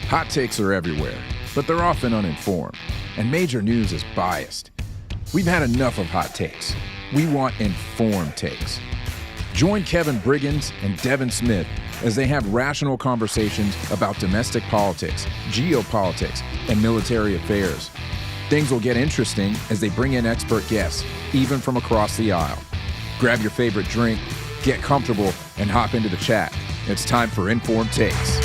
Hot takes are everywhere, but they're often uninformed, and major news is biased. We've had enough of hot takes. We want informed takes. Join Kevin Briggins and Devin Smith as they have rational conversations about domestic politics, geopolitics, and military affairs. Things will get interesting as they bring in expert guests, even from across the aisle. Grab your favorite drink, get comfortable, and hop into the chat. It's time for Informed Takes.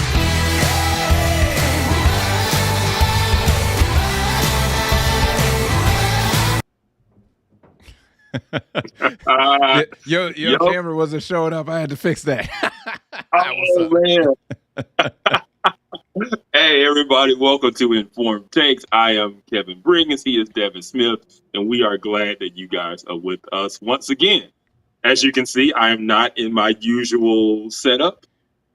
Your camera wasn't showing up. I had to fix that. Oh, man. Hey, everybody. Welcome to Informed Takes. I am Kevin Briggins. He is Devin Smith. And we are glad that you guys are with us once again. As you can see, I am not in my usual setup.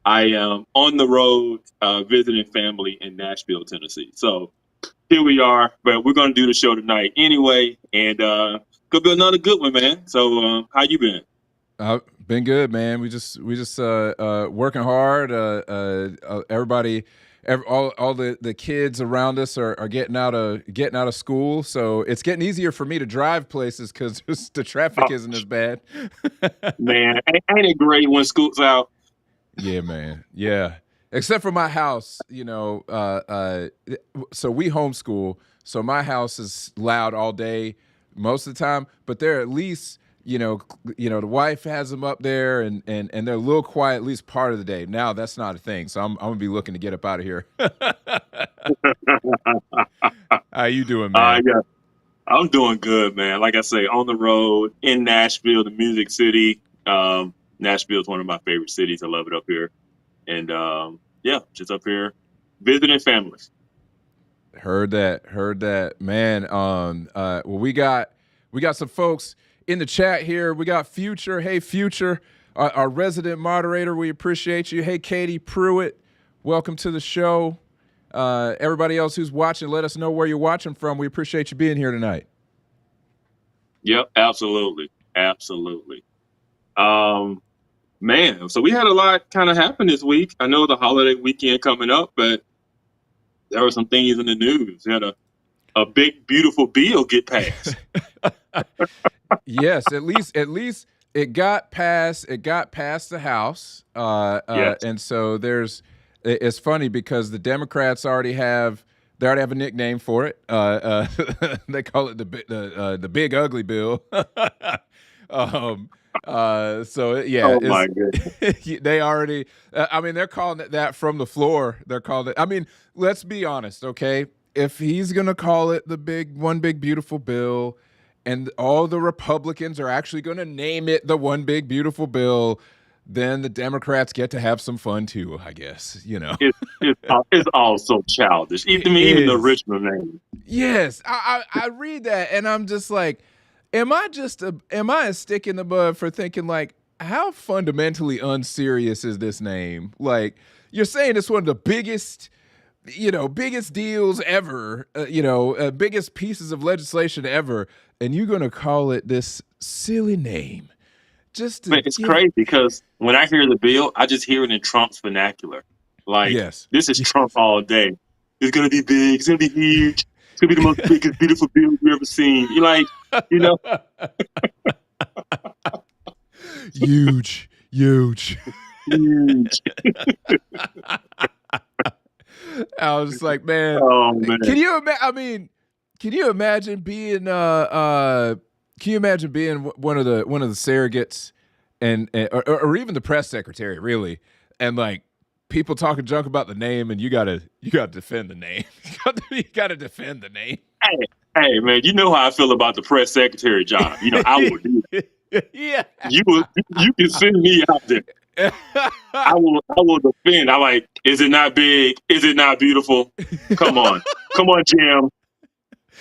I am on the road visiting family in Nashville, Tennessee. So here we are. But we're going to do the show tonight anyway. And could be another good one, man. So how you been? Been good, man. We just working hard. Everybody, all the kids around us are getting out of school, so it's getting easier for me to drive places because the traffic isn't as bad. Man, ain't it great when school's out? Yeah, man. Yeah, except for my house, so we homeschool, so my house is loud all day most of the time, but they're at least, the wife has them up there and they're a little quiet at least part of the day. Now that's not a thing, so I'm gonna be looking to get up out of here. How you doing, man? Yeah. I'm doing good, man. Like I say, on the road in Nashville, the Music City. Nashville is one of my favorite cities. I love it up here, and just up here visiting families. Heard that, man. Well, we got some folks in the chat here. We got Future. Hey, Future, our resident moderator. We appreciate you. Hey, Katie Pruitt, welcome to the show. Everybody else who's watching, let us know where you're watching from. We appreciate you being here tonight. Yep, absolutely. Man, so we had a lot kind of happen this week. I know the holiday weekend coming up, but there were some things in the news. We had a big, beautiful bill get passed. Yes, at least it got past the House. Yes. And so it's funny because the Democrats already have a nickname for it. They call it the big ugly bill. Oh my goodness. They already, they're calling it that from the floor. They're calling it, let's be honest, okay? If he's going to call it the one big beautiful bill and all the Republicans are actually going to name it the one big beautiful bill, then the Democrats get to have some fun too, I guess, It's all so childish. Even the original name. Yes. I read that and I'm just like, am I a stick in the mud for thinking like, how fundamentally unserious is this name? Like, you're saying it's one of the biggest deals ever, biggest pieces of legislation ever, and you're going to call it this silly name. It's crazy because when I hear the bill, I just hear it in Trump's vernacular. Like, yes. This is Trump all day. It's going to be big. It's going to be huge. It's going to be the most biggest, beautiful bill we've ever seen. You're like, Huge. I was just like, man. Oh, man. Can you imagine being one of the surrogates or even the press secretary, really, and like people talking junk about the name, and you gotta defend the name. You gotta defend the name. Hey, man, you know how I feel about the press secretary job. I would do it. Yeah. You can send me out there. I will defend. I'm like, is it not big? Is it not beautiful? Come on, Jim.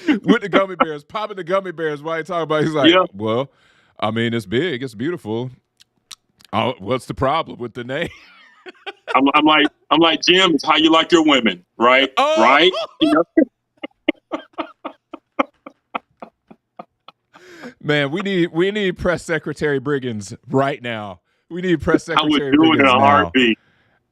with the gummy bears, popping the gummy bears while you talking about it. He's like, Yeah. well, I mean, it's big, it's beautiful. Oh, what's the problem with the name? I'm like, Jim, it's how you like your women, right? Oh. Right? You know? Man, we need Press Secretary Briggins right now. We need Press Secretary I would do Briggins it in a now. heartbeat.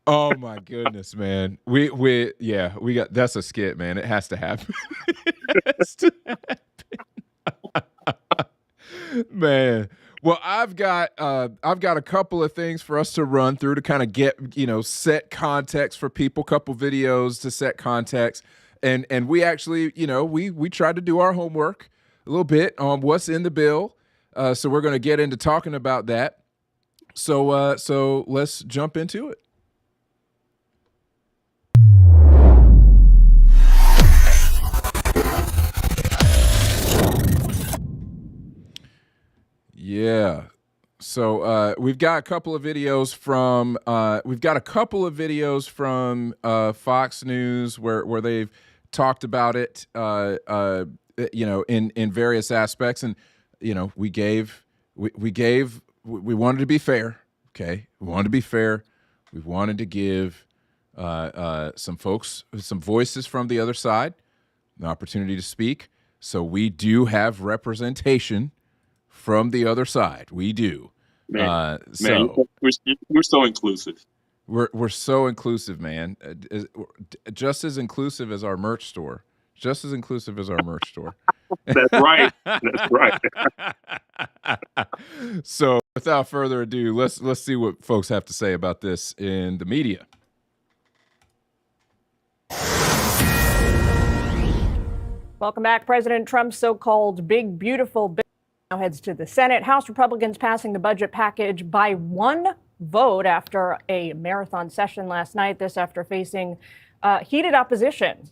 Oh my goodness, man. We got, that's a skit, man. It has to happen. It has to happen. Man. Well, I've got a couple of things for us to run through to kind of get, set context for people, couple videos to set context. And we actually, we tried to do our homework a little bit on what's in the bill. So we're going to get into talking about that. So let's jump into it. Yeah. So we've got a couple of videos from Fox News where they've talked about it in various aspects, and we wanted to be fair. Okay. We wanted to be fair. We wanted to give some folks some voices from the other side an opportunity to speak. So we do have representation from the other side. We do. Man, we're so inclusive. We're so inclusive, man. Just as inclusive as our merch store. Just as inclusive as our merch store. That's right. That's right. So without further ado, let's see what folks have to say about this in the media. Welcome back. President Trump's so-called big, beautiful bill now heads to the Senate. House Republicans passing the budget package by one vote after a marathon session last night. This after facing heated opposition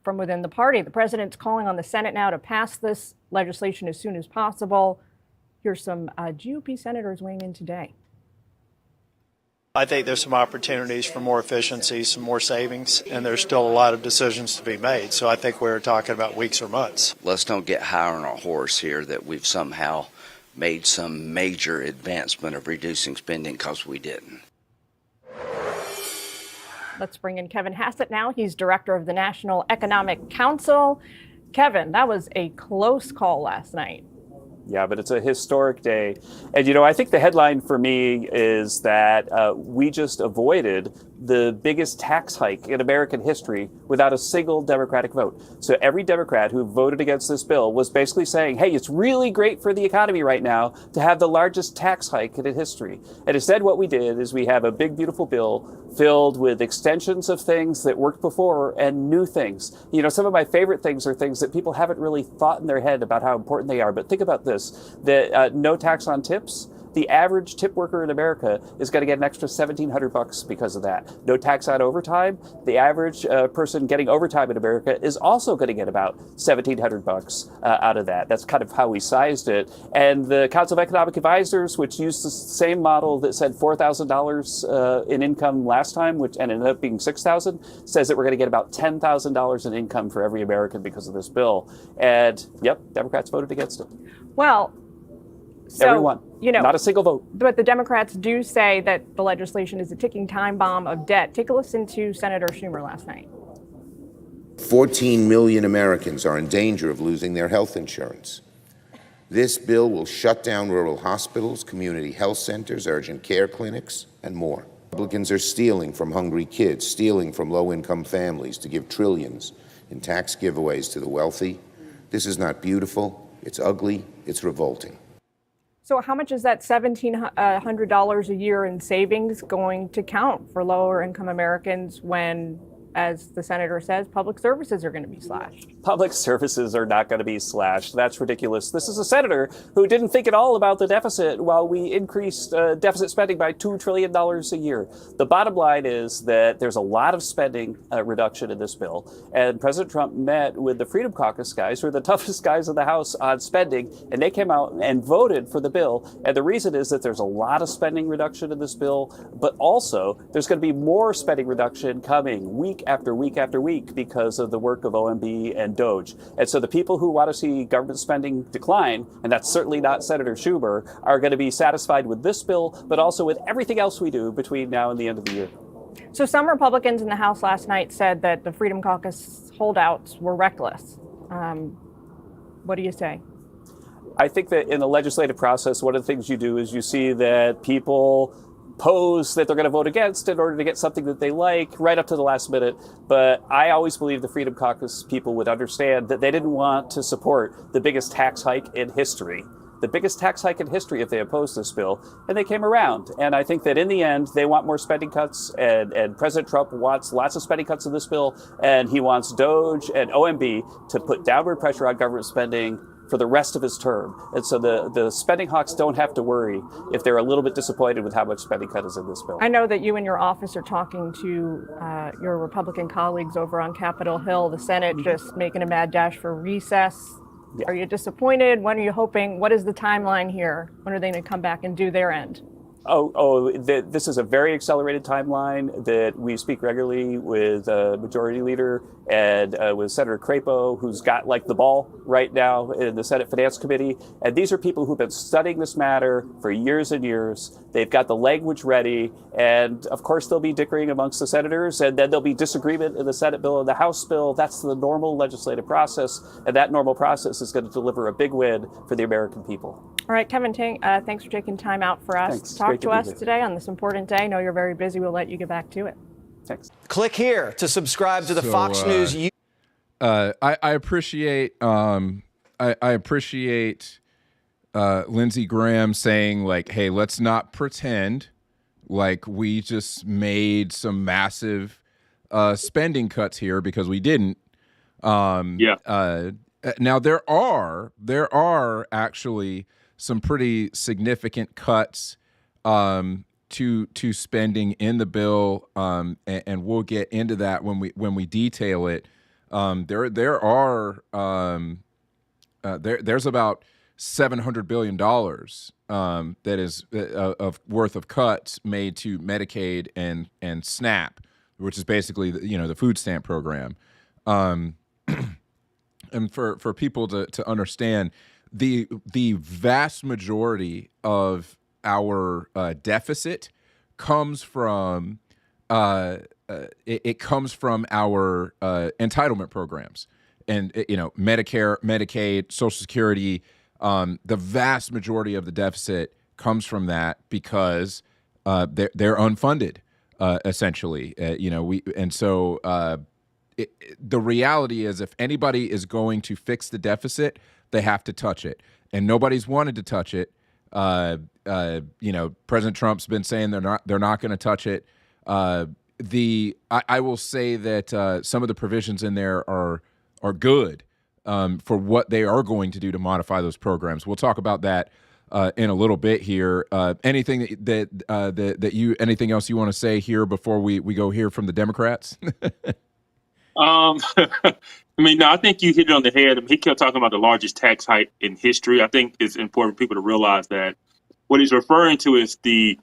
from within the party. The president's calling on the Senate now to pass this legislation as soon as possible. Here's some GOP senators weighing in today. I think there's some opportunities for more efficiency, some more savings, and there's still a lot of decisions to be made. So I think we're talking about weeks or months. Let's don't get high on our horse here that we've somehow made some major advancement of reducing spending, because we didn't. Let's bring in Kevin Hassett now. He's director of the National Economic Council. Kevin, that was a close call last night. Yeah, but it's a historic day. And, I think the headline for me is that we just avoided the biggest tax hike in American history without a single Democratic vote. So every Democrat who voted against this bill was basically saying, hey, it's really great for the economy right now to have the largest tax hike in history. And instead what we did is we have a big, beautiful bill filled with extensions of things that worked before and new things. Some of my favorite things are things that people haven't really thought in their head about how important they are. But think about this, that no tax on tips. The average tip worker in America is going to get an extra $1,700 because of that. No tax on overtime. The average person getting overtime in America is also going to get about $1,700 out of that. That's kind of how we sized it. And the Council of Economic Advisors, which used the same model that said $4,000 in income last time, which ended up being $6,000, says that we're going to get about $10,000 in income for every American because of this bill. And yep, Democrats voted against it. Well, so, everyone. Not a single vote. But the Democrats do say that the legislation is a ticking time bomb of debt. Take a listen to Senator Schumer last night. 14 million Americans are in danger of losing their health insurance. This bill will shut down rural hospitals, community health centers, urgent care clinics, and more. Republicans are stealing from hungry kids, stealing from low-income families to give trillions in tax giveaways to the wealthy. This is not beautiful. It's ugly. It's revolting. So how much is that $1,700 a year in savings going to count for lower income Americans when, as the senator says, public services are going to be slashed? Public services are not going to be slashed. That's ridiculous. This is a senator who didn't think at all about the deficit while we increased deficit spending by $2 trillion a year. The bottom line is that there's a lot of spending reduction in this bill. And President Trump met with the Freedom Caucus guys, who are the toughest guys in the House on spending, and they came out and voted for the bill. And the reason is that there's a lot of spending reduction in this bill, but also there's going to be more spending reduction coming week week after week after week because of the work of OMB and DOGE. And so the people who want to see government spending decline, and that's certainly not Senator Schumer, are going to be satisfied with this bill, but also with everything else we do between now and the end of the year. So some Republicans in the House last night said that the Freedom Caucus holdouts were reckless. What do you say? I think that in the legislative process, one of the things you do is you see that people pose that they're going to vote against in order to get something that they like right up to the last minute. But I always believe the Freedom Caucus people would understand that they didn't want to support the biggest tax hike in history. The biggest tax hike in history if they opposed this bill, and they came around. And I think that in the end, they want more spending cuts, and President Trump wants lots of spending cuts in this bill, and he wants DOGE and OMB to put downward pressure on government spending for the rest of his term. And so the spending hawks don't have to worry if they're a little bit disappointed with how much spending cut is in this bill. I know that you and your office are talking to your Republican colleagues over on Capitol Hill, the Senate just making a mad dash for recess. Yeah. Are you disappointed? When are you hoping? What is the timeline here? When are they going to come back and do their end? This is a very accelerated timeline that we speak regularly with Majority Leader and with Senator Crapo, who's got like the ball right now in the Senate Finance Committee. And these are people who've been studying this matter for years and years. They've got the language ready. And of course, there'll be dickering amongst the senators, and then there'll be disagreement in the Senate bill and the House bill. That's the normal legislative process. And that normal process is going to deliver a big win for the American people. All right, Kevin Ting, thanks for taking time out for us to talk to us today on this important day. I know you're very busy. We'll let you get back to it. Thanks. Click here to subscribe to the Fox News. I appreciate Lindsey Graham saying, like, hey, let's not pretend like we just made some massive spending cuts here, because we didn't. Now there are actually some pretty significant cuts to spending in the bill, and we'll get into that when we detail it. There's about $700 billion that is worth of cuts made to Medicaid and SNAP, which is basically the food stamp program. And for people to understand, the vast majority of our deficit comes from it comes from our entitlement programs, and Medicare, Medicaid, Social Security. The vast majority of the deficit comes from that because they're unfunded, essentially. The reality is, if anybody is going to fix the deficit, they have to touch it, and nobody's wanted to touch it. President Trump's been saying they're not going to touch it. I will say that some of the provisions in there are good for what they are going to do to modify those programs. We'll talk about that in a little bit here. Anything anything else you want to say here before we go hear from the Democrats? No, I think you hit it on the head. He kept talking about the largest tax hike in history. I think it's important for people to realize that what he's referring to is the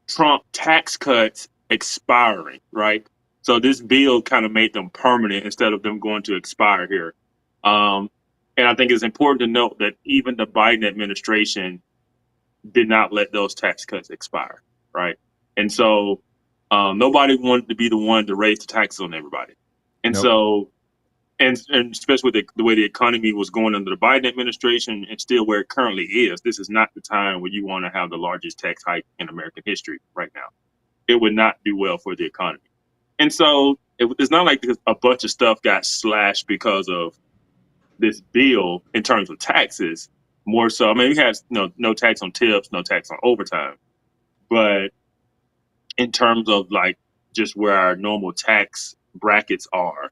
Trump tax cuts expiring, right? So this bill kind of made them permanent instead of them going to expire here. And I think it's important to note that even the Biden administration did not let those tax cuts expire, right? And so nobody wanted to be the one to raise the taxes on everybody. And nope. So, and especially with the way the economy was going under the Biden administration and still where it currently is, this is not the time where you want to have the largest tax hike in American history right now. It would not do well for the economy. And so it's not like a bunch of stuff got slashed because of this bill in terms of taxes. More so, we had no tax on tips, no tax on overtime. But in terms of like just where our normal tax brackets are,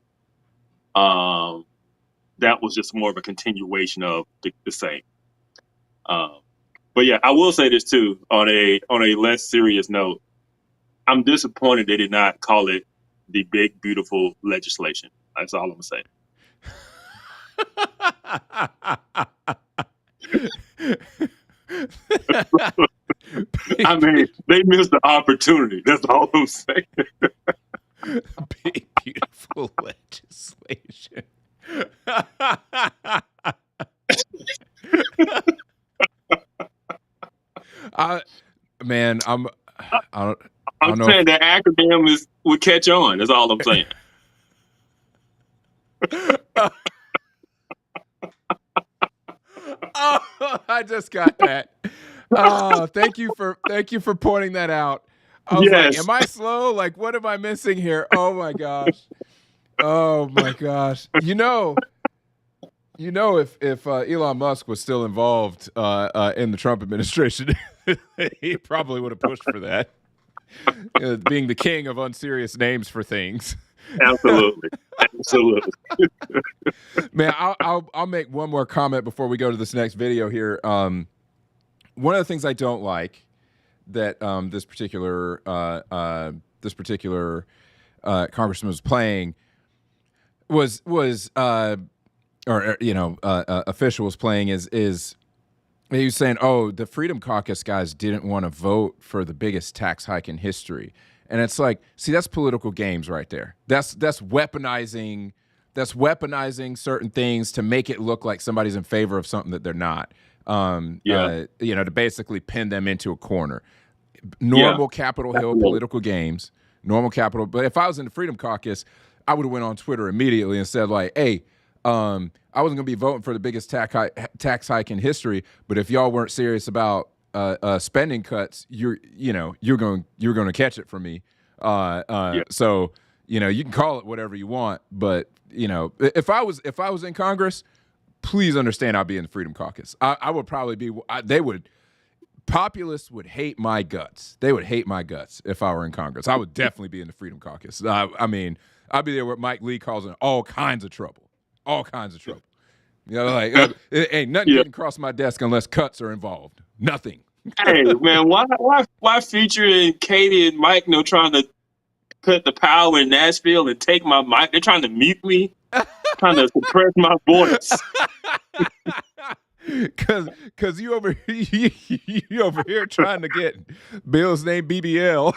that was just more of a continuation of the same. But yeah, I will say this too, on a less serious note, I'm disappointed they did not call it the big, beautiful legislation. That's all I'm gonna say. They missed the opportunity. That's all I'm saying. Big, legislation. Man, I don't I'm know saying that acronym would catch on. That's all I'm saying. Oh, I just got that. Oh, thank you for pointing that out. I was like, Yes. am I slow? Like, what am I missing here? Oh my gosh. Oh my gosh. If Elon Musk was still involved in the Trump administration, he probably would have pushed for that. Being the king of unserious names for things. Absolutely. Man, I'll make one more comment before we go to this next video here. One of the things I don't like that this particular congressman was playing official was playing is he was saying, oh, the Freedom Caucus guys didn't want to vote for the biggest tax hike in history. And it's like, see, that's political games right there. That's weaponizing certain things to make it look like somebody's in favor of something that they're not. To basically pin them into a corner. Normal Capitol Hill political games. Normal Capitol. But if I was in the Freedom Caucus, I would have went on Twitter immediately and said, like, hey, I wasn't going to be voting for the biggest tax hike in history, but if y'all weren't serious about spending cuts, you're going to catch it from me. So you can call it whatever you want, but if I was in Congress, please understand I'd be in the Freedom Caucus. I would probably be. Populists would hate my guts. They would hate my guts if I were in Congress. I would definitely be in the Freedom Caucus. I mean, I'd be there with Mike Lee causing all kinds of trouble. All kinds of trouble. It ain't nothing getting across my desk unless cuts are involved. Nothing. Hey, man, why featuring Katie and Mike, trying to cut the power in Nashville and take my mic? They're trying to mute me, trying to suppress my voice. Cause you over here trying to get Bill's name BBL.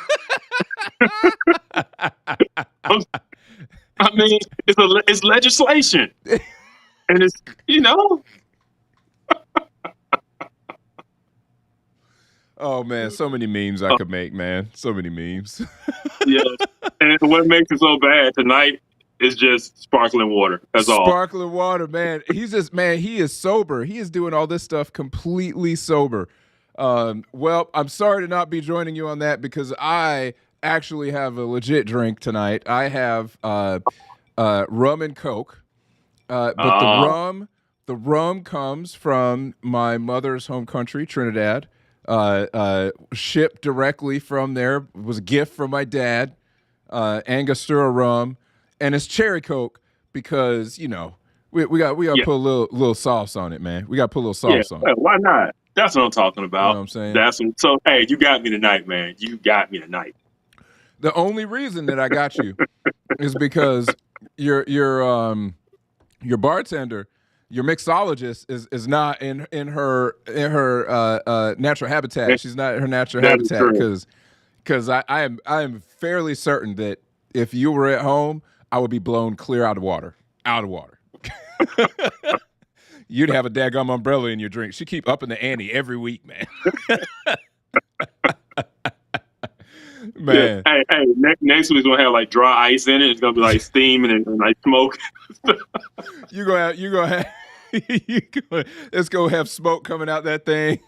I mean, it's legislation, and it's Oh man, so many memes I could make, man. So many memes. Yeah, and what makes it so bad tonight is just sparkling water. That's all. Sparkling water, man. He is sober. He is doing all this stuff completely sober. Well, I'm sorry to not be joining you on that because I actually have a legit drink tonight. I have rum and Coke, but the rum comes from my mother's home country, Trinidad. Shipped directly from there. It was a gift from my dad. Angostura rum, and it's cherry Coke because we got to put a little sauce on it, man. We got to put a little sauce on it. Why not? That's what I'm talking about. You know what I'm saying? So hey, you got me tonight, man. You got me tonight. The only reason that I got you is because your bartender, your mixologist is not in her natural habitat. She's not in her natural habitat because I am fairly certain that if you were at home, I would be blown clear out of water. You'd have a daggum umbrella in your drink. She keep upping the ante every week, man. Man. Yeah. Hey, next week's gonna have like dry ice in it. It's gonna be like steaming and like smoke. It's gonna have smoke coming out that thing.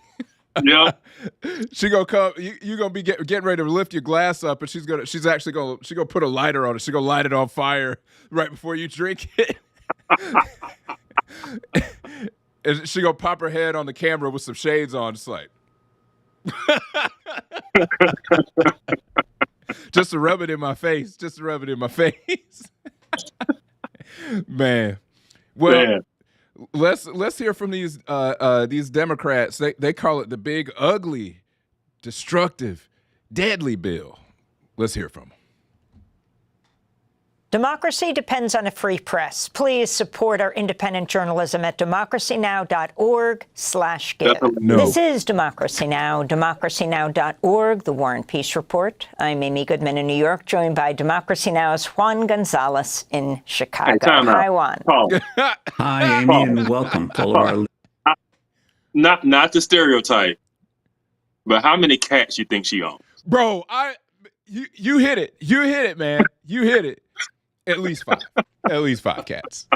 Yeah. She gonna come. You gonna be getting ready to lift your glass up, and she's gonna put a lighter on it. She's gonna light it on fire right before you drink it. And she gonna pop her head on the camera with some shades on, just like, just to rub it in my face. Man. Well. Man. Let's hear from these Democrats. They call it the big, ugly, destructive, deadly bill. Let's hear from them. Democracy depends on a free press. Please support our independent journalism at democracynow.org/give. No. This is Democracy Now!, democracynow.org, The War and Peace Report. I'm Amy Goodman in New York, joined by Democracy Now!'s Juan Gonzalez in Chicago. Hi, Juan. Hi, Amy, and welcome to all of our... Not the stereotype, but how many cats you think she owns? Bro, you hit it. You hit it, man. You hit it. At least 5. At least 5 cats.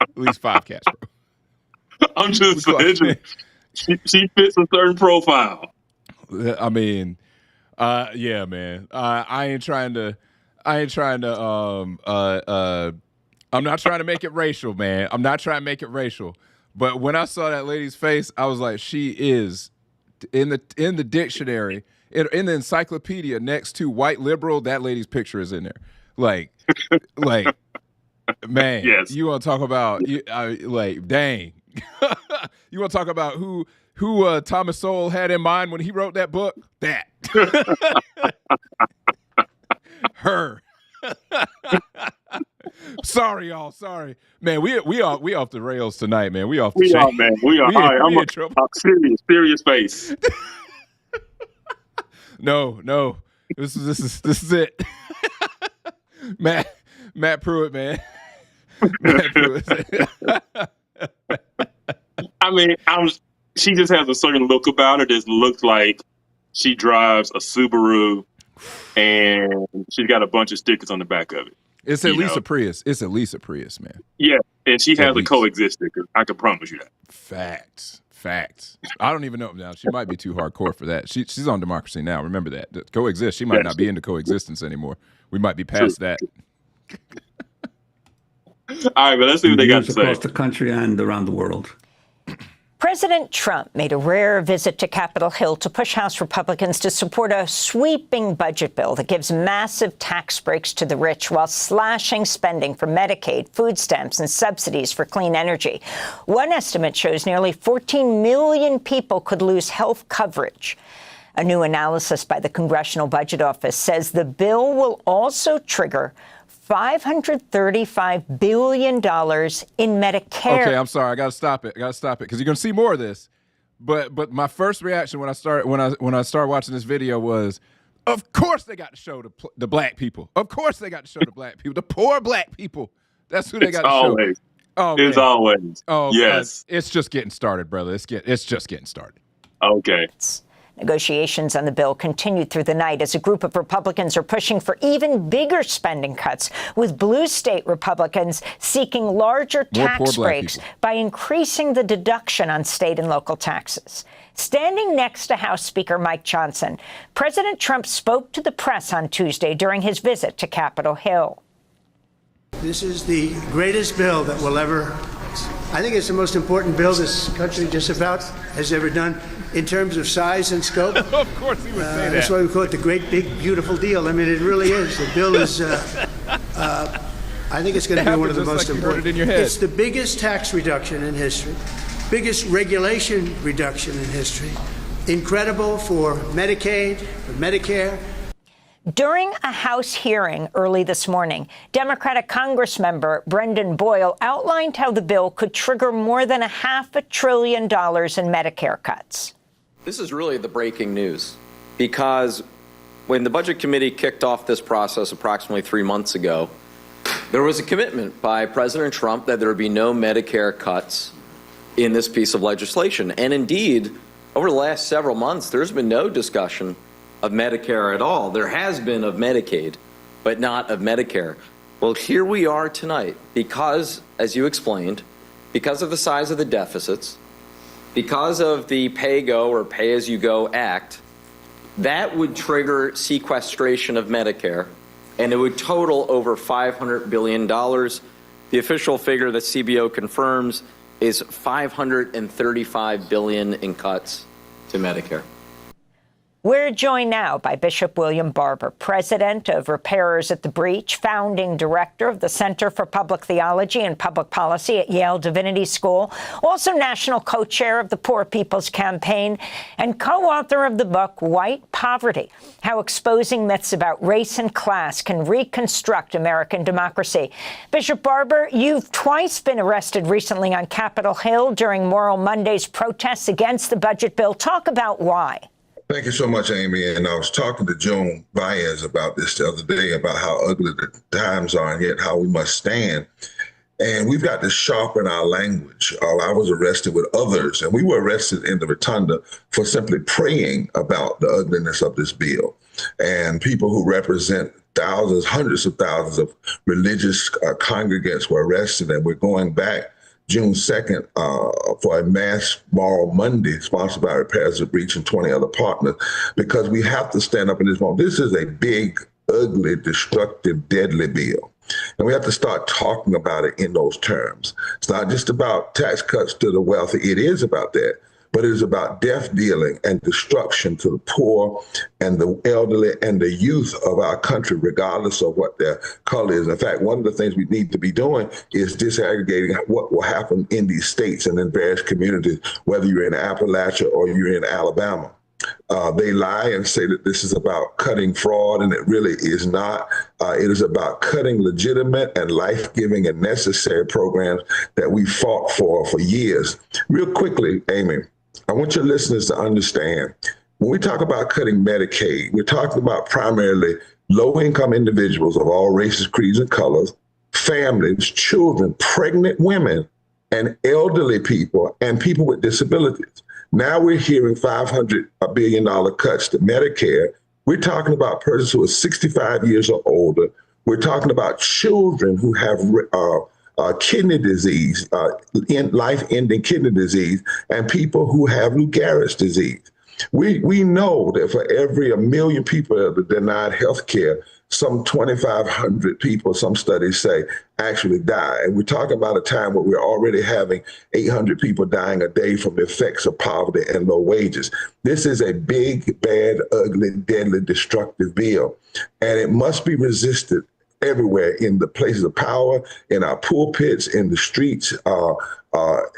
At least 5 cats, bro. I'm just saying. She fits a certain profile. I mean, yeah, man. I'm not trying to make it racial, man. I'm not trying to make it racial. But when I saw that lady's face, I was like, she is in the dictionary, in the encyclopedia next to white liberal, that lady's picture is in there. Like, man, yes. You want to talk about, dang. You want to talk about who Thomas Sowell had in mind when he wrote that book? That. Her. Sorry, y'all. Sorry, man. We off the rails tonight, man. We off the chain. We are, man. We are. All right, I'm in trouble. Serious face. No. This is it. Matt Pruitt, man. Matt Pruitt. I mean, she just has a certain look about her that looks like she drives a Subaru and she's got a bunch of stickers on the back of it. It's at least a Prius. It's at least a Prius, man. Yeah, and she has a coexist sticker. I can promise you that. Facts. I don't even know now. She might be too hardcore for that. She's on Democracy Now! Remember that. Coexist. She might not be into coexistence anymore. We might be past that. All right, but let's see what they got to say. Across the country and around the world. President Trump made a rare visit to Capitol Hill to push House Republicans to support a sweeping budget bill that gives massive tax breaks to the rich while slashing spending for Medicaid, food stamps, and subsidies for clean energy. One estimate shows nearly 14 million people could lose health coverage. A new analysis by the Congressional Budget Office says the bill will also trigger $535 billion in Medicare. Okay, I'm sorry. I got to stop it because you're going to see more of this. But my first reaction when I started watching this video was, of course they got to show the black people. Of course they got to show the black people, the poor black people. That's who they got to show. Oh, it's always. Oh, yes. It's just getting started, brother. It's just getting started. Okay. Negotiations on the bill continued through the night as a group of Republicans are pushing for even bigger spending cuts, with blue state Republicans seeking larger tax breaks by increasing the deduction on state and local taxes. Standing next to House Speaker Mike Johnson, President Trump spoke to the press on Tuesday during his visit to Capitol Hill. This is the greatest bill that will ever, I think it's the most important bill this country just about has ever done in terms of size and scope. Of course he would say that. That's why we call it the great, big, beautiful deal. I mean, it really is. The bill is, I think it's going to be one of the most important. It's the biggest tax reduction in history, biggest regulation reduction in history, incredible for Medicaid, for Medicare. During a House hearing early this morning, Democratic Congressmember Brendan Boyle outlined how the bill could trigger more than $500 billion in Medicare cuts. This is really the breaking news, because when the Budget Committee kicked off this process approximately 3 months ago, there was a commitment by President Trump that there would be no Medicare cuts in this piece of legislation. And indeed, over the last several months, there's been no discussion of Medicare at all. There has been of Medicaid, but not of Medicare. Well, here we are tonight because, as you explained, because of the size of the deficits, because of the pay-go or pay-as-you-go act, that would trigger sequestration of Medicare, and it would total over $500 billion. The official figure that CBO confirms is $535 billion in cuts to Medicare. We're joined now by Bishop William Barber, president of Repairers at the Breach, founding director of the Center for Public Theology and Public Policy at Yale Divinity School, also national co-chair of the Poor People's Campaign, and co-author of the book White Poverty: How Exposing Myths About Race and Class Can Reconstruct American Democracy. Bishop Barber, you've twice been arrested recently on Capitol Hill during Moral Monday's protests against the budget bill. Talk about why. Thank you so much, Amy. And I was talking to Joan Baez about this the other day, about how ugly the times are and yet how we must stand. And we've got to sharpen our language. I was arrested with others, and we were arrested in the Rotunda for simply praying about the ugliness of this bill. And people who represent thousands, hundreds of thousands of religious congregants were arrested, and we're going back June 2nd for a mass Moral Monday sponsored by Repairers at the Breach and 20 other partners, because we have to stand up in this moment. This is a big, ugly, destructive, deadly bill. And we have to start talking about it in those terms. It's not just about tax cuts to the wealthy. It is about that. But it is about death dealing and destruction to the poor and the elderly and the youth of our country, regardless of what their color is. In fact, one of the things we need to be doing is disaggregating what will happen in these states and in various communities, whether you're in Appalachia or you're in Alabama. They lie and say that this is about cutting fraud, and it really is not. It is about cutting legitimate and life-giving and necessary programs that we fought for years. Real quickly, Amy, I want your listeners to understand, when we talk about cutting Medicaid, we're talking about primarily low-income individuals of all races, creeds, and colors, families, children, pregnant women, and elderly people, and people with disabilities. Now we're hearing $500 billion cuts to Medicare. We're talking about persons who are 65 years or older. We're talking about children who have kidney disease, life-ending kidney disease, and people who have Lou Gehrig's disease. We know that for every 1 million people that are denied health care, some 2,500 people, some studies say, actually die. And we're talking about a time where we're already having 800 people dying a day from the effects of poverty and low wages. This is a big, bad, ugly, deadly, destructive bill, and it must be resisted everywhere, in the places of power, in our pulpits, in the streets.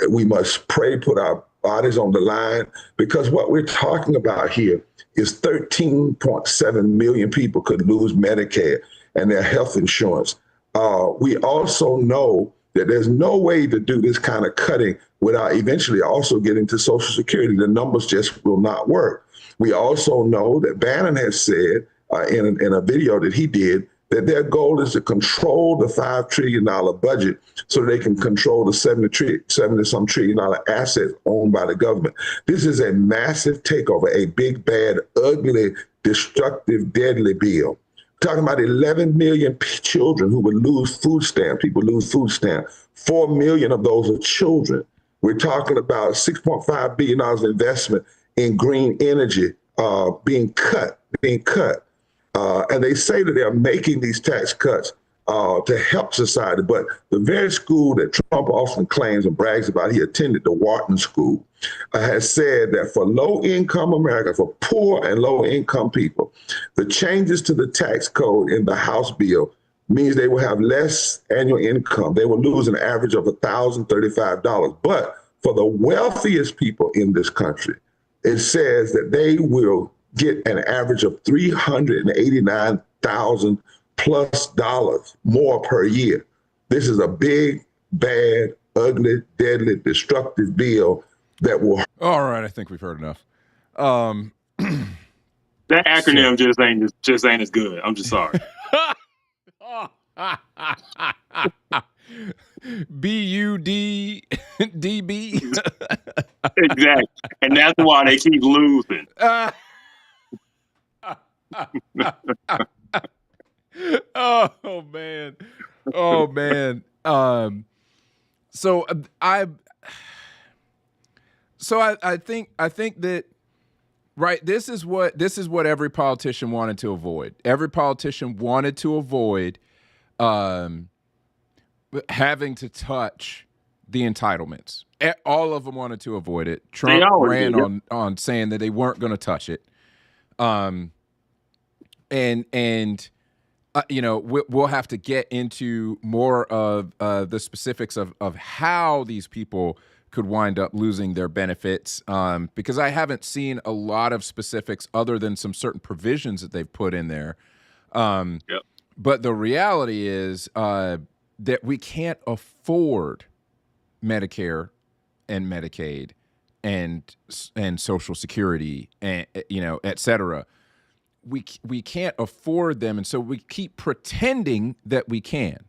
We must pray, put our bodies on the line, because what we're talking about here is 13.7 million people could lose Medicare and their health insurance. We also know that there's no way to do this kind of cutting without eventually also getting to Social Security. The numbers just will not work. We also know that Bannon has said in a video that he did that their goal is to control the $5 trillion budget so they can control the $70-some trillion assets owned by the government. This is a massive takeover, a big, bad, ugly, destructive, deadly bill. We're talking about 11 million children who would lose food stamps. People lose food stamps. 4 million of those are children. We're talking about $6.5 billion of investment in green energy being cut. And they say that they're making these tax cuts to help society. But the very school that Trump often claims and brags about, he attended, the Wharton School, has said that for low-income America, for poor and low-income people, the changes to the tax code in the House bill means they will have less annual income. They will lose an average of $1,035. But for the wealthiest people in this country, it says that they will get an average of $389,000 plus more per year. This is a big, bad, ugly, deadly, destructive bill that will. All right, I think we've heard enough. That acronym just ain't as good. I'm just sorry. BUDDB. Exactly, and that's why they keep losing. Oh man. So I think that, right, this is what every politician wanted to avoid. Every politician wanted to avoid having to touch the entitlements. All of them wanted to avoid it. Trump ran on saying that they weren't going to touch it. We'll have to get into more of the specifics of how these people could wind up losing their benefits, because I haven't seen a lot of specifics other than some certain provisions that they've put in there. But the reality is that we can't afford Medicare and Medicaid and Social Security and et cetera. We can't afford them, and so we keep pretending that we can.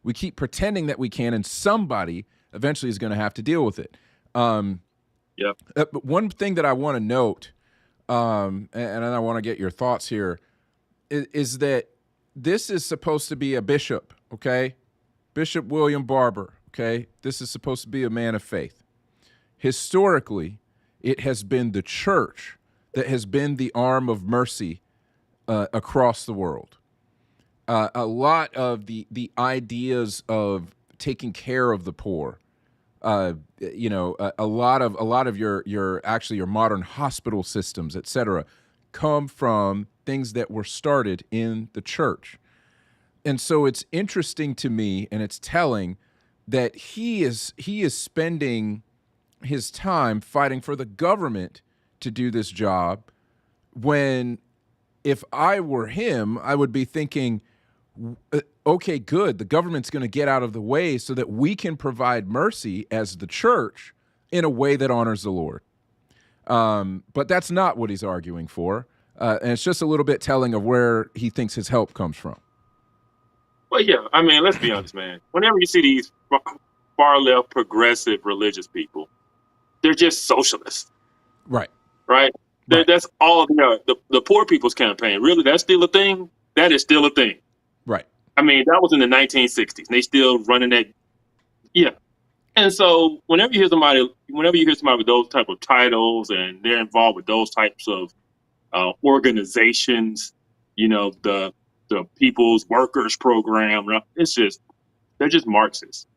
We keep pretending that we can, and somebody eventually is going to have to deal with it. But one thing that I want to note, and I want to get your thoughts here, is that this is supposed to be a bishop, okay? Bishop William Barber, okay? This is supposed to be a man of faith. Historically, it has been the church that has been the arm of mercy across the world. A lot of the ideas of taking care of the poor, a lot of your modern hospital systems, et cetera, come from things that were started in the church. And so it's interesting to me, and it's telling that he is spending his time fighting for the government to do this job, when if I were him, I would be thinking, okay, good, the government's going to get out of the way so that we can provide mercy as the church in a way that honors the Lord. But that's not what he's arguing for. And it's just a little bit telling of where he thinks his help comes from. Well, yeah, I mean, let's be honest, man. Whenever you see these far left progressive religious people, they're just socialists. Right. That's all they are. The poor people's campaign, really, that's still a thing? That is still a thing. Right. I mean, that was in the 1960s. And they still running that. Yeah. And so whenever you hear somebody with those type of titles and they're involved with those types of organizations, the People's Workers Program, they're just Marxists,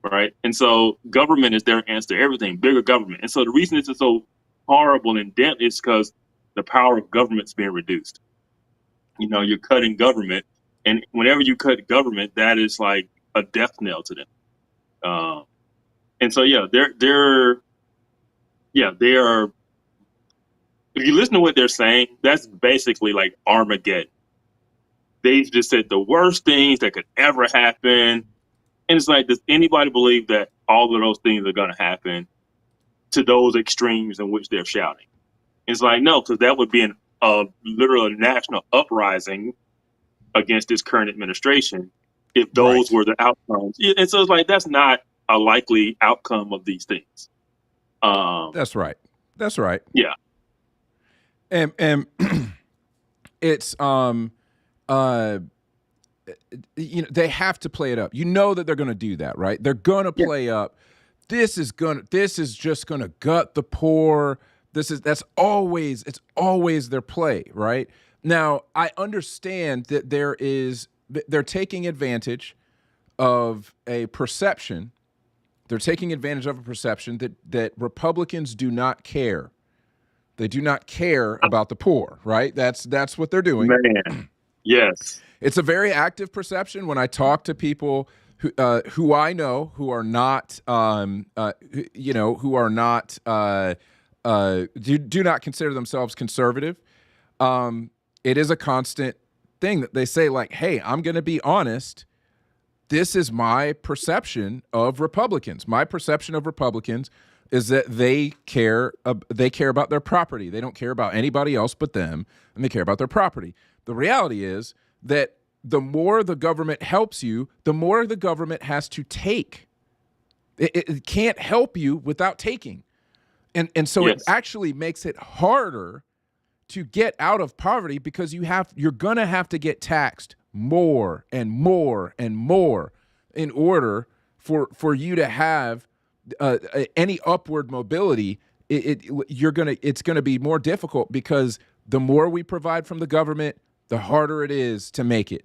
right? And so government is their answer to everything, bigger government. And so the reason this is so horrible and dead is because the power of government's being reduced. You're cutting government, and whenever you cut government, that is like a death knell to them. And so, they are. If you listen to what they're saying, that's basically like Armageddon. They just said the worst things that could ever happen. And it's like, does anybody believe that all of those things are going to happen to those extremes in which they're shouting? It's like, no, because that would be a literal national uprising against this current administration if those were the outcomes. And so it's like, that's not a likely outcome of these things. That's right. Yeah. And it's they have to play it up. That they're going to do that, right? They're going to play up. This is just going to gut the poor. It's always their play, right? Now, I understand that they're taking advantage of a perception. They're taking advantage of a perception that Republicans do not care. They do not care about the poor, right? That's what they're doing. Man, yes. It's a very active perception. When I talk to people who I know who are not, do not consider themselves conservative, it is a constant thing that they say, like, hey, I'm going to be honest. This is my perception of Republicans. My perception of Republicans is that they care about their property. They don't care about anybody else but them, and they care about their property. The reality is that the more the government helps you, the more the government has to take. It can't help you without taking. And so It actually makes it harder to get out of poverty, because you're going to have to get taxed more and more and more in order for you to have any upward mobility. It's going to be more difficult, because the more we provide from the government, the harder it is to make it,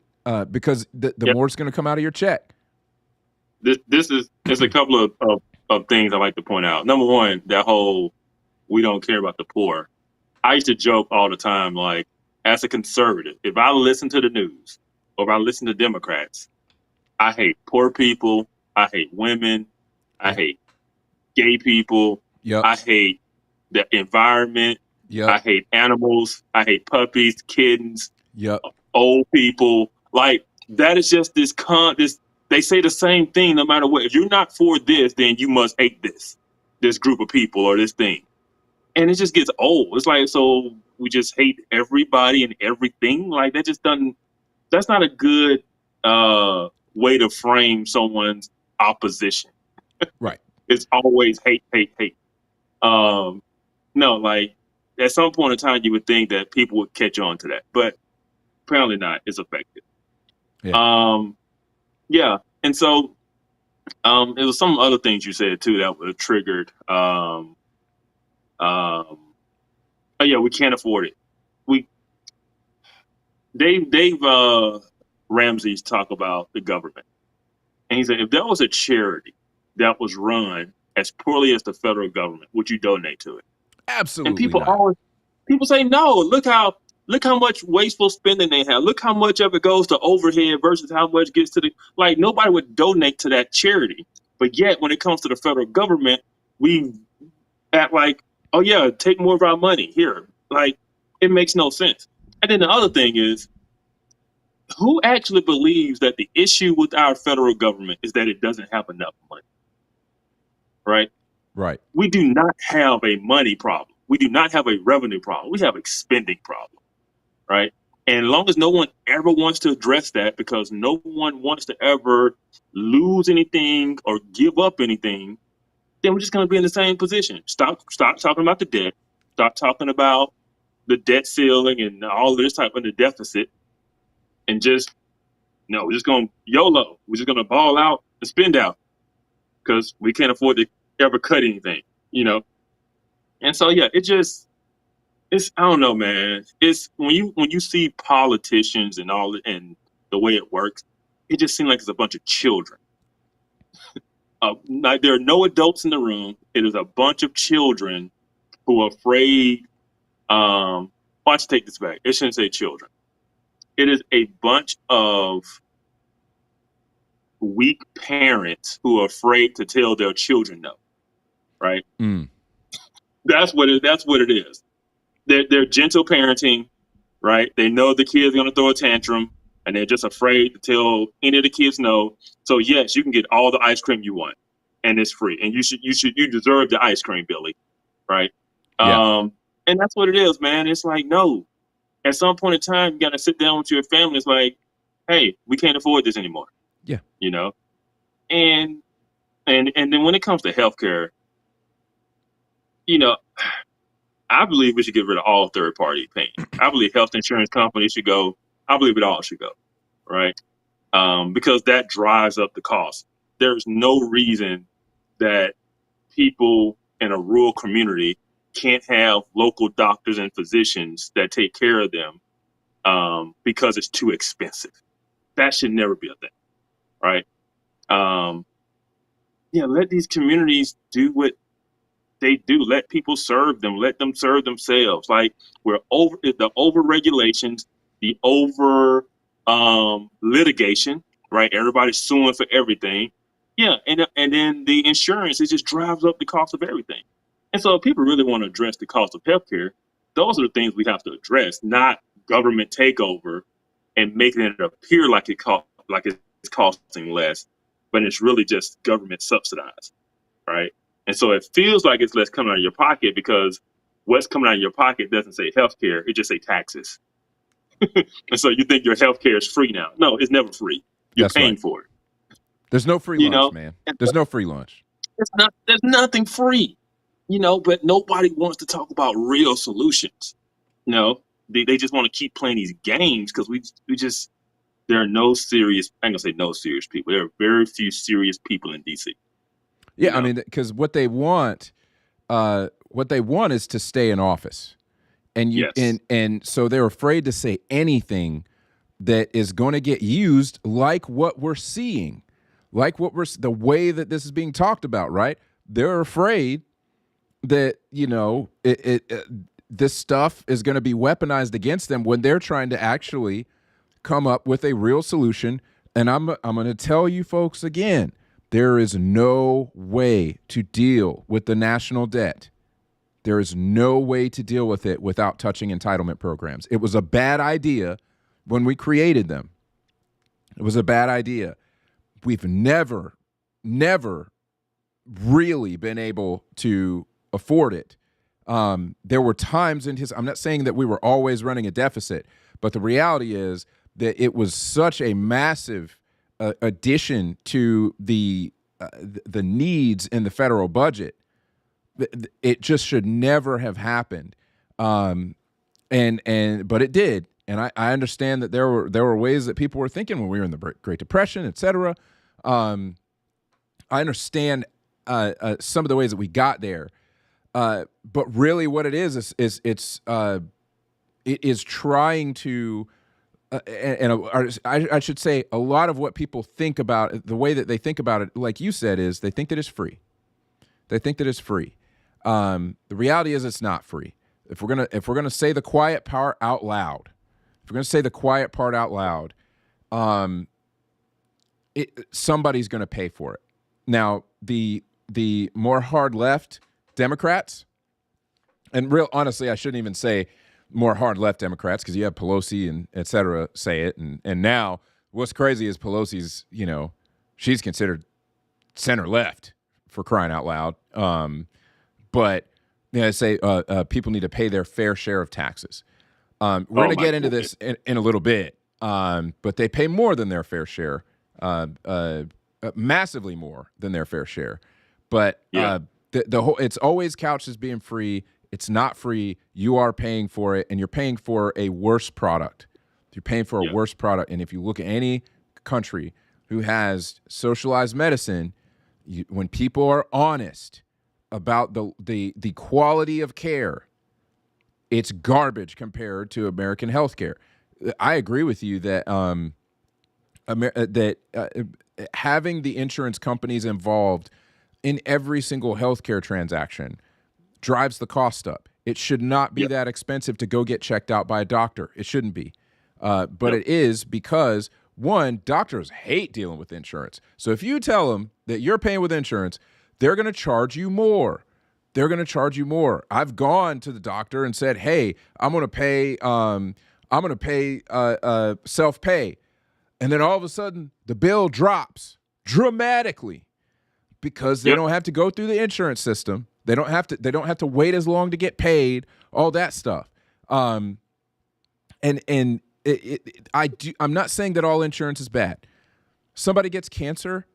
because the more it's going to come out of your check. There's a couple of things I like to point out. Number one, that whole we don't care about the poor. I used to joke all the time, like, as a conservative, if I listen to the news or if I listen to Democrats, I hate poor people. I hate women. I hate gay people. I hate the environment. I hate animals. I hate puppies, kittens, old people. Like, that is just this they say the same thing no matter what. If you're not for this, then you must hate this group of people or this thing. And it just gets old. It's like, so we just hate everybody and everything. Like, that just doesn't, that's not a good way to frame someone's opposition. Right. It's always hate, hate, hate. No, like, at some point in time, you would think that people would catch on to that, but apparently not. It's effective. Yeah. And so, it was some other things you said too that would have triggered. Oh yeah, we can't afford it. Dave Ramsey's talk about the government, and he said if there was a charity that was run as poorly as the federal government, would you donate to it? Absolutely. And people say no. Look how much wasteful spending they have. Look how much of it goes to overhead versus how much gets to like nobody would donate to that charity. But yet when it comes to the federal government, we act like, oh yeah, take more of our money here. Like, it makes no sense. And then the other thing is, who actually believes that the issue with our federal government is that it doesn't have enough money? Right? Right. We do not have a money problem. We do not have a revenue problem. We have a spending problem. Right? And as long as no one ever wants to address that, because no one wants to ever lose anything or give up anything, then we're just going to be in the same position. Stop talking about the debt. Stop talking about the debt ceiling and all of this type of the deficit. And just, no, we're just going to YOLO. We're just going to ball out and spend out because we can't afford to ever cut anything, you know? And so, yeah, it's, I don't know, man. It's when you see politicians and all and the way it works, it just seems like it's a bunch of children. Like, there are no adults in the room. It is a bunch of children who are afraid. Why don't you take this back? It shouldn't say children. It is a bunch of weak parents who are afraid to tell their children no. Right? That's what it is. They're gentle parenting, right? They know the kid's going to throw a tantrum, and they're just afraid to tell any of the kids no. So yes, you can get all the ice cream you want, and it's free, and you deserve the ice cream, Billy, right? Yeah. And that's what it is, man. It's like, no. At some point in time, you got to sit down with your family. It's like, hey, we can't afford this anymore. Yeah. You know, and then when it comes to healthcare, you know, I believe we should get rid of all third-party paying. I believe health insurance companies should go. I believe it all should go, right? Because that drives up the cost. There's no reason that people in a rural community can't have local doctors and physicians that take care of them because it's too expensive. That should never be a thing, right? Yeah, let these communities do what they do. Let people serve them. Let them serve themselves. Like, we're over the over regulations, the over litigation, right? Everybody's suing for everything. Yeah, and then the insurance, it just drives up the cost of everything. And so if people really want to address the cost of healthcare, those are the things we have to address, not government takeover and making it appear like it's costing less, but it's really just government subsidized, right? And so it feels like it's less coming out of your pocket because what's coming out of your pocket doesn't say healthcare, it just say taxes. And so you think your healthcare is free now. No, it's never free. You're paying for it. There's no free lunch, man. There's no free lunch. There's nothing free, but nobody wants to talk about real solutions. They just want to keep playing these games because there are no serious, I ain't gonna say no serious people. There are very few serious people in DC. Yeah, I mean, because what they want is to stay in office, and so they're afraid to say anything that is going to get used, like what we're seeing, the way that this is being talked about. Right? They're afraid that this stuff is going to be weaponized against them when they're trying to actually come up with a real solution. And I'm going to tell you folks again, there is no way to deal with the national debt. There is no way to deal with it without touching entitlement programs. It was a bad idea when we created them. It was a bad idea. We've never really been able to afford it. There were times in I'm not saying that we were always running a deficit, but the reality is that it was such a massive addition to the needs in the federal budget. It just should never have happened. But it did. And I understand that there were ways that people were thinking when we were in the Great Depression, et cetera. I understand some of the ways that we got there. But really what it is trying to, I should say a lot of what people think about it, the way that they think about it, like you said, is they think that it's free. They think that it's free. The reality is it's not free. If we're gonna say the quiet part out loud, somebody's gonna pay for it. Now the more hard left Democrats, and real honestly, I shouldn't even say more hard left Democrats because you have Pelosi and et cetera say it, and now what's crazy is Pelosi's, she's considered center left for crying out loud. But I say people need to pay their fair share of taxes. We're going to get into this in a little bit, but they pay more than their fair share, massively more than their fair share. But the whole, it's always couched as being free. It's not free. You are paying for it, and you're paying for a worse product. You're paying for a worse product. And if you look at any country who has socialized medicine, when people are honest about the quality of care, it's garbage compared to American healthcare. I agree with you that having the insurance companies involved in every single healthcare transaction drives the cost up. It should not be that expensive to go get checked out by a doctor. It shouldn't be. But it is because, one, doctors hate dealing with insurance. So if you tell them that you're paying with insurance, they're going to charge you more. I've gone to the doctor and said, "Hey, I'm going to pay self-pay." And then all of a sudden the bill drops dramatically because they don't have to go through the insurance system. They don't have to wait as long to get paid, all that stuff. I'm not saying that all insurance is bad. Somebody gets cancer,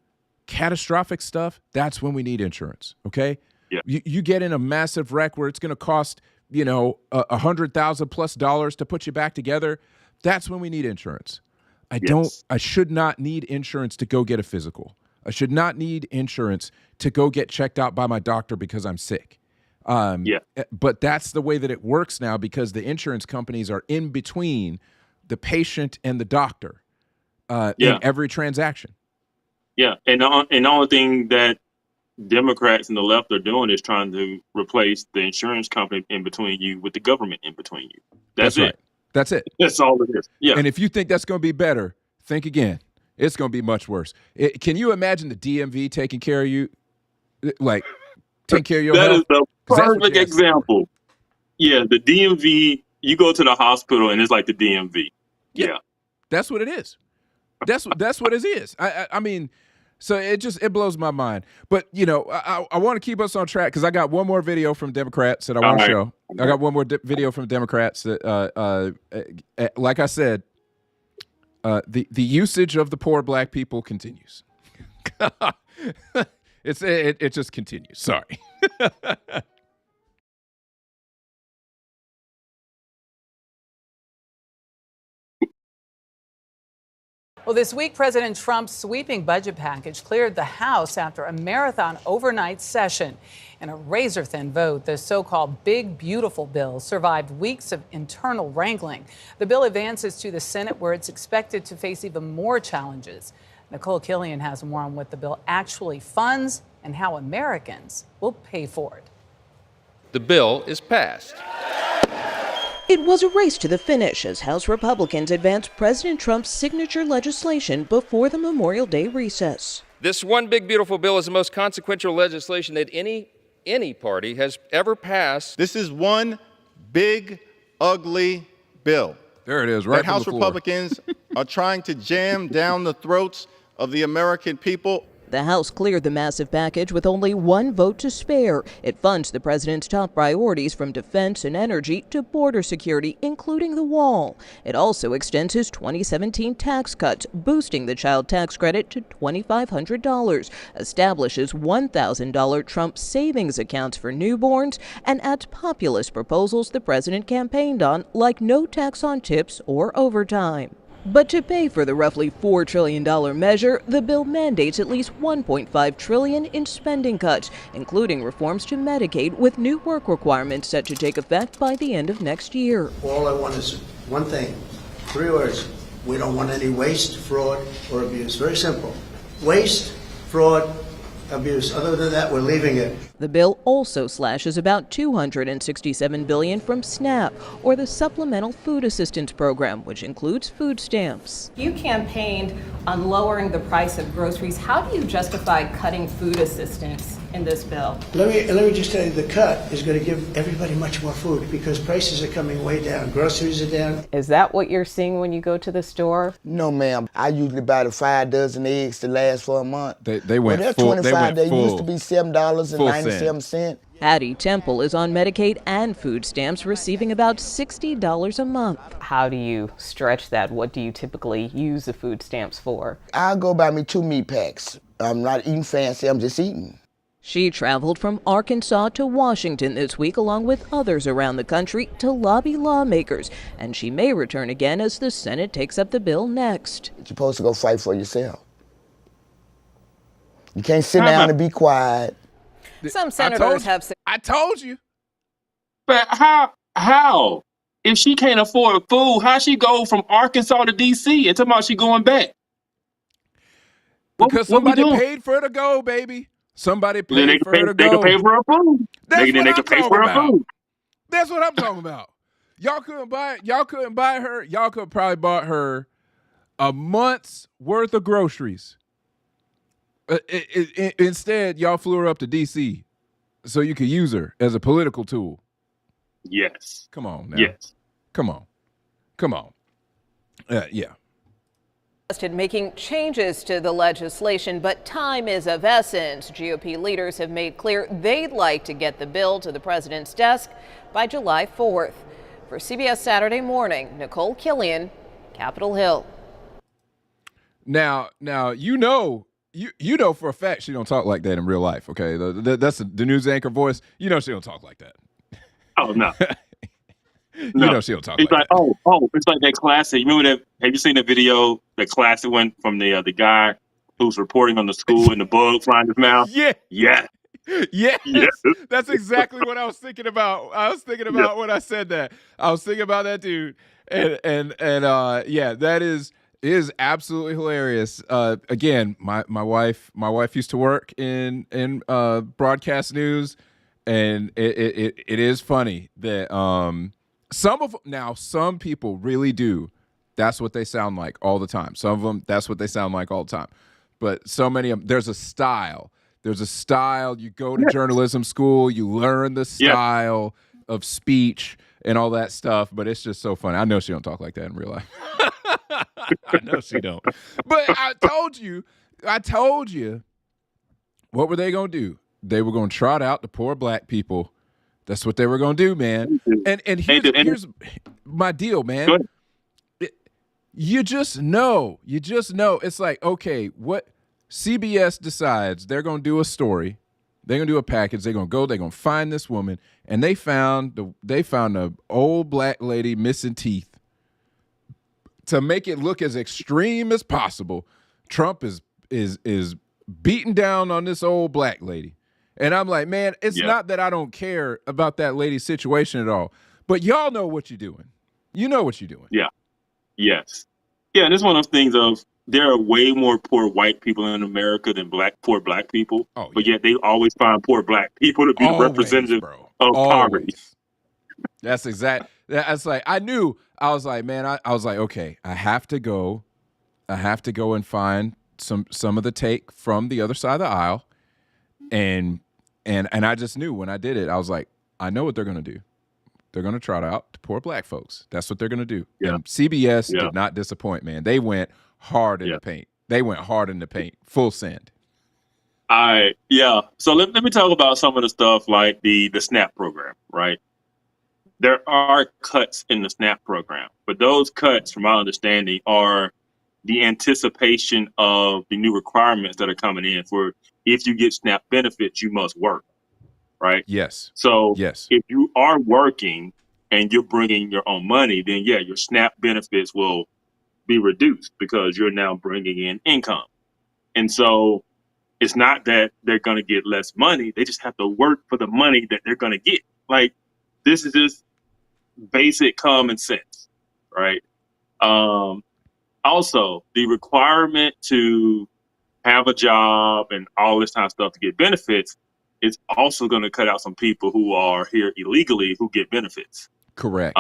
catastrophic stuff, that's when we need insurance, okay? Yeah. You get in a massive wreck where it's going to cost, $100,000+ to put you back together. That's when we need insurance. I should not need insurance to go get a physical. I should not need insurance to go get checked out by my doctor because I'm sick. But that's the way that it works now because the insurance companies are in between the patient and the doctor in every transaction. Yeah, and the only thing that Democrats and the left are doing is trying to replace the insurance company in between you with the government in between you. That's it. Right. That's it. That's all it is. Yeah. And if you think that's going to be better, think again. It's going to be much worse. Can you imagine the DMV taking care of you? Like, take care of your health? That is the perfect example. Yeah, the DMV, you go to the hospital and it's like the DMV. Yeah. That's what it is. That's what it is. I mean, so it blows my mind. But, I want to keep us on track because I got one more video from Democrats that I want to show. I got one more video from Democrats that, like I said, the usage of the poor black people continues. It just continues. Sorry. Well, this week, President Trump's sweeping budget package cleared the House after a marathon overnight session. In a razor-thin vote, the so-called Big Beautiful Bill survived weeks of internal wrangling. The bill advances to the Senate, where it's expected to face even more challenges. Nicole Killian has more on what the bill actually funds and how Americans will pay for it. The bill is passed. It was a race to the finish as House Republicans advanced President Trump's signature legislation before the Memorial Day recess. This one big beautiful bill is the most consequential legislation that any party has ever passed. This is one big, ugly bill. There it is, right that House Republicans are trying to jam down the throats of the American people. The House cleared the massive package with only one vote to spare. It funds the president's top priorities from defense and energy to border security, including the wall. It also extends his 2017 tax cuts, boosting the child tax credit to $2,500, establishes $1,000 Trump savings accounts for newborns, and adds populist proposals the president campaigned on, like no tax on tips or overtime. But to pay for the roughly $4 trillion measure, the bill mandates at least $1.5 trillion in spending cuts, including reforms to Medicaid with new work requirements set to take effect by the end of next year. All I want is one thing, 3 words. We don't want any waste, fraud, or abuse. Very simple. Waste, fraud, abuse. Other than that, we're leaving it. The bill also slashes about $267 billion from SNAP, or the Supplemental Food Assistance Program, which includes food stamps. You campaigned on lowering the price of groceries. How do you justify cutting food assistance in this bill? Let me just tell you, the cut is going to give everybody much more food because prices are coming way down. Groceries are down. Is that what you're seeing when you go to the store? No, ma'am. I usually buy the 5 dozen eggs to last for a month. They went well, full. They used to be $7.97. Hattie Temple is on Medicaid and food stamps, receiving about $60 a month. How do you stretch that? What do you typically use the food stamps for? I'll go buy me 2 meat packs. I'm not eating fancy, I'm just eating. She traveled from Arkansas to Washington this week, along with others around the country, to lobby lawmakers. And she may return again as the Senate takes up the bill next. You're supposed to go fight for yourself. You can't sit down and be quiet. Some senators have. I told you. But how? If she can't afford food, how she go from Arkansas to D.C. and talking about she going back? Because somebody paid for her to go, baby. Somebody paid for her to go. They can pay for her food. That's They can pay for her food. That's what I'm talking about. Y'all couldn't buy her. Y'all could probably bought her a month's worth of groceries. Instead, y'all flew her up to D.C. so you could use her as a political tool. Yes. Come on now. Yes. Come on. Yeah. Making changes to the legislation, but time is of essence. GOP leaders have made clear they'd like to get the bill to the president's desk by July 4th. For CBS Saturday Morning, Nicole Killian, Capitol Hill. Now you know for a fact she don't talk like that in real life. Okay, that's the news anchor voice. You know she don't talk like that. Oh no. You know she don't talk it's like like that. Oh, it's like that classic. You remember that? Have you seen the video? The classic one from the guy who's reporting on the school and the bug flying his mouth. Yeah. Yes. That's exactly what I was thinking about. When I said that. I was thinking about that dude, and yeah, that is absolutely hilarious. Again, my wife used to work in broadcast news, and it is funny that some people really do. That's what they sound like all the time. Some of them, that's what they sound like all the time. But so many of them, there's a style. You go to journalism school, you learn the style of speech and all that stuff. But it's just so funny. I know she don't talk like that in real life. I know she don't. But I told you, what were they going to do? They were going to trot out the poor black people. That's what they were going to do, man. And here's my deal, man. You just know. It's like, okay, what CBS decides they're going to do a story. They're going to do a package. They're going to find this woman, and they found a old black lady missing teeth. To make it look as extreme as possible, Trump is beating down on this old black lady. And I'm like, man, it's not that I don't care about that lady's situation at all, but y'all know what you're doing. You know what you're doing. Yeah. Yes. Yeah, and it's one of those things of there are way more poor white people in America than poor black people. Oh, yeah. But yet they always find poor black people to be representative of poverty. That's That's like, I was like, man, I was like, okay, I have to go and find some of the take from the other side of the aisle. And I just knew when I did it, I was like, I know what they're going to do. They're going to trot out to poor black folks. That's what they're going to do. Yeah. And CBS did not disappoint, man. They went hard in the paint. They went hard in the paint, full send. So let me talk about some of the stuff like the SNAP program, right? There are cuts in the SNAP program, but those cuts, from my understanding, are the anticipation of the new requirements that are coming in for if you get SNAP benefits, you must work, right? Yes. So yes, if you are working and you're bringing your own money, then yeah, your SNAP benefits will be reduced because you're now bringing in income. And so it's not that they're going to get less money. They just have to work for the money that they're going to get. Like, this is just basic common sense, right? Also, the requirement to have a job and all this kind of stuff to get benefits is also going to cut out some people who are here illegally who get benefits. Correct.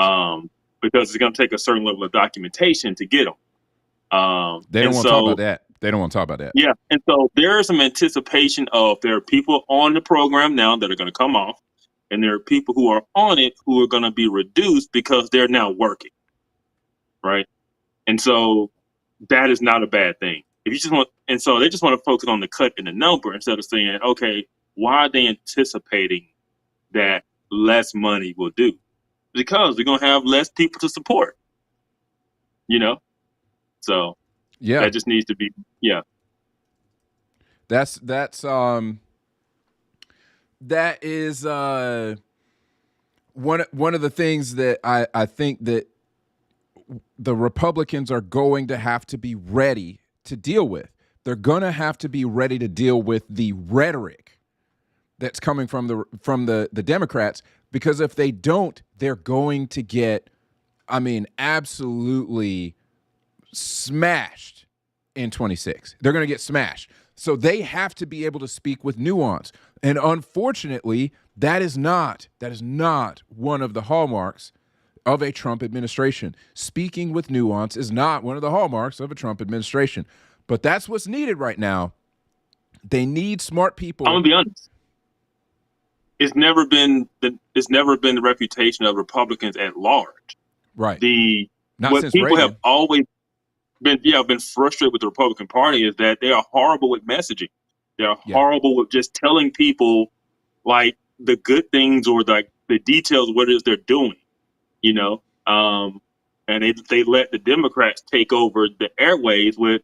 Because it's going to take a certain level of documentation to get them. They don't want to talk about that. They don't want to talk about that. Yeah. And so there is some anticipation of there are people on the program now that are going to come off, and there are people who are on it who are going to be reduced because they're now working. Right. And so that is not a bad thing. If you just want, and so they just want to focus on the cut in the number instead of saying, okay, why are they anticipating that less money will do? Because they're going to have less people to support, So yeah, that just needs to be, That is one of the things that I think that the Republicans are going to have to be ready to deal with. They're going to have to be ready to deal with the rhetoric that's coming from the Democrats, because if they don't, they're going to get, absolutely smashed in 26. They're going to get smashed. So they have to be able to speak with nuance. And unfortunately, that is not one of the hallmarks of a Trump administration. Speaking with nuance is not one of the hallmarks of a Trump administration. But that's what's needed right now. They need smart people. I'm gonna be honest. It's never been the reputation of Republicans at large. Right. What people Reagan have always been frustrated with the Republican Party is that they are horrible with messaging. They're horrible with just telling people like the good things or the details of what it is they're doing. And they let the Democrats take over the airways with,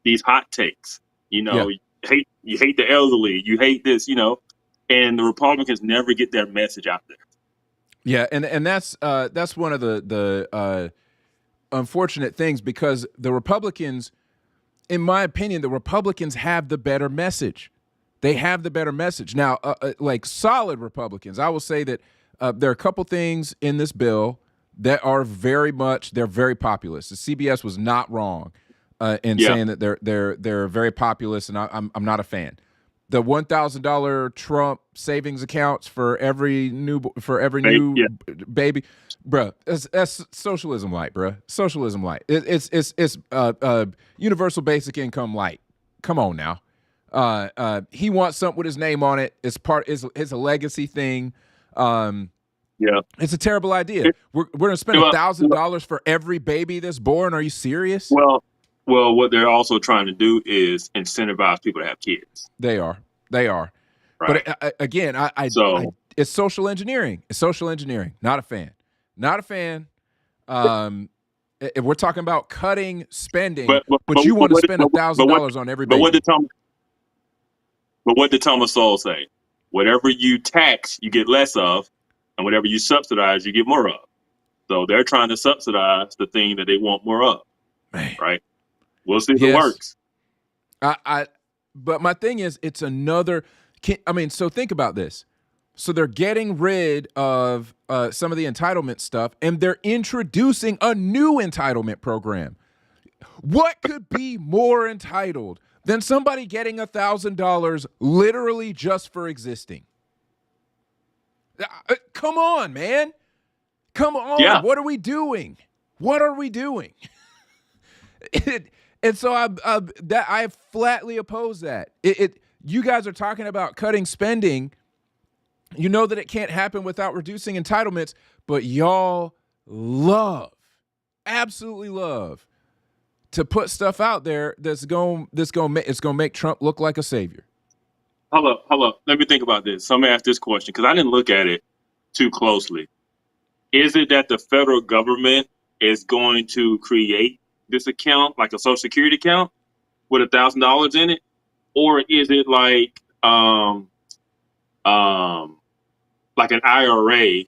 these hot takes. You hate the elderly, you hate this, and the Republicans never get their message out there. Yeah, and that's one of the unfortunate things, because the Republicans, in my opinion, the Republicans have the better message. They have the better message. Now, like solid Republicans, I will say that there are a couple things in this bill that are very populist. The CBS was not wrong in saying that they're very populist, and I'm not a fan. The $1,000 Trump savings accounts for every new baby, bruh, that's socialism light, bruh. Socialism light. It's universal basic income light. Come on now. He wants something with his name on it. It's a legacy thing. It's a terrible idea. We're gonna spend $1,000 for every baby that's born. Are you serious? Well, what they're also trying to do is incentivize people to have kids. They are. Right. But again, it's social engineering. It's social engineering. Not a fan. If we're talking about cutting spending, but you want to spend $1,000 on every baby. But what did Thomas Sowell say? Whatever you tax, you get less of, and whatever you subsidize, you get more of. So they're trying to subsidize the thing that they want more of. Man. Right? We'll see if it works. But my thing is, it's another. So think about this. So they're getting rid of some of the entitlement stuff, and they're introducing a new entitlement program. What could be more entitled than somebody getting $1,000 literally just for existing? Come on, man. Come on. Yeah. What are we doing? What are we doing? And so I flatly oppose that. You guys are talking about cutting spending. You know that it can't happen without reducing entitlements, but y'all absolutely love to put stuff out there that's going to make Trump look like a savior. Hold up. Let me think about this. So I'm gonna ask this question because I didn't look at it too closely. Is it that the federal government is going to create this account, like a Social Security account, with $1,000 in it, or is it like an IRA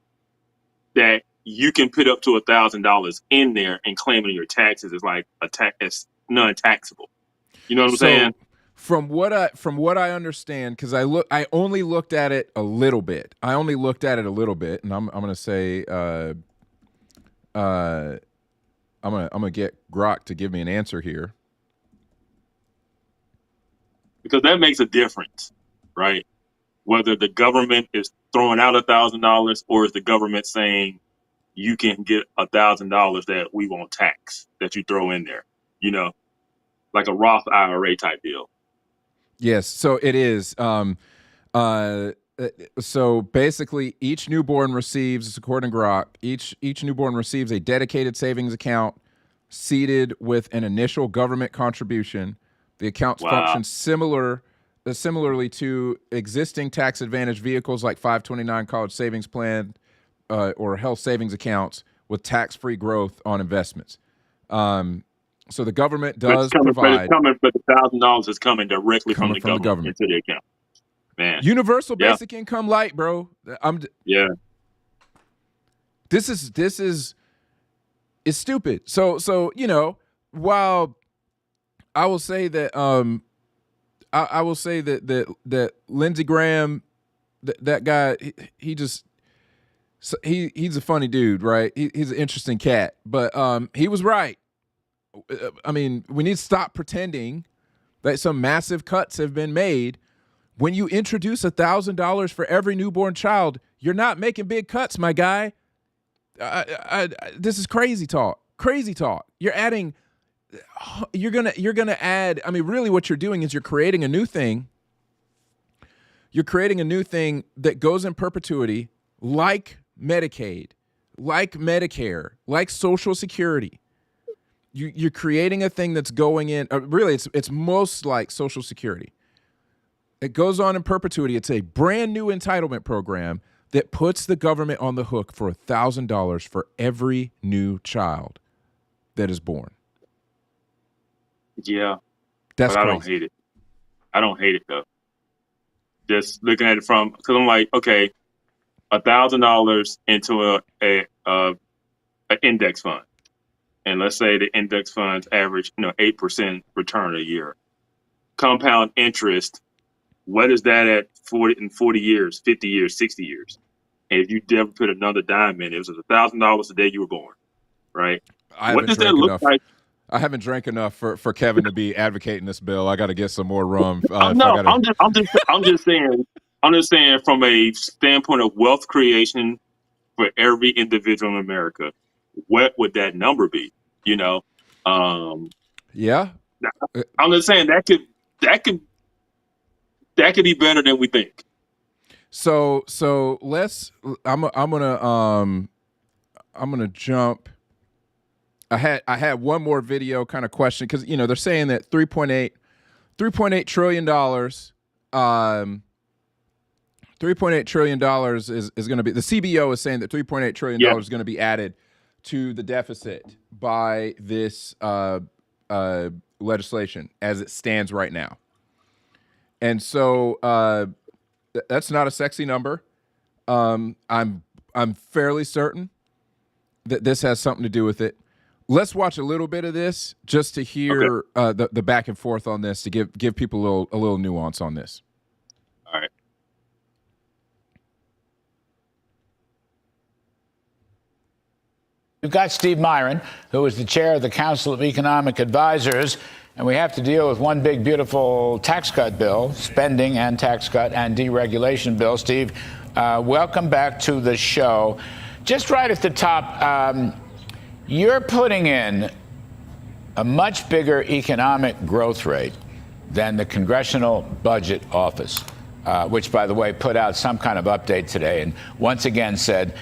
that you can put up to $1,000 in there and claim it in your taxes as like it's non-taxable? You know what I'm saying? From what I understand, because I only looked at it a little bit. And I'm gonna say I'm gonna get Grok to give me an answer here. Because that makes a difference, right? Whether the government is throwing out $1,000 or is the government saying you can get $1,000 that we won't tax, that you throw in there, like a Roth IRA type deal. Yes, so it is. So basically, each newborn receives, according to Grok, each newborn receives a dedicated savings account seeded with an initial government contribution. The accounts function similarly to existing tax advantage vehicles like 529 college savings plan or health savings accounts with tax-free growth on investments. So the government does provide. But the $1,000 is coming directly from the government into the account. Man, universal basic income light, bro. Yeah. This is it's stupid. So while I will say that I will say that Lindsey Graham, that guy, he's a funny dude, right? He's an interesting cat, but he was right. I mean, we need to stop pretending that some massive cuts have been made. When you introduce $1,000 for every newborn child, you're not making big cuts, my guy. This is crazy talk. Crazy talk. You're gonna add. I mean, really, what you're doing is you're creating a new thing. You're creating a new thing that goes in perpetuity, like Medicaid, like Medicare, like Social Security. You're creating a thing that's going in. Really, it's most like Social Security. It goes on in perpetuity. It's a brand new entitlement program that puts the government on the hook for $1,000 for every new child that is born. Yeah, that's but crazy. I don't hate it. I don't hate it though. Just looking at it because I'm like, okay, $1,000 into an index fund. And let's say the index funds average, 8% return a year. Compound interest, what is that at 40 years, 50 years, 60 years? And if you never put another dime in, it was $1,000 the day you were born, right? What does that look like? I haven't drank enough for Kevin to be advocating this bill. I got to get some more rum. I'm just saying from a standpoint of wealth creation for every individual in America, what would that number be? Yeah. I'm just saying that could be better than we think. So let's. I'm gonna jump. I had one more video kind of question because they're saying that $3.8 trillion $3.8 trillion is going to be, the CBO is saying that $3.8 trillion is going to be added to the deficit by this legislation as it stands right now. And so that's not a sexy number. I'm fairly certain that this has something to do with it. Let's watch a little bit of this just to hear the back and forth on this, to give people a little nuance on this. All right. We've got Steve Myron, who is the chair of the Council of Economic Advisors, and we have to deal with one big, beautiful tax cut bill, spending and tax cut and deregulation bill. Steve, welcome back to the show. just right at the top, you're putting in a much bigger economic growth rate than the Congressional Budget Office, which, by the way, put out some kind of update today and once again said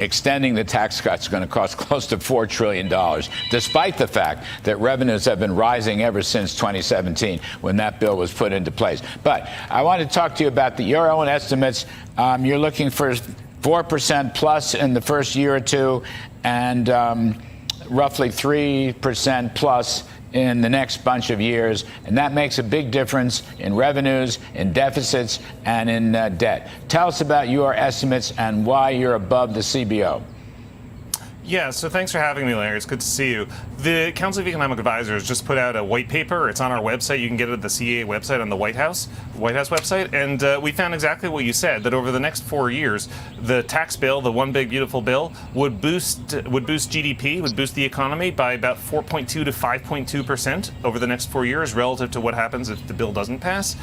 extending the tax cuts is going to cost close to $4 trillion, despite the fact that revenues have been rising ever since 2017 when that bill was put into place. But I want to talk to you about your own estimates. You're looking for 4% plus in the first year or two and roughly 3% plus in the next bunch of years, and that makes a big difference in revenues, in deficits, and in debt. Tell us about your estimates and why you're above the CBO. Yeah, so thanks for having me, Larry. It's good to see you. The Council of Economic Advisors just put out a white paper. It's on our website. You can get it at the CEA website on the White House website. And we found exactly what you said, that over the next 4 years, the tax bill, the one big beautiful bill, would boost GDP, would boost the economy by about 4.2 to 5.2% over the next 4 years relative to what happens if the bill doesn't pass.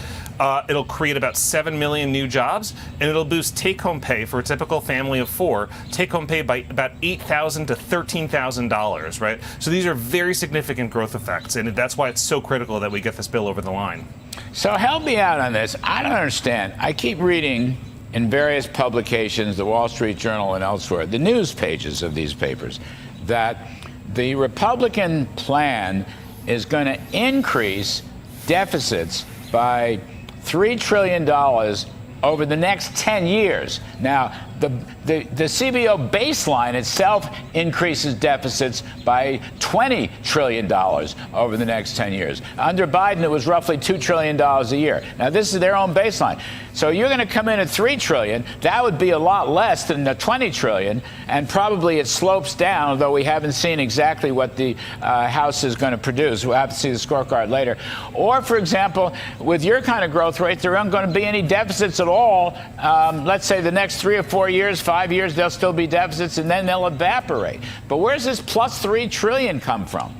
It'll create about 7 million new jobs, and it'll boost take-home pay for a typical family of four, take-home pay by about $8,000 to $13,000, right? So these are very significant growth effects, and that's why it's so critical that we get this bill over the line. So help me out on this. I don't understand. I keep reading in various publications, the Wall Street Journal and elsewhere, the news pages of these papers, that the Republican plan is going to increase deficits by $3 trillion over the next 10 years. Now, the CBO baseline itself increases deficits by $20 trillion over the next 10 years. Under Biden, it was roughly $2 trillion a year. Now, this is their own baseline. So you're going to come in at $3 trillion. That would be a lot less than the $20 trillion, and probably it slopes down, although we haven't seen exactly what the House is going to produce. We'll have to see the scorecard later. Or, for example, with your kind of growth rate, there aren't going to be any deficits at all. Let's say the next 3 or 4 years, 5 years, there'll still be deficits, and then they'll evaporate. But where's this plus $3 trillion come from?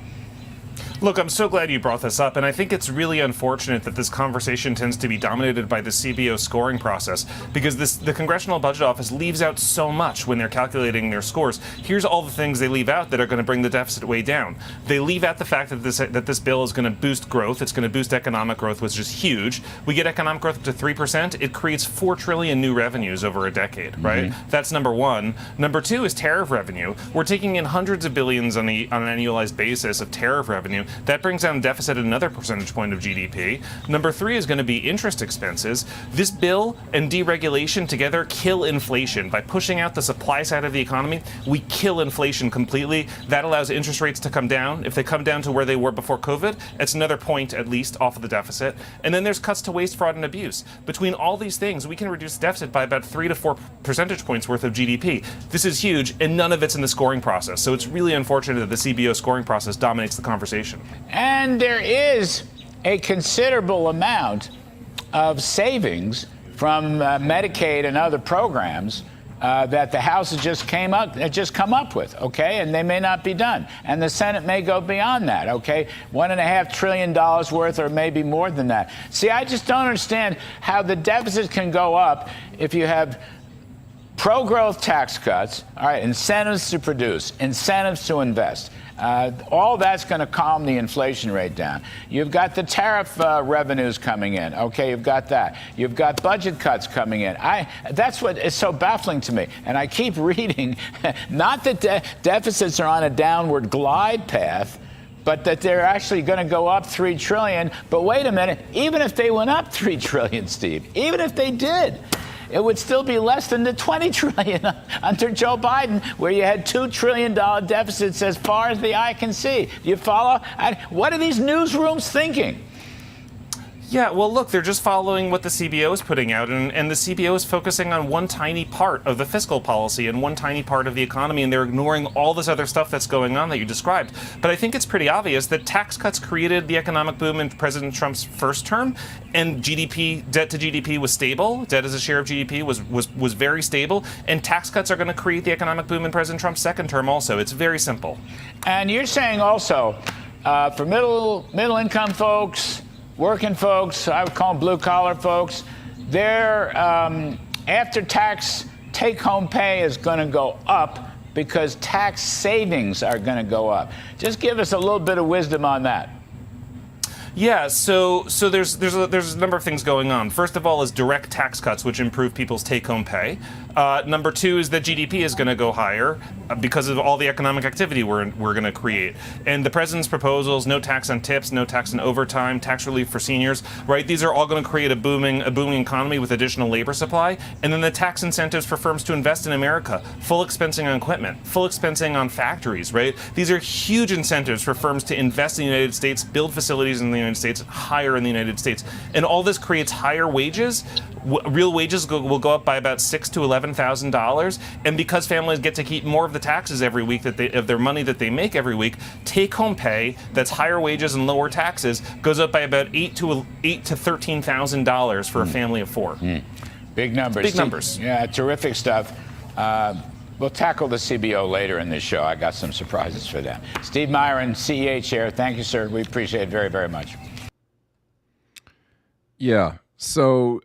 Look, I'm so glad you brought this up, and I think it's really unfortunate that this conversation tends to be dominated by the CBO scoring process, because the Congressional Budget Office leaves out so much when they're calculating their scores. Here's all the things they leave out that are going to bring the deficit way down. They leave out the fact that this bill is going to boost growth. It's going to boost economic growth, which is huge. We get economic growth up to 3%. It creates 4 trillion new revenues over a decade, right? That's number one. Number two is tariff revenue. We're taking in hundreds of billions on an annualized basis of tariff revenue. That brings down deficit at another percentage point of GDP. Number three is going to be interest expenses. This bill and deregulation together kill inflation. By pushing out the supply side of the economy, we kill inflation completely. That allows interest rates to come down. If they come down to where they were before COVID, it's another point at least off of the deficit. And then there's cuts to waste, fraud, and abuse. Between all these things, we can reduce the deficit by about 3 to 4 percentage points worth of GDP. This is huge, and none of it's in the scoring process. So it's really unfortunate that the CBO scoring process dominates the conversation. And there is a considerable amount of savings from Medicaid and other programs that the House has just come up with, okay? And they may not be done. And the Senate may go beyond that, okay? $1.5 trillion worth, or maybe more than that. See, I just don't understand how the deficit can go up if you have pro-growth tax cuts, all right, incentives to produce, incentives to invest. All that's going to calm the inflation rate down. You've got the tariff revenues coming in. Okay, you've got that. You've got budget cuts coming in. That's what is so baffling to me. And I keep reading, not that deficits are on a downward glide path, but that they're actually going to go up $3 trillion. But wait a minute, even if they went up $3 trillion, Steve, even if they did, it would still be less than the $20 trillion under Joe Biden, where you had $2 trillion deficits as far as the eye can see. Do you follow? What are these newsrooms thinking? Yeah, well, look, they're just following what the CBO is putting out, and the CBO is focusing on one tiny part of the fiscal policy and one tiny part of the economy, and they're ignoring all this other stuff that's going on that you described. But I think it's pretty obvious that tax cuts created the economic boom in President Trump's first term, and debt to GDP was stable. Debt as a share of GDP was very stable, and tax cuts are going to create the economic boom in President Trump's second term also. It's very simple. And you're saying also, for middle-income folks, working folks, I would call them blue-collar folks, their after-tax take-home pay is going to go up because tax savings are going to go up. Just give us a little bit of wisdom on that. Yeah, so there's a number of things going on. First of all is direct tax cuts, which improve people's take-home pay. Number two is that GDP is going to go higher because of all the economic activity we're going to create. And the president's proposals, no tax on tips, no tax on overtime, tax relief for seniors, right? These are all going to create a booming economy with additional labor supply. And then the tax incentives for firms to invest in America, full expensing on equipment, full expensing on factories, right? These are huge incentives for firms to invest in the United States, build facilities in the United States, hire in the United States. And all this creates higher wages. Real wages will go up by about $6,000 to $11,000, and because families get to keep more of the taxes every week of their money that they make every week, take-home pay that's higher wages and lower taxes goes up by about $8,000 to $13,000 for a family of four. Big numbers. Big numbers. Yeah, terrific stuff. We'll tackle the CBO later in this show. I got some surprises for them. Steve Myron, CEA Chair. Thank you, sir. We appreciate it very, very much. Yeah. So,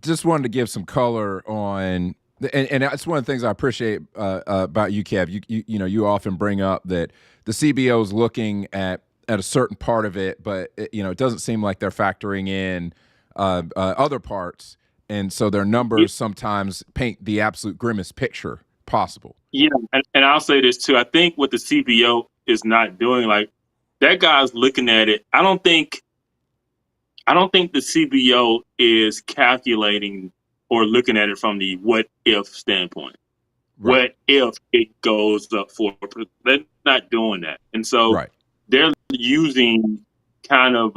just wanted to give some color on, and that's one of the things I appreciate about you, Kev. You often bring up that the CBO is looking at a certain part of it, but it doesn't seem like they're factoring in other parts, and so their numbers sometimes paint the absolute grimmest picture possible. Yeah, and I'll say this too. I think what the CBO is not doing, like, that guy's looking at it. I don't think the CBO is calculating or looking at it from the what if standpoint. Right. What if it goes up 4%? They're not doing that, and so they're using kind of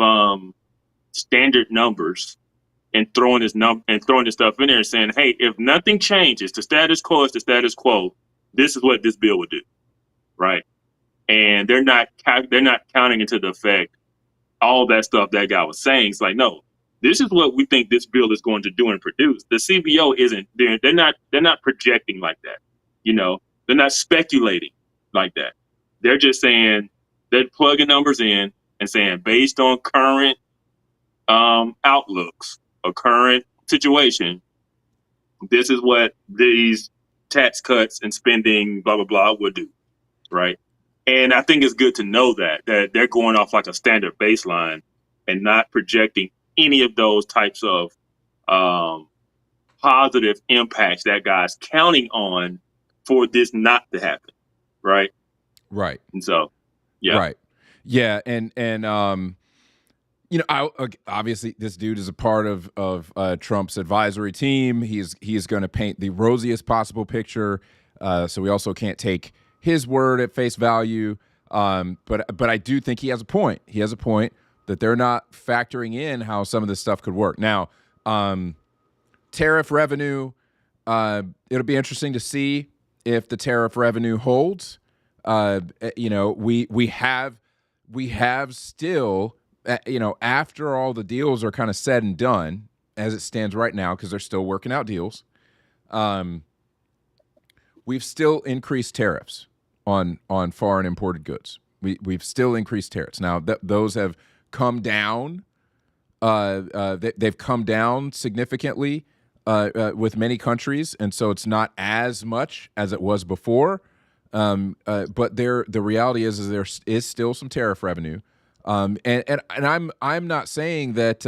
standard numbers and throwing this stuff in there and saying, "Hey, if nothing changes, the status quo is the status quo. This is what this bill would do," right? And they're not counting into the effect all that stuff that guy was saying. It's like, no, this is what we think this bill is going to do and produce. The CBO isn't. They're not projecting like that. They're not speculating like that. They're just saying they're plugging numbers in and saying based on current outlooks or current situation, this is what these tax cuts and spending blah blah blah would do, right? And I think it's good to know that they're going off like a standard baseline and not projecting any of those types of positive impacts that guy's counting on for this not to happen, right? Right. And so, yeah. Right. Yeah, and obviously this dude is a part of Trump's advisory team. He's going to paint the rosiest possible picture, so we also can't take his word at face value, but I do think he has a point. He has a point that they're not factoring in how some of this stuff could work. Now, tariff revenue, it'll be interesting to see if the tariff revenue holds. We have still, after all the deals are kind of said and done, as it stands right now, because they're still working out deals, we've still increased tariffs on foreign imported goods. We've still increased tariffs. Now, those have come down. They've come down significantly with many countries, and so it's not as much as it was before. But the reality is there is still some tariff revenue, and I'm not saying that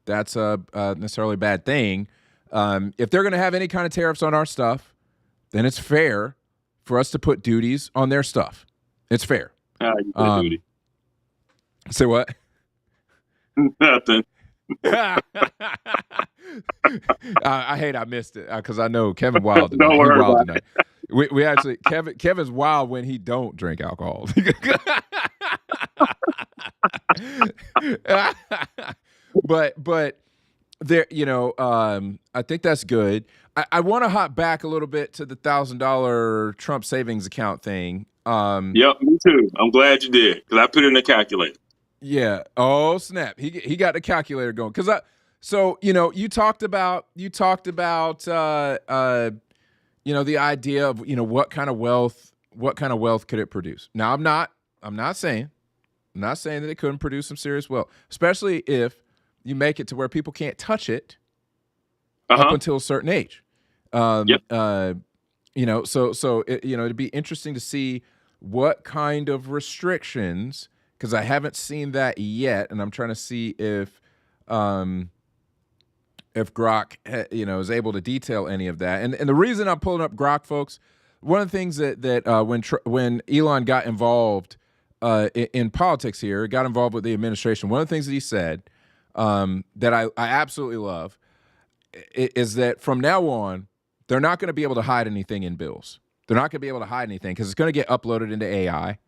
that's a necessarily a bad thing. If they're going to have any kind of tariffs on our stuff, then it's fair for us to put duties on their stuff. It's fair. You put a duty. Say what? Nothing. I hate I missed it because I know Kevin Wild tonight. He wild tonight. We actually Kevin's wild when he don't drink alcohol. but there, I think that's good. I want to hop back a little bit to the $1,000 Trump savings account thing. Yep, me too. I'm glad you did because I put it in the calculator. Yeah. Oh snap! He got the calculator going because you talked about the idea of what kind of wealth could it produce. Now I'm not saying that it couldn't produce some serious wealth, especially if you make it to where people can't touch it up until a certain age. You know, so it'd be interesting to see what kind of restrictions, because I haven't seen that yet, and I'm trying to see if Grok, is able to detail any of that. And the reason I'm pulling up Grok, folks, one of the things that when Elon got involved in politics here, got involved with the administration, one of the things that he said that I absolutely love is that from now on, they're not going to be able to hide anything in bills. They're not going to be able to hide anything because it's going to get uploaded into AI,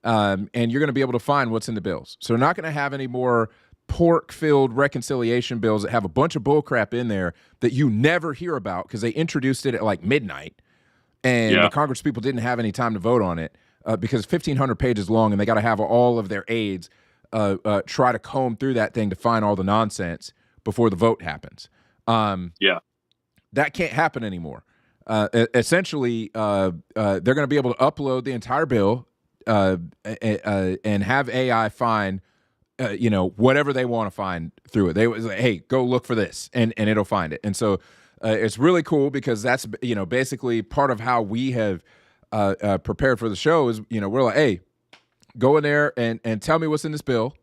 and you're going to be able to find what's in the bills. So they're not going to have any more pork-filled reconciliation bills that have a bunch of bullcrap in there that you never hear about because they introduced it at like midnight, and the Congress people didn't have any time to vote on it because 1,500 pages long, and they got to have all of their aides try to comb through that thing to find all the nonsense before the vote happens. That can't happen anymore. Essentially, they're going to be able to upload the entire bill and have AI find, whatever they want to find through it. They was like, hey, go look for this, and it'll find it. And so it's really cool because that's basically part of how we have prepared for the show is we're like, hey, go in there and tell me what's in this bill.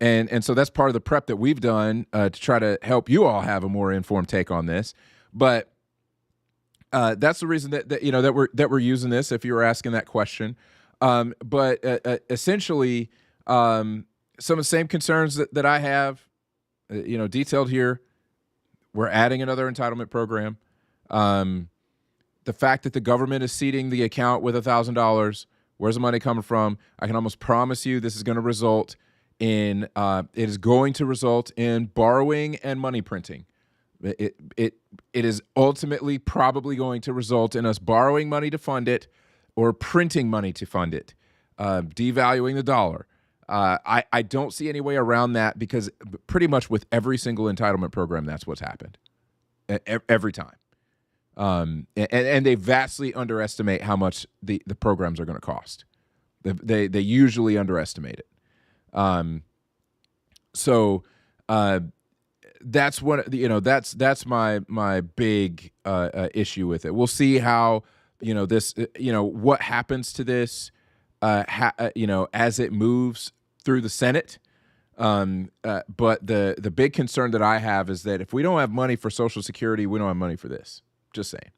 And so that's part of the prep that we've done to try to help you all have a more informed take on this. But that's the reason that we're using this. If you were asking that question, but essentially, some of the same concerns that I have, detailed here. We're adding another entitlement program. The fact that the government is seeding the account with $1,000. Where's the money coming from? I can almost promise you this is going to result in borrowing and money printing. It is ultimately probably going to result in us borrowing money to fund it or printing money to fund it, devaluing the dollar. I don't see any way around that because pretty much with every single entitlement program, that's what's happened every time. And they vastly underestimate how much the programs are going to cost. They usually underestimate it. That's what that's my big issue with it. We'll see how this what happens to this as it moves through the Senate. But the big concern that I have is that if we don't have money for Social Security, we don't have money for this. Just saying.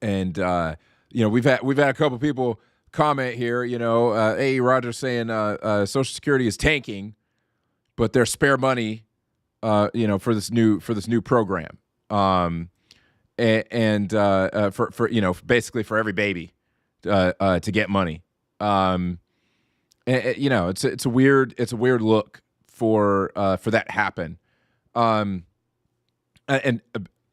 We've had a couple people comment here. Hey, Roger's saying Social Security is tanking, but there's spare money, for this new program, for basically for every baby, to get money. It's a weird look for that to happen. And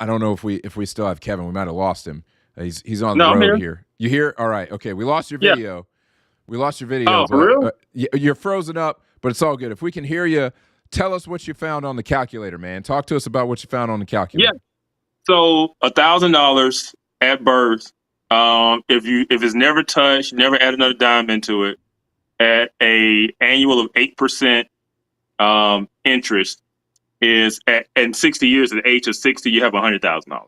I don't know if we still have Kevin. We might have lost him. He's on the road here. You hear? All right. Okay. We lost your video. Yeah. We lost your video. Oh, for real? You're frozen up, but it's all good. If we can hear you, tell us what you found on the calculator, man. Talk to us about what you found on the calculator. Yeah. So $1,000 at birth. If it's never touched, never add another dime into it, at a annual of 8% interest, is in 60 years, at the age of 60, you have $100,000.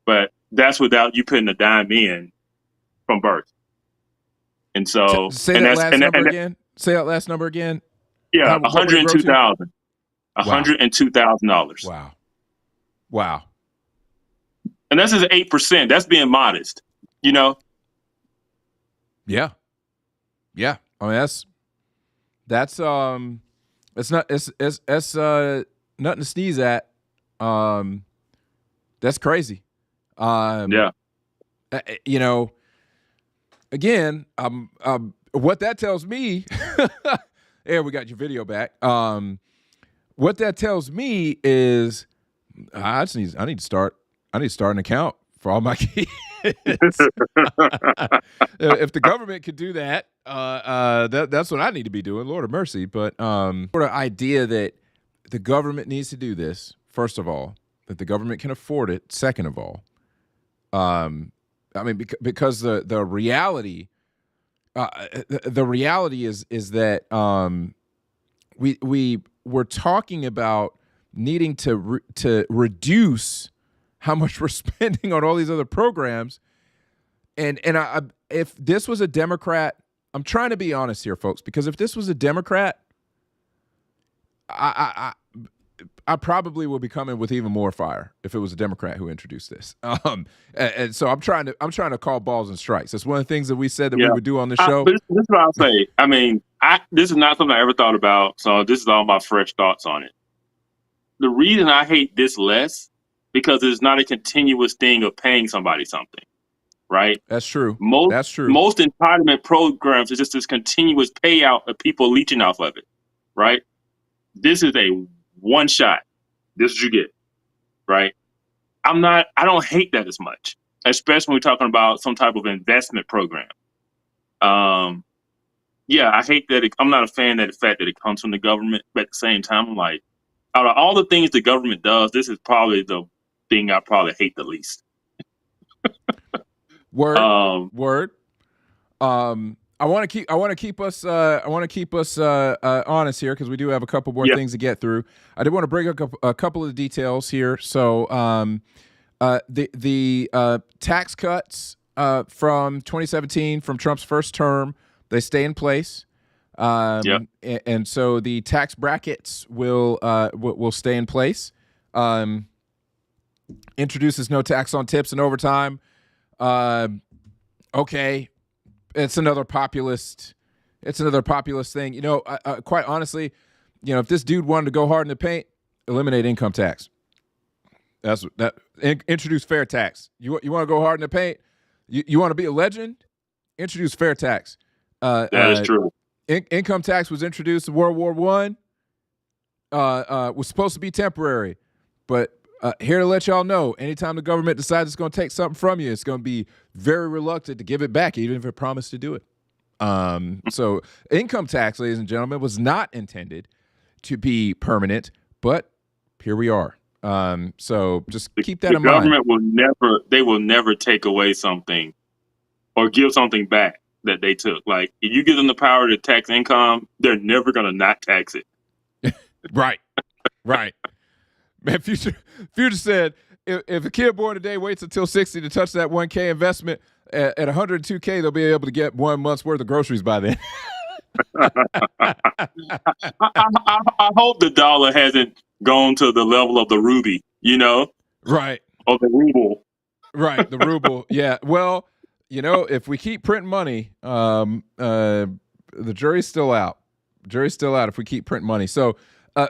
But that's without you putting a dime in from birth. And so say that last number again. Say that last number again. Yeah, $102,000. $102,000. Wow. And that's just 8%. That's being modest, Yeah. I mean, that's nothing to sneeze at. That's crazy. Again, what that tells me, yeah, we got your video back. What that tells me is I need to start an account for all my kids. If the government could do that, that's what I need to be doing. Lord of mercy. But sort of idea that the government needs to do this, first of all, that the government can afford it, second of all. Because the reality is that we're talking about needing to reduce how much we're spending on all these other programs. And if this was a Democrat, I'm trying to be honest here, folks, because if this was a Democrat, I probably will be coming with even more fire if it was a Democrat who introduced this. And so I'm trying to call balls and strikes. That's one of the things that we said that we would do on the show. But this is what I'll say. I mean, this is not something I ever thought about, so this is all my fresh thoughts on it. The reason I hate this less, because it's not a continuous thing of paying somebody something, right? That's true. Most entitlement programs is just this continuous payout of people leeching off of it, right? This is a one shot. This is what you get, right? I don't hate that as much, especially when we're talking about some type of investment program. Yeah, I hate that. I'm not a fan of the fact that it comes from the government, but at the same time, I'm like, out of all the things the government does, this is probably the thing I probably hate the least. Word. I want to keep us honest here, because we do have a couple more things to get through. I did want to bring up a couple of the details here. So the tax cuts from 2017, from Trump's first term, they stay in place. And so the tax brackets will stay in place. Introduces no tax on tips and overtime. Okay, it's another populist thing. You know, quite honestly, you know, if this dude wanted to go hard in the paint, eliminate income tax. Introduce fair tax. You want to go hard in the paint? You want to be a legend? Introduce fair tax. That is true. Income tax was introduced in World War I. Was supposed to be temporary, but here to let y'all know, anytime the government decides it's going to take something from you, it's going to be very reluctant to give it back, even if it promised to do it. So income tax, ladies and gentlemen, was not intended to be permanent, but here we are. So just keep that in mind. The government will never take away something or give something back that they took. Like, if you give them the power to tax income, they're never going to not tax it. Right. Man, Future said, if a kid born today waits until 60 to touch that 1K investment, at 102K, they'll be able to get 1 month's worth of groceries by then. I hope the dollar hasn't gone to the level of the ruby, you know? Right. Or the ruble. Right, the ruble. Yeah, well, you know, if we keep printing money, the jury's still out. Jury's still out if we keep printing money. So, there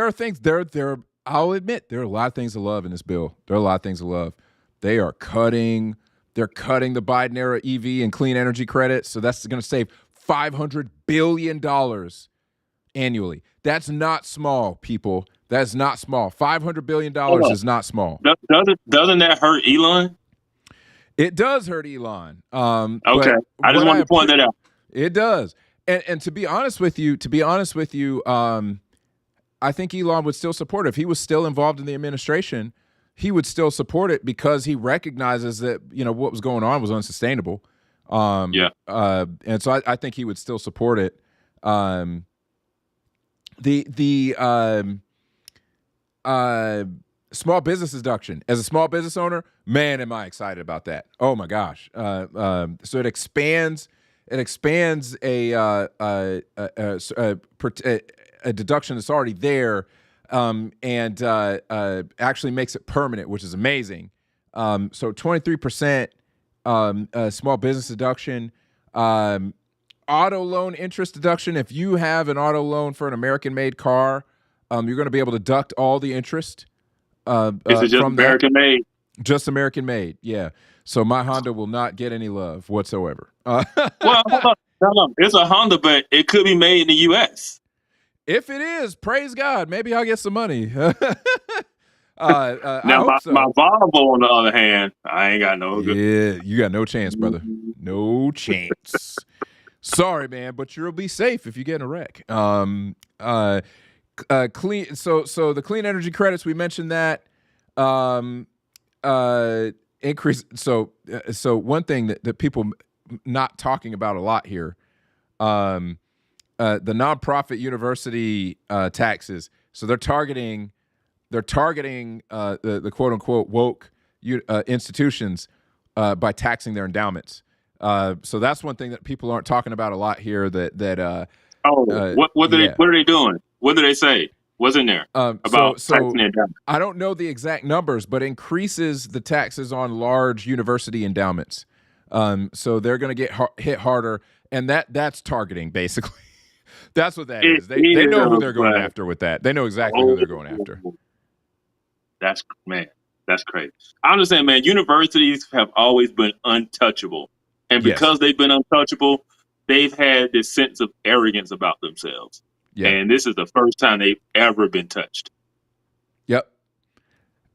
are things, I'll admit, there are a lot of things to love in this bill. There are a lot of things to love. They're cutting the Biden era EV and clean energy credits. So that's going to save $500 billion annually. That's not small, people. That's not small. $500 billion is not small. Doesn't that hurt Elon? It does hurt Elon. Okay. I just wanted to point that out. It does. And to be honest with you, I think Elon would still support it. If he was still involved in the administration, he would still support it, because he recognizes that, you know, what was going on was unsustainable. And so I think he would still support it. The small business deduction. As a small business owner, man, am I excited about that. Oh my gosh. So it expands a deduction that's already there, and actually makes it permanent, which is amazing. So 23% small business deduction, auto loan interest deduction. If you have an auto loan for an American-made car, you're going to be able to deduct all the interest. Is it just American-made? Just American-made, yeah. So my Honda will not get any love whatsoever. Well, hold on. It's a Honda, but it could be made in the U.S. If it is, praise God. Maybe I'll get some money. Now, my Volvo, on the other hand, I ain't got no good. Yeah, you got no chance, brother. No chance. Sorry, man, but you'll be safe if you get in a wreck. Clean. So the clean energy credits, we mentioned that. Increase. So one thing that people not talking about a lot here, the nonprofit university taxes. So they're targeting the quote unquote woke institutions by taxing their endowments. So that's one thing that people aren't talking about a lot here. What are they doing? What do they say? What's in there about taxing their endowments? I don't know the exact numbers, but increases the taxes on large university endowments. So they're going to get hit harder, and that's targeting basically. That's what that is. They know who they're going after with that. They know exactly who they're going after. That's crazy. I understand, man. Universities have always been untouchable, and because they've been untouchable, they've had this sense of arrogance about themselves. Yeah. And this is the first time they've ever been touched. Yep.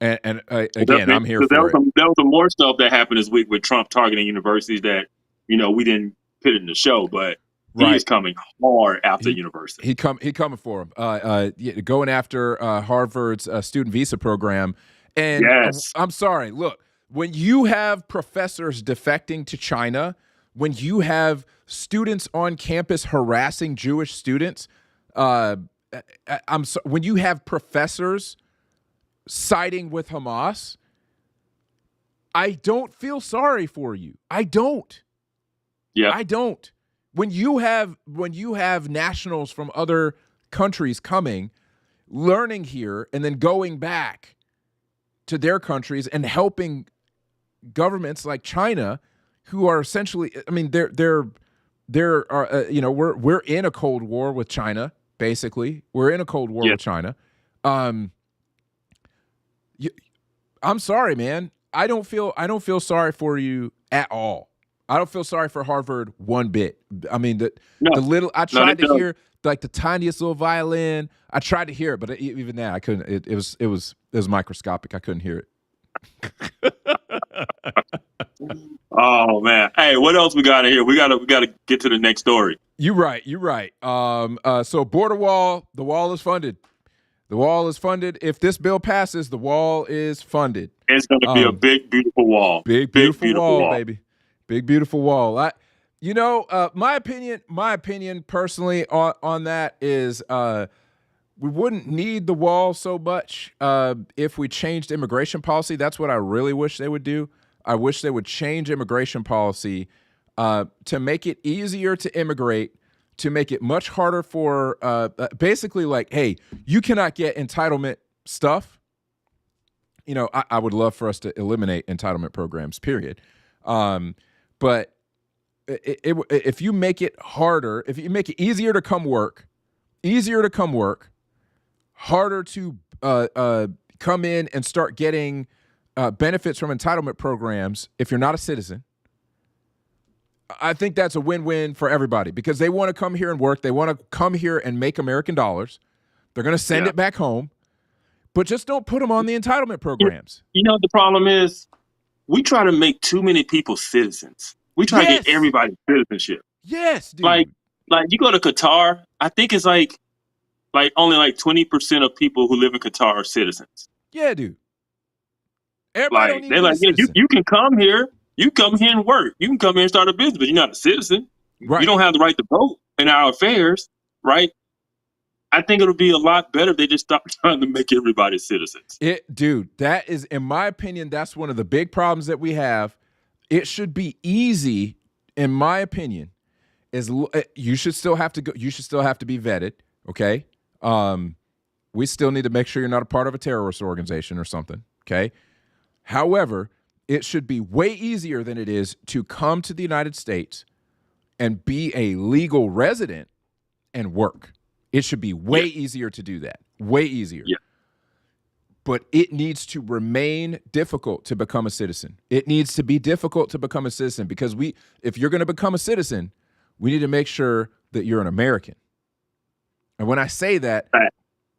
And again, I'm here for it. There was some more stuff that happened this week with Trump targeting universities that, we didn't put in the show, but he is coming hard after university. He coming for him. Going after Harvard's student visa program. And I'm sorry, look, when you have professors defecting to China, when you have students on campus harassing Jewish students, when you have professors siding with Hamas, I don't feel sorry for you. I don't. Yeah. I don't. When you have nationals from other countries coming, learning here, and then going back to their countries and helping governments like China, who are essentially, I mean, we're in a Cold War with China. Basically, we're in a Cold War with China. I'm sorry, man. I don't feel sorry for you at all. I don't feel sorry for Harvard one bit. I mean, I tried to hear like the tiniest little violin. I tried to hear it, but even that I couldn't. It was microscopic. I couldn't hear it. Oh man! Hey, what else we got in here? We gotta get to the next story. You're right. So border wall. The wall is funded. The wall is funded. If this bill passes, the wall is funded. It's going to be a big, beautiful wall. Big, beautiful wall, baby. Big, beautiful wall. My opinion personally on that is we wouldn't need the wall so much if we changed immigration policy. That's what I really wish they would do. I wish they would change immigration policy to make it easier to immigrate, to make it much harder for basically like, hey, you cannot get entitlement stuff. I would love for us to eliminate entitlement programs, period. But if you make it harder, if you make it easier to come work, harder to come in and start getting benefits from entitlement programs if you're not a citizen, I think that's a win-win for everybody because they want to come here and work. They want to come here and make American dollars. They're going to send it back home, but just don't put them on the entitlement programs. The problem is we try to make too many people citizens. We try to get everybody citizenship. Yes, dude. Like you go to Qatar, I think it's like only 20% of people who live in Qatar are citizens. Yeah, dude. Everybody don't need they're like, you can come here. You come here and work. You can come here and start a business, but you're not a citizen. Right. You don't have the right to vote in our affairs, right? I think it'll be a lot better if they just stop trying to make everybody citizens. Dude, that is, in my opinion, that's one of the big problems that we have. It should be easy, in my opinion. You should still have to go. You should still have to be vetted. Okay. We still need to make sure you're not a part of a terrorist organization or something. Okay. However, it should be way easier than it is to come to the United States and be a legal resident and work. It should be way easier to do that. Way easier. Yeah. But it needs to remain difficult to become a citizen. It needs to be difficult to become a citizen because if you're going to become a citizen, we need to make sure that you're an American. And when I say that,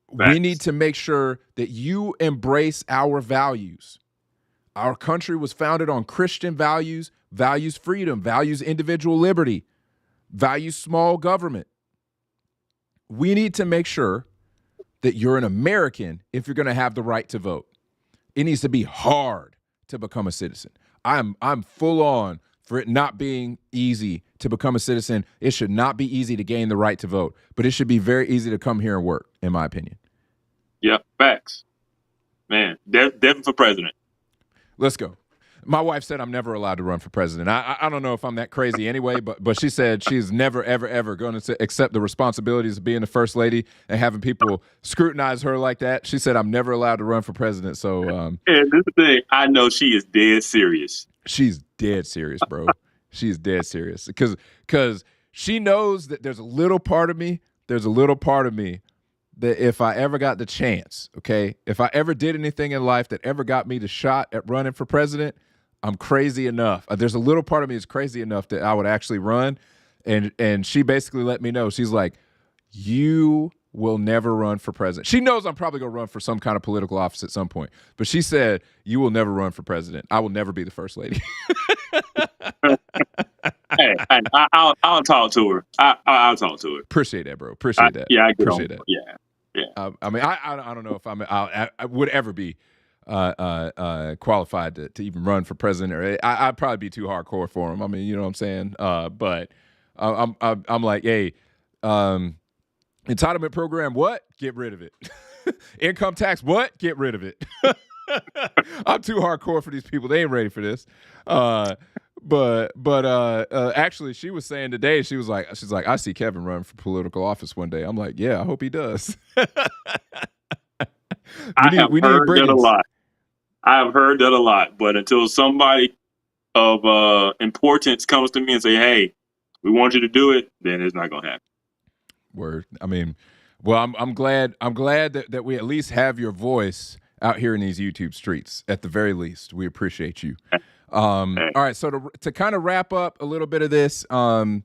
we need to make sure that you embrace our values. Our country was founded on Christian values, values freedom, values individual liberty, values small government. We need to make sure that you're an American if you're going to have the right to vote. It needs to be hard to become a citizen. I'm full on for it not being easy to become a citizen. It should not be easy to gain the right to vote, but it should be very easy to come here and work, in my opinion. Yeah, facts. Man, Devin for president. Let's go. My wife said I'm never allowed to run for president. I don't know if I'm that crazy anyway, but she said she's never, ever, ever going to accept the responsibilities of being the first lady and having people scrutinize her like that. She said I'm never allowed to run for president. So, and this is the thing, I know she is dead serious. She's dead serious, bro. She's dead serious because she knows that there's a little part of me that if I ever got the chance, okay, if I ever did anything in life that ever got me the shot at running for president, I'm crazy enough. There's a little part of me that's crazy enough that I would actually run. And she basically let me know. She's like, you will never run for president. She knows I'm probably going to run for some kind of political office at some point. But she said, you will never run for president. I will never be the first lady. Hey, I'll talk to her. I'll talk to her. Appreciate that, bro. Appreciate that. Yeah, I appreciate that. Yeah. I mean, I don't know if I would ever be qualified to even run for president, or I'd probably be too hardcore for him. I mean, you know what I'm saying? But I'm like, hey, entitlement program, what? Get rid of it. Income tax, what? Get rid of it. I'm too hardcore for these people. They ain't ready for this. But actually, she was saying today, she's like, I see Kevin run for political office one day. I'm like, yeah, I hope he does. I have heard that a lot. I have heard that a lot, but until somebody of importance comes to me and say, "Hey, we want you to do it," then it's not going to happen. Word. I mean, well, I'm glad that we at least have your voice out here in these YouTube streets. At the very least, we appreciate you. All right, so to kind of wrap up a little bit of this, some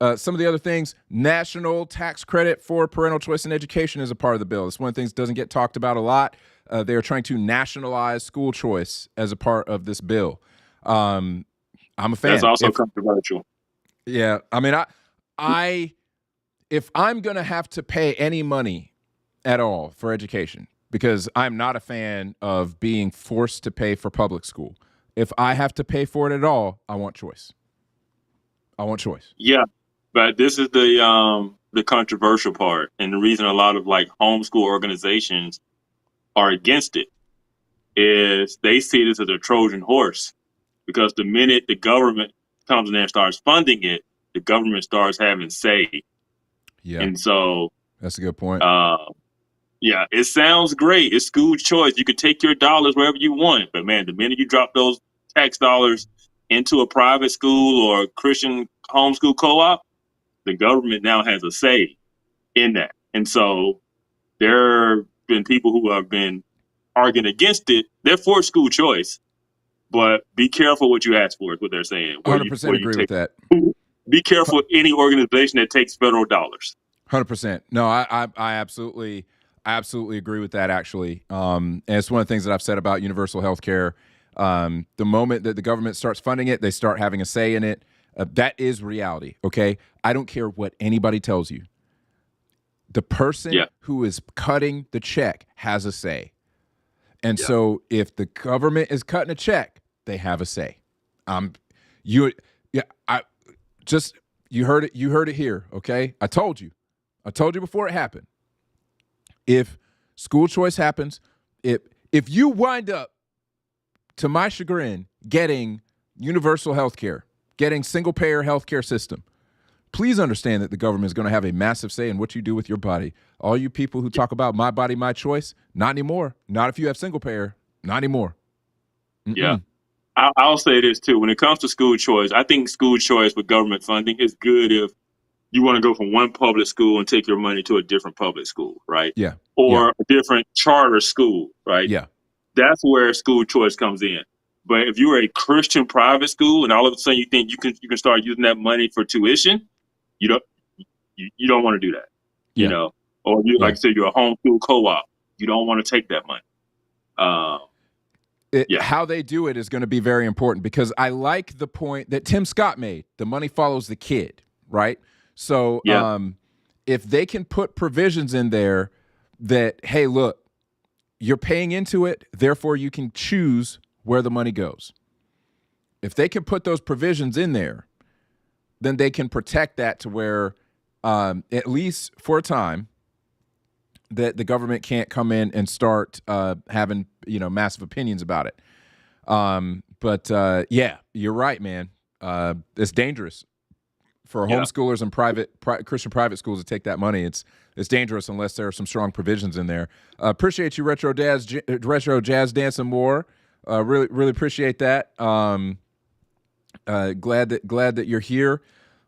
of the other things, national tax credit for parental choice in education is a part of the bill. It's one of the things that doesn't get talked about a lot. They are trying to nationalize school choice as a part of this bill. I'm a fan. That's also controversial. Yeah, I mean, if I'm going to have to pay any money at all for education, because I'm not a fan of being forced to pay for public school, if I have to pay for it at all, I want choice. I want choice. Yeah, but this is the controversial part, and the reason a lot of like homeschool organizations are against it is they see this as a Trojan horse, because the minute the government comes in there and starts funding it, the government starts having say. Yeah, and so that's a good point. Yeah, it sounds great. It's school choice. You can take your dollars wherever you want. But, man, the minute you drop those tax dollars into a private school or a Christian homeschool co-op, the government now has a say in that. And so there have been people who have been arguing against it. They're for school choice, but be careful what you ask for is what they're saying. 100% agree with that. Be careful any organization that takes federal dollars. 100%. No, I absolutely agree with that, actually. And it's one of the things that I've said about universal health care. The moment that the government starts funding it, they start having a say in it. That is reality, okay? I don't care what anybody tells you. The person who is cutting the check has a say. And so if the government is cutting a check, they have a say. You heard it here, okay? I told you before it happened. If school choice happens, if you wind up, to my chagrin, getting universal health care, getting single-payer health care system, please understand that the government is going to have a massive say in what you do with your body. All you people who talk about my body, my choice, not anymore. Not if you have single-payer. Not anymore. Mm-mm. Yeah. I'll say this, too. When it comes to school choice, I think school choice with government funding is good if you want to go from one public school and take your money to a different public school, right? Yeah. Or a different charter school, right? Yeah. That's where school choice comes in. But if you're a Christian private school and all of a sudden you think you can start using that money for tuition, you don't want to do that. You know, or like I said, you're a homeschool co-op. You don't want to take that money. How they do it is going to be very important, because I like the point that Tim Scott made. The money follows the kid, right? So if they can put provisions in there that, hey, look, you're paying into it, therefore you can choose where the money goes. if they can put those provisions in there, then they can protect that to where, at least for a time, that the government can't come in and start having, massive opinions about it. But yeah, you're right, man. It's dangerous for homeschoolers and Christian private schools to take that money. It's dangerous unless there are some strong provisions in there. Appreciate you, Retro Jazz Dancing More. Really appreciate that. Glad that you're here.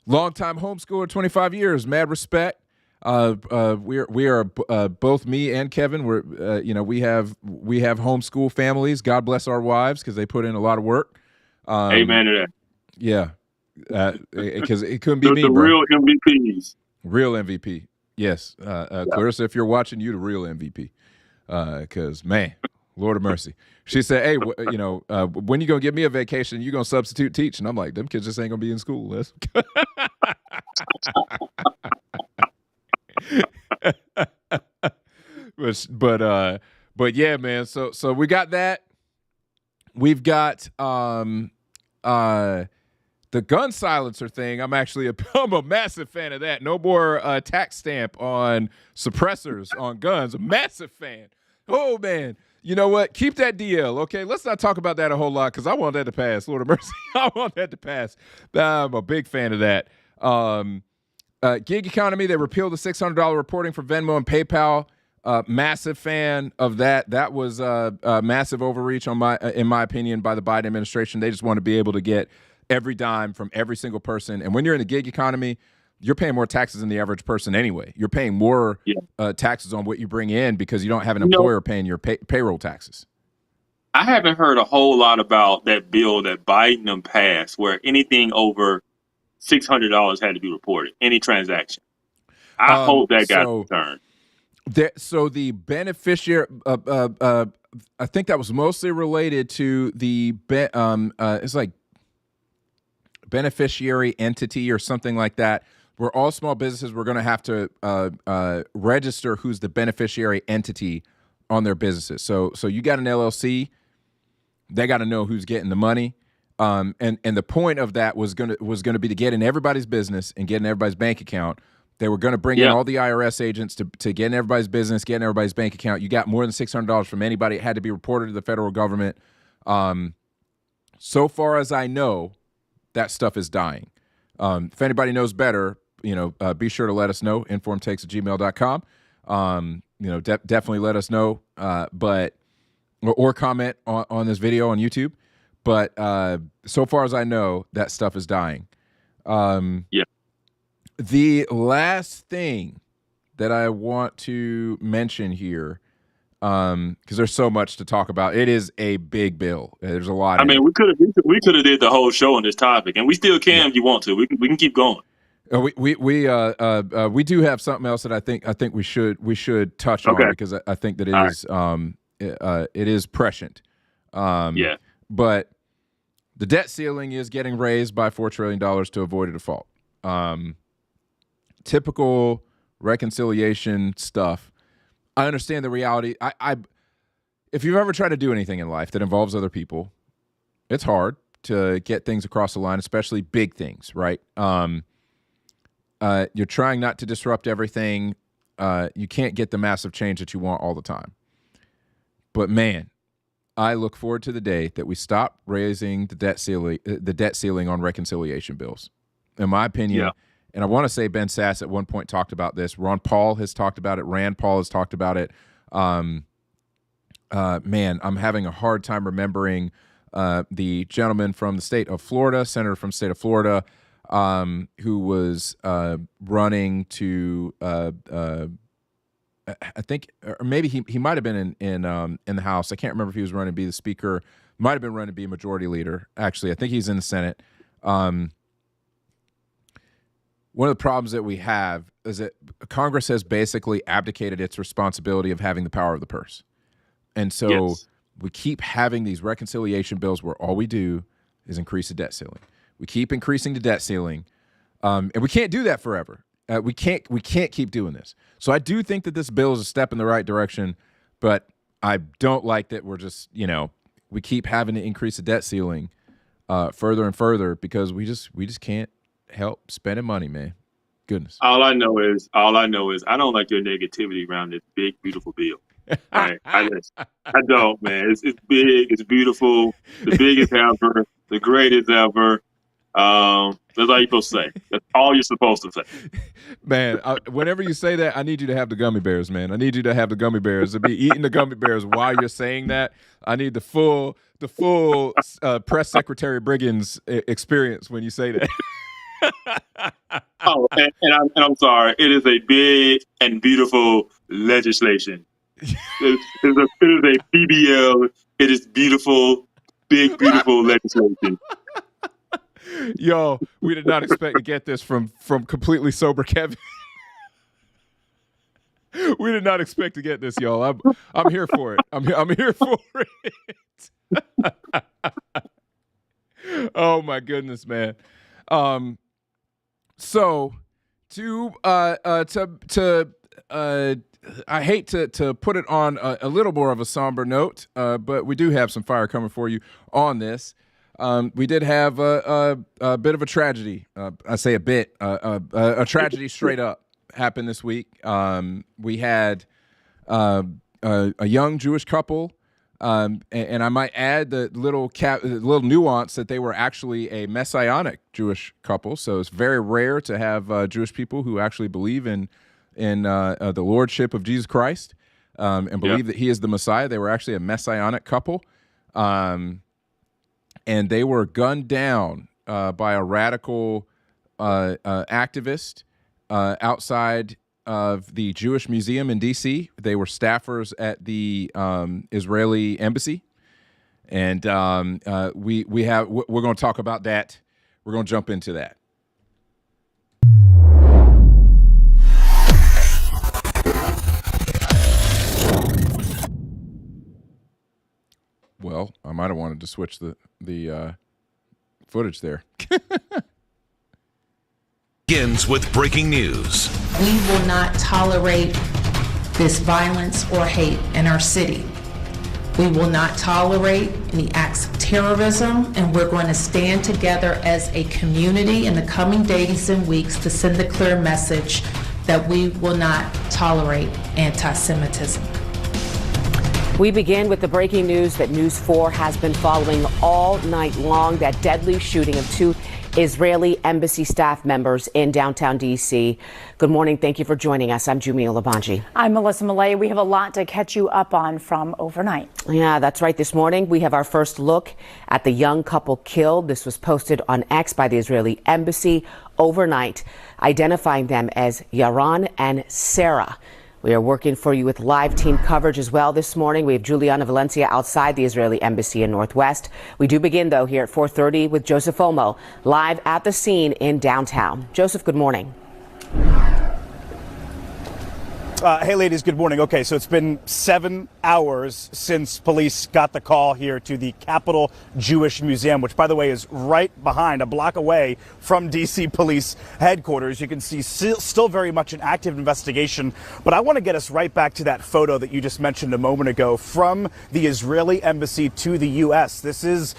Longtime homeschooler, 25 years. Mad respect. We are both me and Kevin. We have homeschool families. God bless our wives because they put in a lot of work. Amen to that. Yeah, because it couldn't be me, the bro. real MVPs. Real MVP. Yes, Clarissa, if you're watching, you the real MVP. Because man, Lord of mercy. She said, "Hey, when you gonna give me a vacation? You gonna substitute teach?" And I'm like, "Them kids just ain't gonna be in school." But yeah, man. So we got that. We've got the gun silencer thing. I'm a massive fan of that. No more tax stamp on suppressors on guns. A massive fan. Oh man. You know what? Keep that DL, okay? Let's not talk about that a whole lot because I want that to pass. Lord of mercy. I want that to pass. I'm a big fan of that. Gig economy, they repealed the $600 reporting for Venmo and PayPal. Massive fan of that. That was a massive overreach in my opinion, by the Biden administration. They just want to be able to get every dime from every single person. And when you're in the gig economy, you're paying more taxes than the average person anyway. You're paying more taxes on what you bring in because you don't have an employer paying your payroll taxes. I haven't heard a whole lot about that bill that Biden passed where anything over $600 had to be reported, any transaction. I hope that got returned. So the beneficiary, I think that was mostly related to the, it's like beneficiary entity or something like that, where all small businesses were going to have to register who's the beneficiary entity on their businesses. So you got an LLC, they got to know who's getting the money. And the point of that was going to be to get in everybody's business and get in everybody's bank account. They were going to bring in all the IRS agents to get in everybody's business, get in everybody's bank account. You got more than $600 from anybody. It had to be reported to the federal government. So far as I know, that stuff is dying. If anybody knows better, be sure to let us know, informedtakes@gmail.com. Definitely let us know, or comment on this video on YouTube. But so far as I know, that stuff is dying. The last thing that I want to mention here, because there's so much to talk about. It is a big bill. There's a lot. I mean, we could have did the whole show on this topic, and we still can if you want to. We can keep going. We do have something else that I think we should touch on because I think that it is prescient. But the debt ceiling is getting raised by $4 trillion to avoid a default. Typical reconciliation stuff. I understand the reality. If you've ever tried to do anything in life that involves other people, it's hard to get things across the line, especially big things, right? You're trying not to disrupt everything. You can't get the massive change that you want all the time. But man, I look forward to the day that we stop raising the debt ceiling on reconciliation bills. In my opinion, and I want to say Ben Sass at one point talked about this. Ron Paul has talked about it. Rand Paul has talked about it. Man, I'm having a hard time remembering the gentleman from the state of Florida, senator from the state of Florida, who was running to, I think, or maybe he might have been in the House. I can't remember if he was running to be the speaker. Might have been running to be a majority leader. Actually, I think he's in the Senate. One of the problems that we have is that Congress has basically abdicated its responsibility of having the power of the purse. And so we keep having these reconciliation bills where all we do is increase the debt ceiling. We keep increasing the debt ceiling, and we can't do that forever. We can't keep doing this. So I do think that this bill is a step in the right direction, but I don't like that we're just, we keep having to increase the debt ceiling further and further because we just can't help spending money, man. Goodness. All I know is I don't like your negativity around this big, beautiful bill. Right? I don't, man. It's big, it's beautiful, the biggest ever, the greatest ever. That's all you're supposed to say. That's all you're supposed to say. Man, whenever you say that, I need you to have the gummy bears, man. I need you to have the gummy bears. To be eating the gummy bears while you're saying that. I need the full press secretary Briggins experience when you say that. Oh, and I'm sorry. It is a big and beautiful legislation. It is a BBL. It is beautiful, big, beautiful legislation. Yo, we did not expect to get this from completely sober Kevin. We did not expect to get this, y'all. I'm here for it. I'm here for it. Oh my goodness, man. So I hate to put it on a little more of a somber note, but we do have some fire coming for you on this. We did have a bit of a tragedy. I say a bit, a tragedy straight up happened this week. We had a young Jewish couple, and I might add the little nuance that they were actually a messianic Jewish couple. So it's very rare to have Jewish people who actually believe in the lordship of Jesus Christ and believe that he is the Messiah. They were actually a messianic couple. And they were gunned down by a radical activist outside of the Jewish Museum in D.C. They were staffers at the Israeli embassy, and we're going to talk about that. We're going to jump into that. Well, I might have wanted to switch the footage there. Begins with breaking news. We will not tolerate this violence or hate in our city. We will not tolerate any acts of terrorism, and we're going to stand together as a community in the coming days and weeks to send a clear message that we will not tolerate anti-Semitism. We begin with the breaking news that News 4 has been following all night long, that deadly shooting of two Israeli embassy staff members in downtown D.C. Good morning. Thank you for joining us. I'm Jumia Labanji. I'm Melissa Millay. We have a lot to catch you up on from overnight. Yeah, that's right. This morning, we have our first look at the young couple killed. This was posted on X by the Israeli embassy overnight, identifying them as Yaron and Sarah. We are working for you with live team coverage as well this morning. We have Juliana Valencia outside the Israeli embassy in Northwest. We do begin, though, here at 4:30 with Joseph Omo, live at the scene in downtown. Joseph, good morning. Hey, ladies, good morning. Okay, so it's been 7 hours since police got the call here to the Capitol Jewish Museum, which, by the way, is right behind, a block away from D.C. Police headquarters. You can see still very much an active investigation. But I want to get us right back to that photo that you just mentioned a moment ago from the Israeli embassy to the U.S. This is,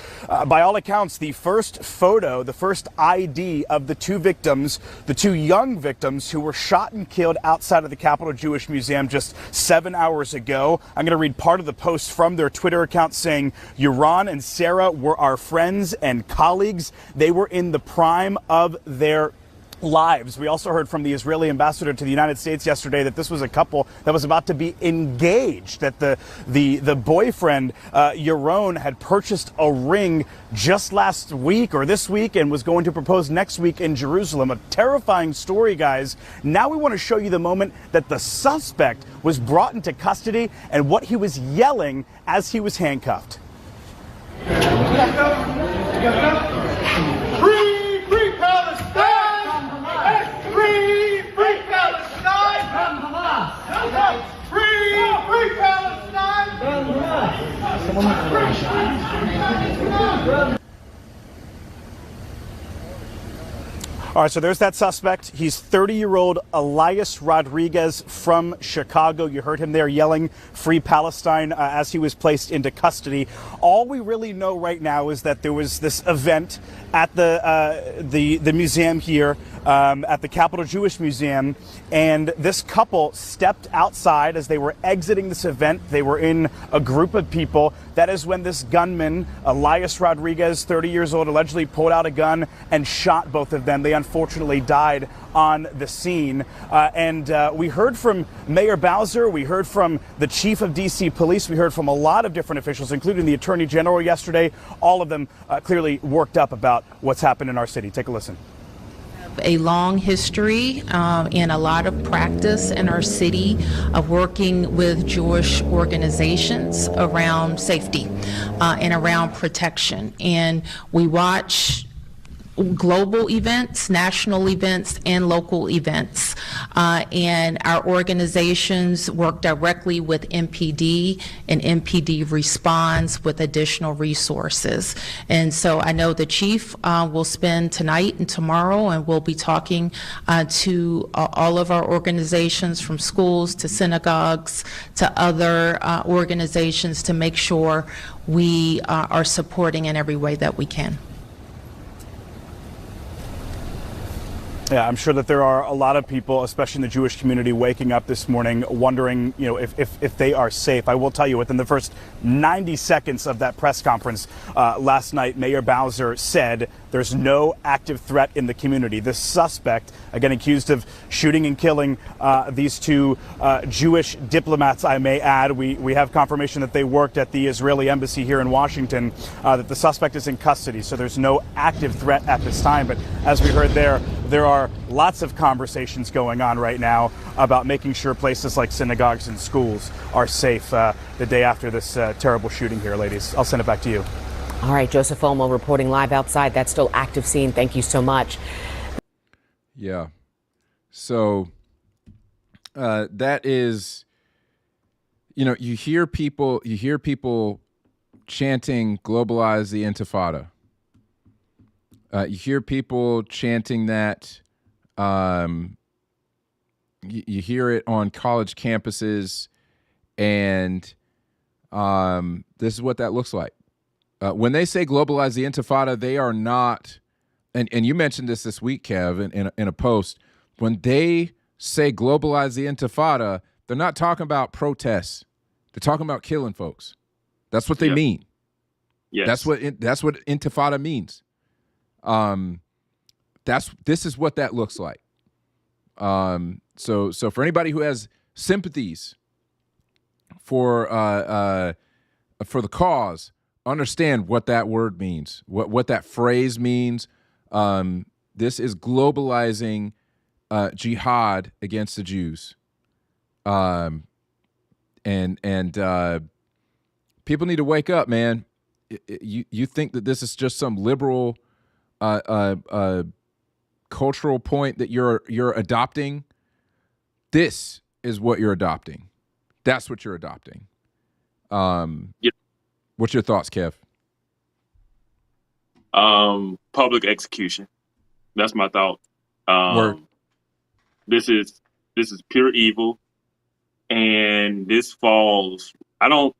by all accounts, the first photo, the first ID of the two victims, the two young victims who were shot and killed outside of the Capitol Jewish Museum just 7 hours ago. I'm going to read part of the post from their Twitter account saying, Yaron and Sarah were our friends and colleagues. They were in the prime of their lives. We also heard from the Israeli ambassador to the United States yesterday that this was a couple that was about to be engaged, that the boyfriend, Yaron, had purchased a ring just last week or this week and was going to propose next week in Jerusalem. A terrifying story, guys. Now we want to show you the moment that the suspect was brought into custody and what he was yelling as he was handcuffed. Free, free Palestine! Free, free Palestine! Free, free Palestine! All right, so there's that suspect. He's 30-year-old Elias Rodriguez from Chicago. You heard him there yelling "Free Palestine" as he was placed into custody. All we really know right now is that there was this event at the museum here, at the Capitol Jewish Museum, and this couple stepped outside as they were exiting this event. They were in a group of people. That is when this gunman, Elias Rodriguez, 30 years old, allegedly pulled out a gun and shot both of them. They unfortunately died on the scene. We heard from Mayor Bowser. We heard from the chief of D.C. Police. We heard from a lot of different officials, including the Attorney General yesterday. All of them clearly worked up about what's happened in our city. Take a listen. A long history and a lot of practice in our city of working with Jewish organizations around safety and around protection. And we watch global events, national events, and local events. And our organizations work directly with MPD, and MPD responds with additional resources. And so I know the chief will spend tonight and tomorrow, and we'll be talking to all of our organizations, from schools to synagogues to other organizations, to make sure we are supporting in every way that we can. Yeah, I'm sure that there are a lot of people, especially in the Jewish community, waking up this morning wondering, if they are safe. I will tell you, within the first 90 seconds of that press conference last night, Mayor Bowser said there's no active threat in the community. This suspect, again accused of shooting and killing these two Jewish diplomats, I may add. We have confirmation that they worked at the Israeli embassy here in Washington, that the suspect is in custody. So there's no active threat at this time. But as we heard there are lots of conversations going on right now about making sure places like synagogues and schools are safe the day after this terrible shooting here, ladies. I'll send it back to you. All right, Joseph Olmo reporting live outside that still active scene. Thank you so much. Yeah. So that is, you hear people chanting "Globalize the Intifada." You hear people chanting that. You hear it on college campuses, and this is what that looks like. When they say globalize the Intifada, they are not, and you mentioned this week, Kev, in a post. When they say globalize the Intifada, they're not talking about protests. They're talking about killing folks. That's what they mean. Yes. That's what Intifada means. This is what that looks like. So for anybody who has sympathies for the cause, understand what that word means, what that phrase means. This is globalizing jihad against the Jews. And people need to wake up, man. You think that this is just some liberal cultural point that you're adopting? This is what you're adopting. That's what you're adopting. What's your thoughts, Kev? Public execution. That's my thought. Word. This is pure evil, and this falls. I don't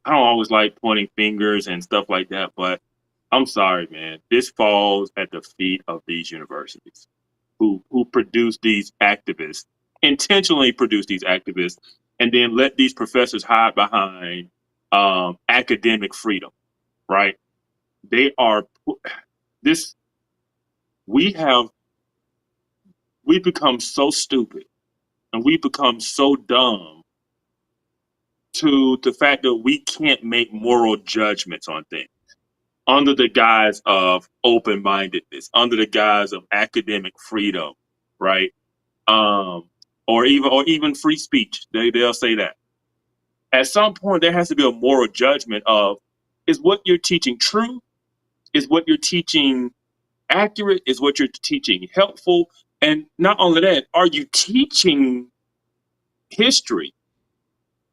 always like pointing fingers and stuff like that, but I'm sorry, man. This falls at the feet of these universities who produce these activists, intentionally produce these activists, and then let these professors hide behind academic freedom, right? They are we've become so stupid, and we've become so dumb to the fact that we can't make moral judgments on things under the guise of open-mindedness, under the guise of academic freedom, right? Or even free speech. They'll say that. At some point, there has to be a moral judgment of, is what you're teaching true? Is what you're teaching accurate? Is what you're teaching helpful? And not only that, are you teaching history,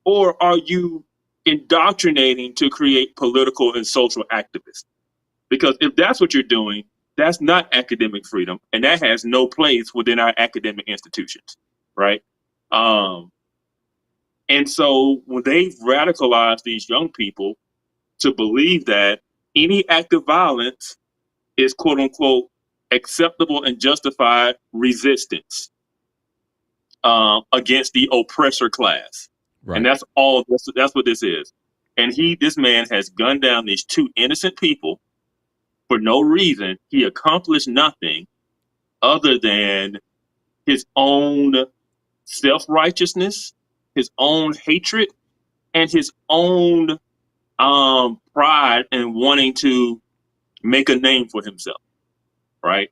or are you indoctrinating to create political and social activists? Because if that's what you're doing, That's not academic freedom, and that has no place within our academic institutions, right? And so when they've radicalized these young people to believe that any act of violence is quote unquote acceptable and justified resistance against the oppressor class. Right. And that's all, that's what this is. And this man has gunned down these two innocent people for no reason. He accomplished nothing other than his own self-righteousness, his own hatred, and his own pride in wanting to make a name for himself, right?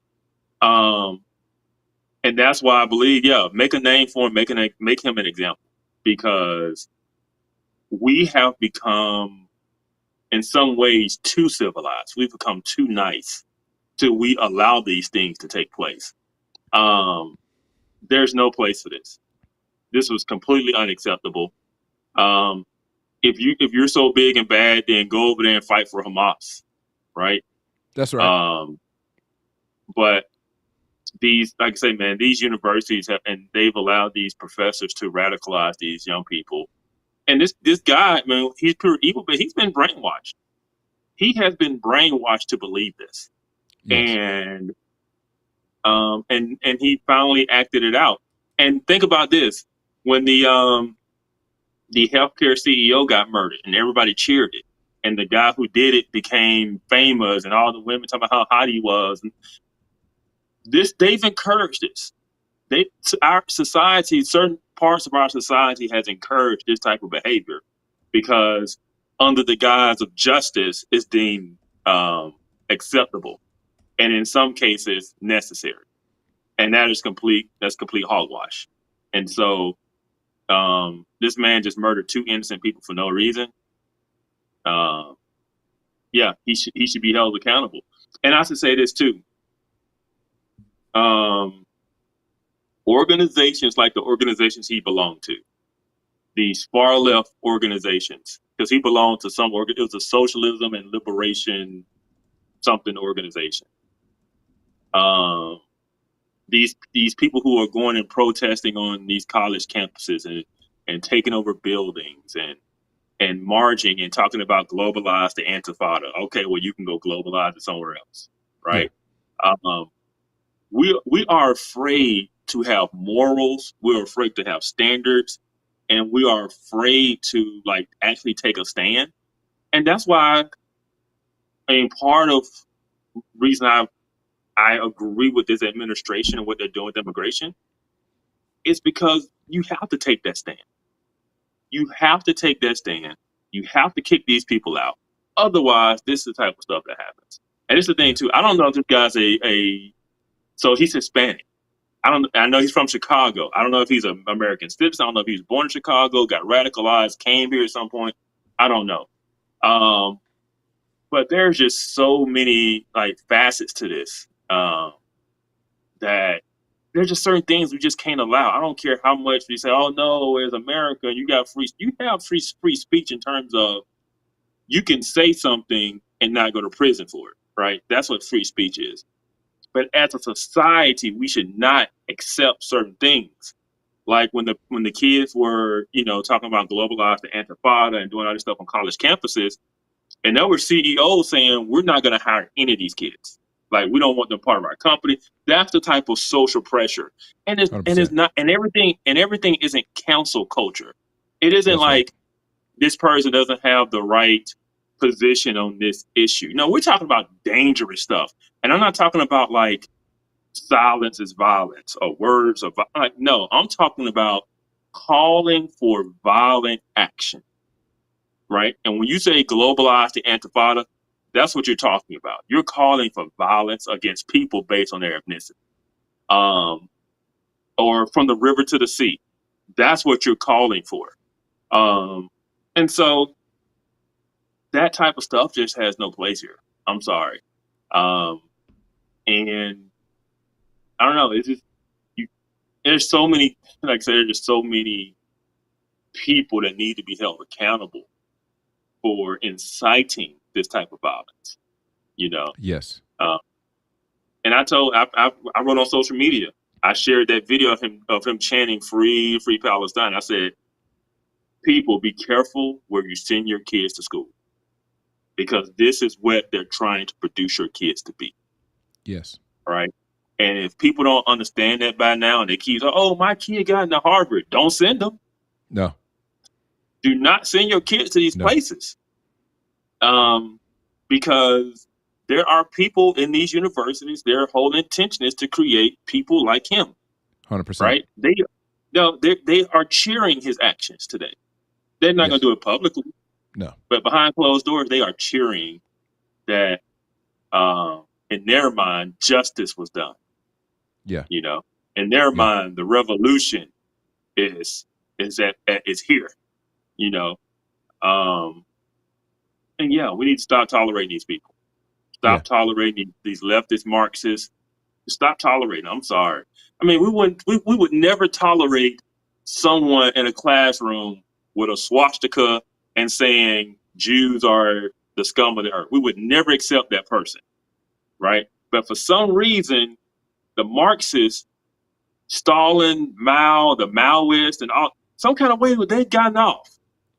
And that's why I believe, make a name for him, make him an example, because we have become, in some ways, too civilized. We've become too nice till we allow these things to take place. There's no place for this. This was completely unacceptable. If you're so big and bad, then go over there and fight for Hamas, right? That's right. But these, like I say, man, these universities they've allowed these professors to radicalize these young people. And this guy, man, he's pure evil, but he's been brainwashed. He has been brainwashed to believe this. Yes. And he finally acted it out. And think about this: when the healthcare CEO got murdered, and everybody cheered it, and the guy who did it became famous, and all the women talking about how hot he was. And they've encouraged this. Our society, certain parts of our society, has encouraged this type of behavior because, under the guise of justice, is deemed acceptable, and in some cases necessary. And that's complete hogwash. And so, this man just murdered two innocent people for no reason. He should be held accountable. And I should say this too. Organizations like the organizations he belonged to, these far left organizations, because he belonged to it was a socialism and liberation something organization. These people who are going and protesting on these college campuses and taking over buildings and marching and talking about globalize the Intifada. Okay, well, you can go globalize it somewhere else, right? Yeah. We are afraid to have morals. We're afraid to have standards, and we are afraid to actually take a stand. And that's why, part of the reason I agree with this administration and what they're doing with immigration is because you have to take that stand. You have to take that stand. You have to kick these people out. Otherwise, this is the type of stuff that happens. And it's the thing too. I don't know if this guy's so he's Hispanic. I know he's from Chicago. I don't know if he's an American citizen. I don't know if he was born in Chicago, got radicalized, came here at some point. I don't know. But there's just so many facets to this that there's just certain things we just can't allow. I don't care how much we say, "Oh no, it's America. You have free speech," in terms of you can say something and not go to prison for it, right? That's what free speech is. But as a society, we should not accept certain things. Like when the kids were, talking about globalize the Intifada and doing all this stuff on college campuses, and there were CEOs saying, "We're not going to hire any of these kids. We don't want them part of our company." That's the type of social pressure, and it's not, and everything isn't council culture. It isn't this person doesn't have the right position on this issue. No, we're talking about dangerous stuff, and I'm not talking about silence is violence or words of no. I'm talking about calling for violent action, right? And when you say globalize the Intifada, that's what you're talking about. You're calling for violence against people based on their ethnicity, or from the river to the sea. That's what you're calling for. And so that type of stuff just has no place here. I'm sorry. And I don't know. It's just, there's so many, like I said, there's just so many people that need to be held accountable for inciting this type of violence, Yes. And I wrote on social media. I shared that video of him chanting "Free, Free Palestine." I said, "People, be careful where you send your kids to school, because this is what they're trying to produce your kids to be." Yes. Right. And if people don't understand that by now, and they keep, "Oh, my kid got into Harvard," don't send them. No. Do not send your kids to these places. Because there are people in these universities, their whole intention is to create people like him. 100%. Right? They are cheering his actions today. They're not going to do it publicly. No. But behind closed doors, they are cheering that in their mind, justice was done. Yeah. You know, in their mind, the revolution is here. You know, and we need to stop tolerating these people. Stop tolerating these leftist Marxists. Stop tolerating them. I'm sorry. I mean, we would never tolerate someone in a classroom with a swastika and saying Jews are the scum of the earth. We would never accept that person, right? But for some reason, the Marxists, Stalin, Mao, the Maoists, and all, some kind of way they've gotten off.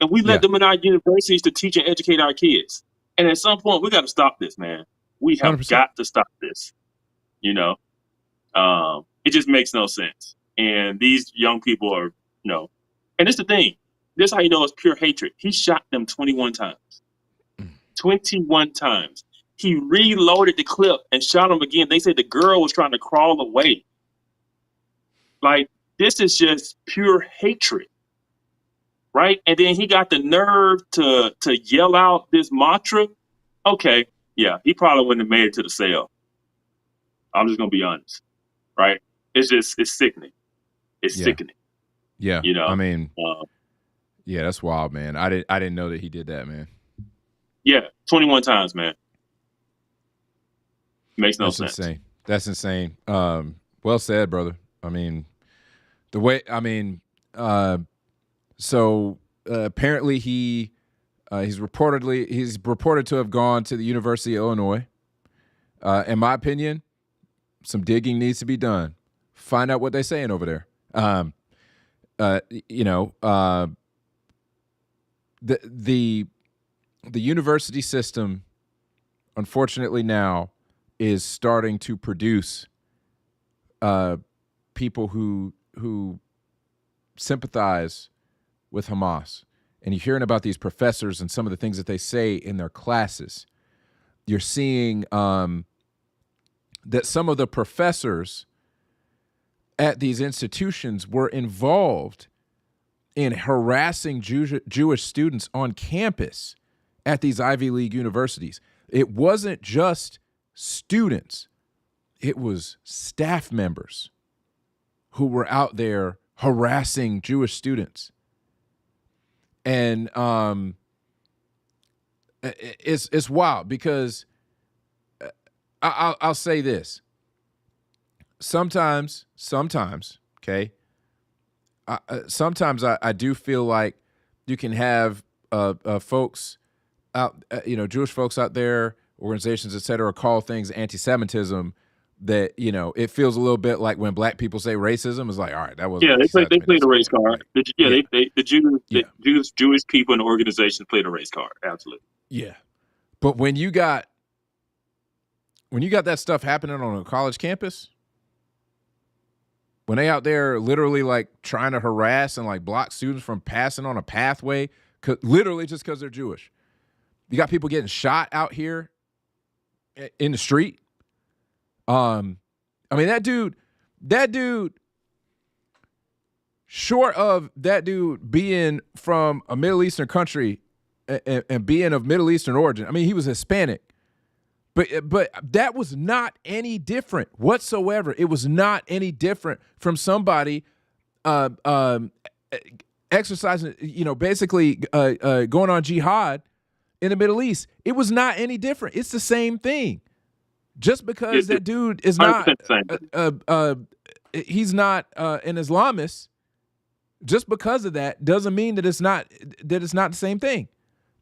And we let them in our universities to teach and educate our kids. And at some point, we got to stop this, man. We have 100%. got to stop this. You know, it just makes no sense. And these young people are, and it's the thing. This is how you know it's pure hatred. He shot them 21 times. 21 times. He reloaded the clip and shot him again. They said the girl was trying to crawl away. Like, this is just pure hatred. Right? And then he got the nerve to yell out this mantra. Okay, yeah, he probably wouldn't have made it to the cell. I'm just gonna be honest. Right? It's sickening. It's sickening. Yeah. You know, I mean, that's wild, man. I didn't know that he did that, man. Yeah, 21 times, man. Makes no sense. Insane. That's insane. Well said, brother. I mean, the way, so apparently he's reported to have gone to the University of Illinois. In my opinion, some digging needs to be done. Find out what they're saying over there. The university system, unfortunately, now is starting to produce people who sympathize with Hamas. And you're hearing about these professors and some of the things that they say in their classes. You're seeing that some of the professors at these institutions were involved in harassing Jewish students on campus at these Ivy League universities. It wasn't just students. It was staff members who were out there harassing Jewish students. And it's wild because I'll say this. Sometimes, okay, sometimes I do feel like you can have folks out, Jewish folks out there, organizations, et cetera, call things anti-Semitism that, it feels a little bit like when black people say racism. It's like, all right, that wasn't. Yeah, they played the race card. The Jewish people and organizations played a race card. Absolutely. Yeah. But when you got that stuff happening on a college campus, when they out there literally like trying to harass and like block students from passing on a pathway, literally just because they're Jewish. You got people getting shot out here in the street. That dude, short of that dude being from a Middle Eastern country and being of Middle Eastern origin, he was Hispanic. But that was not any different whatsoever. It was not any different from somebody exercising, basically going on jihad in the Middle East. It was not any different. It's the same thing. Just because that dude is not he's not an Islamist, just because of that doesn't mean that it's not the same thing.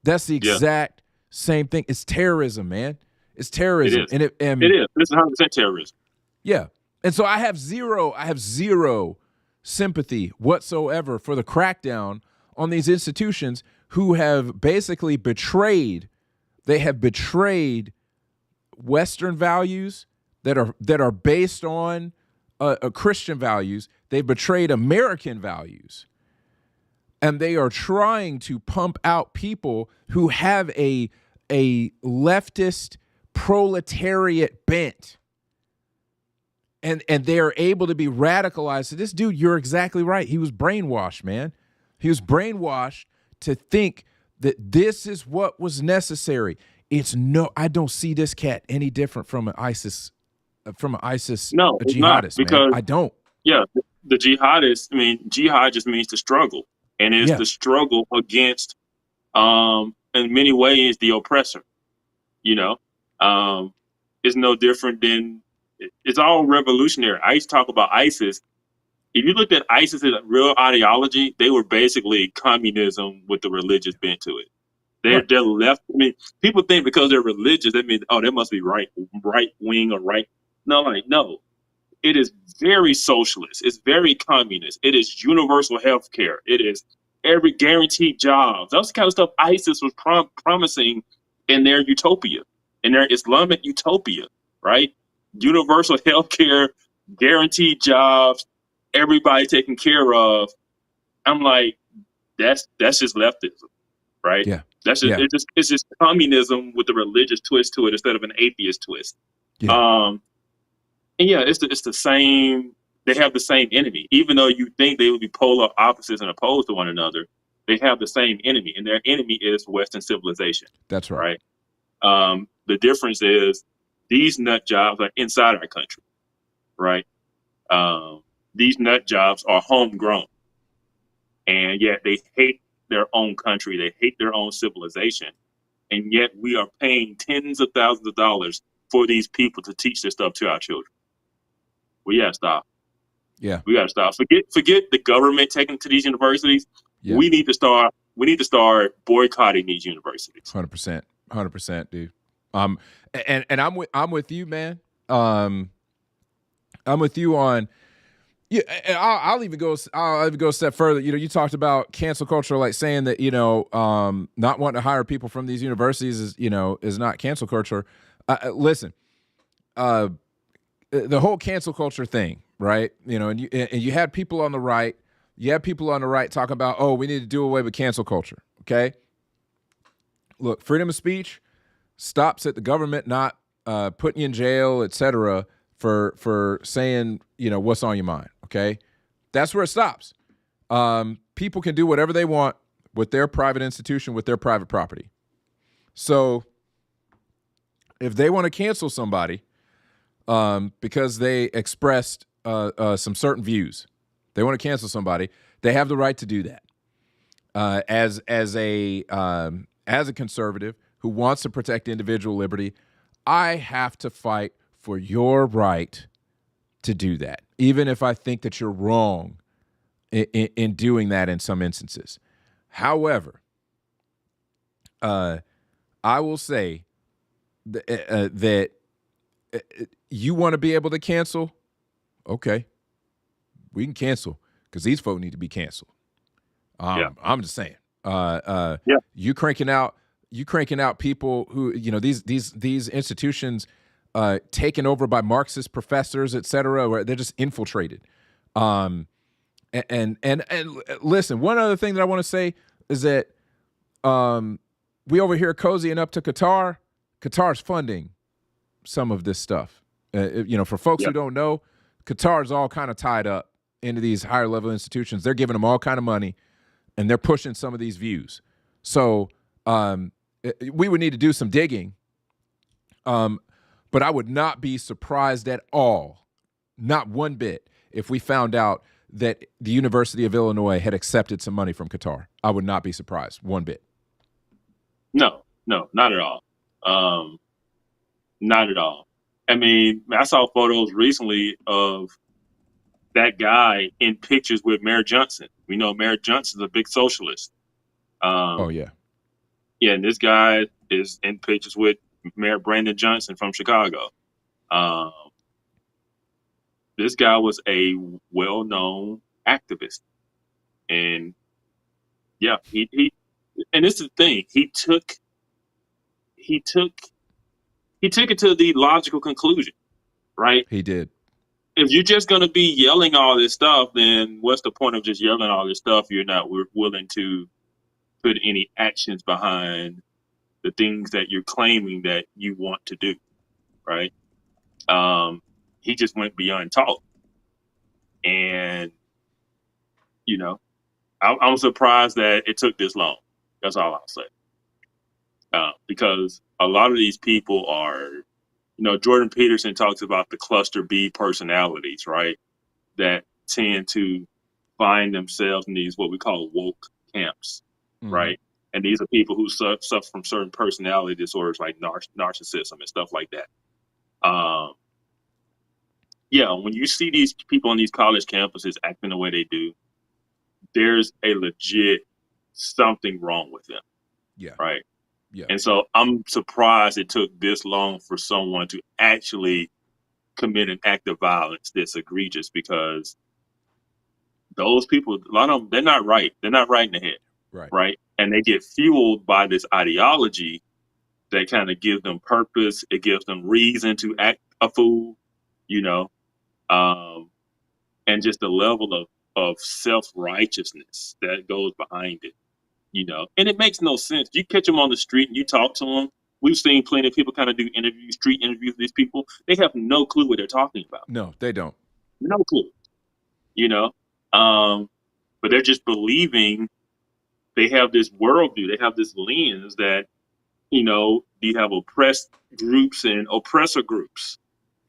That's the exact same thing. It's terrorism, man. It's terrorism. It is. It is. This is 100% terrorism. Yeah. And so I have zero sympathy whatsoever for the crackdown on these institutions who have basically betrayed. They have betrayed Western values that are based on Christian values. They've betrayed American values. And they are trying to pump out people who have a leftist proletariat bent. And they are able to be radicalized. So this dude, you're exactly right. He was brainwashed, man. He was brainwashed to think that this is what was necessary. I don't see this cat any different from an ISIS jihadist, man. I don't. Yeah, the jihadist, jihad just means to struggle. And it's the struggle against, in many ways, the oppressor. It's no different than, it's all revolutionary. I used to talk about ISIS. If you looked at ISIS as a real ideology, they were basically communism with the religious bent to it. They're left. People think because they're religious, that means, they must be right wing or right. No. It is very socialist. It's very communist. It is universal health care. It is every guaranteed jobs. That's the kind of stuff ISIS was promising in their utopia, in their Islamic utopia, right? Universal health care, guaranteed jobs, everybody taken care of. I'm like, that's just leftism, right? Yeah. That's just it's just communism with a religious twist to it instead of an atheist twist. Yeah. And it's the same. They have the same enemy, even though you think they would be polar opposites and opposed to one another. They have the same enemy, and their enemy is Western civilization. That's right. The difference is these nut jobs are inside our country, right? These nut jobs are homegrown, and yet they hate their own country. They hate their own civilization, and yet we are paying tens of thousands of dollars for these people to teach this stuff to our children. We gotta stop. Yeah, we gotta stop. Forget the government taking to these universities. Yeah. We need to start boycotting these universities. 100%, dude. And I'm with you, man. I'm with you on. Yeah, and I'll even go a step further. You talked about cancel culture, like saying that not wanting to hire people from these universities is not cancel culture. Listen, the whole cancel culture thing, right? And you had people on the right. You had people on the right talking about, we need to do away with cancel culture. Okay, look, freedom of speech stops at the government not putting you in jail, etc., for saying what's on your mind. Okay, that's where it stops. People can do whatever they want with their private institution, with their private property. So if they want to cancel somebody because they expressed some certain views, they want to cancel somebody, they have the right to do that. As a conservative who wants to protect individual liberty, I have to fight for your right to do that, even if I think that you're wrong in doing that in some instances. However, I will say that you want to be able to cancel, okay, we can cancel because these folk need to be canceled. I'm just saying. You cranking out people who these institutions taken over by Marxist professors, et cetera, where they're just infiltrated. And listen, one other thing that I want to say is that we over here cozying up to Qatar. Qatar's funding some of this stuff. For folks who don't know, Qatar's all kind of tied up into these higher level institutions. They're giving them all kind of money, and they're pushing some of these views. So we would need to do some digging. But I would not be surprised at all, not one bit, if we found out that the University of Illinois had accepted some money from Qatar. I would not be surprised one bit. No, not at all. Not at all. I saw photos recently of that guy in pictures with Mayor Johnson. We know Mayor Johnson's a big socialist. Yeah, and this guy is in pictures with Mayor Brandon Johnson from Chicago. This guy was a well-known activist, and yeah, he and this is the thing. He took it to the logical conclusion, right? He did. If you're just going to be yelling all this stuff, then what's the point of just yelling all this stuff? You're not willing to put any actions behind the things that you're claiming that you want to do, right? He just went beyond talk. And, you know, I'm surprised that it took this long. That's all I'll say. Because a lot of these people are, Jordan Peterson talks about the cluster B personalities, right? That tend to find themselves in these what we call woke camps, right? And these are people who suffer from certain personality disorders like narcissism and stuff like that. Yeah, when you see these people on these college campuses acting the way they do, there's a legit something wrong with them. Yeah. Right. Yeah. And so I'm surprised it took this long for someone to actually commit an act of violence that's egregious, because those people, a lot of them, they're not right. They're not right in the head. Right. Right. And they get fueled by this ideology that kind of gives them purpose. It gives them reason to act a fool, and just the level of self-righteousness that goes behind it, and it makes no sense. You catch them on the street and you talk to them. We've seen plenty of people kind of do street interviews with these people. They have no clue what they're talking about. No, they don't. No clue, but they're just believing they have this worldview. They have this lens that, you have oppressed groups and oppressor groups.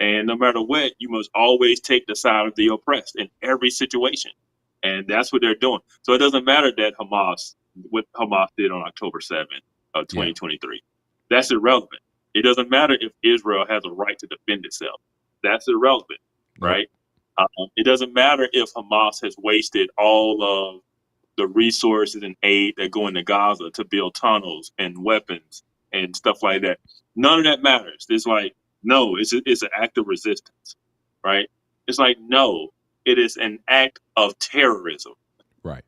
And no matter what, you must always take the side of the oppressed in every situation. And that's what they're doing. So it doesn't matter that what Hamas did on October 7th of 2023. That's irrelevant. It doesn't matter if Israel has a right to defend itself. That's irrelevant, right? It doesn't matter if Hamas has wasted all of the resources and aid that go into Gaza to build tunnels and weapons and stuff like that. None of that matters. It's like, no, it's an act of resistance, right? It's like, no, it is an act of terrorism. Right?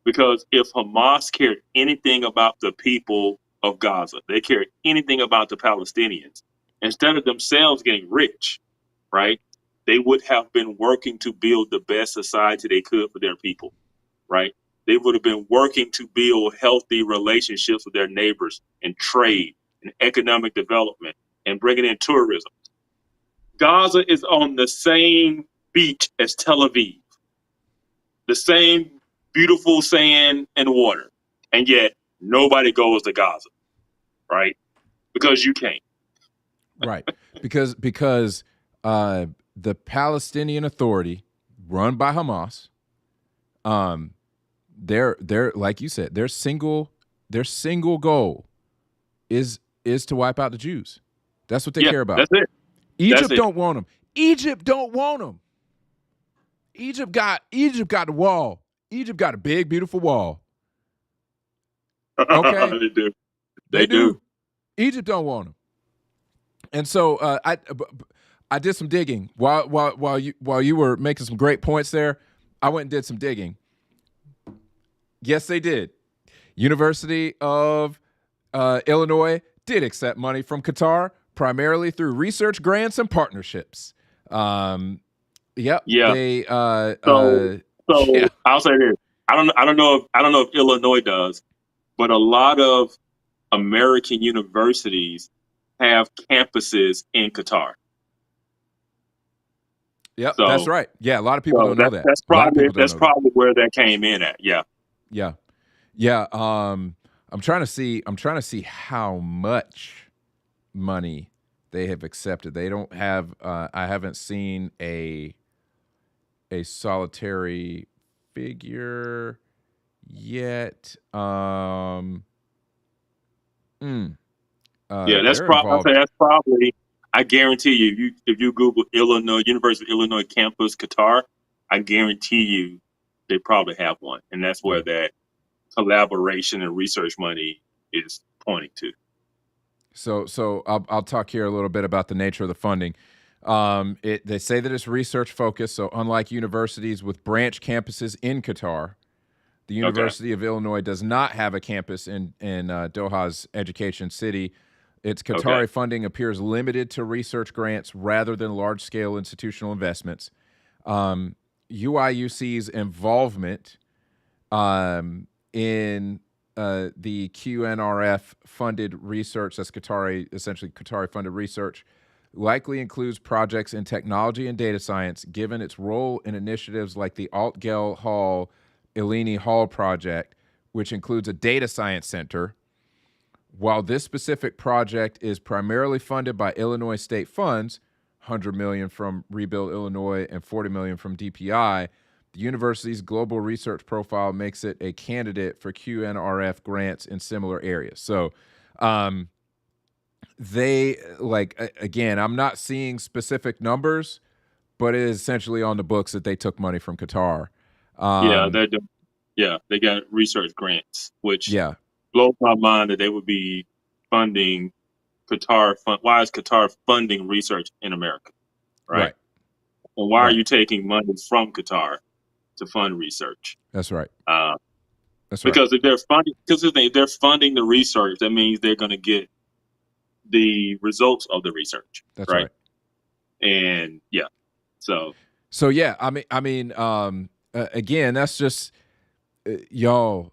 Because if Hamas cared anything about the people of Gaza, they cared anything about the Palestinians, instead of themselves getting rich, right, they would have been working to build the best society they could for their people, right? They would have been working to build healthy relationships with their neighbors and trade and economic development and bringing in tourism. Gaza is on the same beach as Tel Aviv, the same beautiful sand and water, and yet nobody goes to Gaza, right? Because you can't. Right. Because the Palestinian Authority, run by Hamas, they're like you said, their single goal is to wipe out the Jews. That's what they care about. That's it. Egypt don't want them. Egypt don't want them. Egypt got the wall. Egypt got a big, beautiful wall. Okay, They do. They do. Egypt don't want them. And so I did some digging while you were making some great points there. I went and did some digging. Yes, they did. University of Illinois did accept money from Qatar, primarily through research grants and partnerships. Yep. Yeah. They, So I'll say this. I don't know if Illinois does, but a lot of American universities have campuses in Qatar. Yep, so, that's right. Yeah, a lot of people don't know that. That's probably where that came in at. Yeah. Yeah. I'm trying to see how much money they have accepted. They don't have. I haven't seen a solitary figure yet. That's probably. I guarantee you, if you Google Illinois University of Illinois campus Qatar, I guarantee you they probably have one, and that's where that collaboration and research money is pointing to. So I'll talk here a little bit about the nature of the funding. They say that it's research focused. So unlike universities with branch campuses in Qatar, the University of Illinois does not have a campus in Doha's education city. Its Qatari funding appears limited to research grants rather than large-scale institutional investments. UIUC's involvement in the QNRF-funded research, that's essentially Qatari-funded research, likely includes projects in technology and data science, given its role in initiatives like the Altgeld Hall Eleni Hall project, which includes a data science center. While this specific project is primarily funded by Illinois state funds, $100 million from Rebuild Illinois and $40 million from DPI, the university's global research profile makes it a candidate for QNRF grants in similar areas. So they, again, I'm not seeing specific numbers, but it is essentially on the books that they took money from Qatar. They got research grants, which blows my mind that they would be funding Qatar. Why is Qatar funding research in America, right? And why are you taking money from Qatar to fund research? That's right. Because if they're funding the research, that means they're going to get the results of the research. That's right. And again, that's just y'all.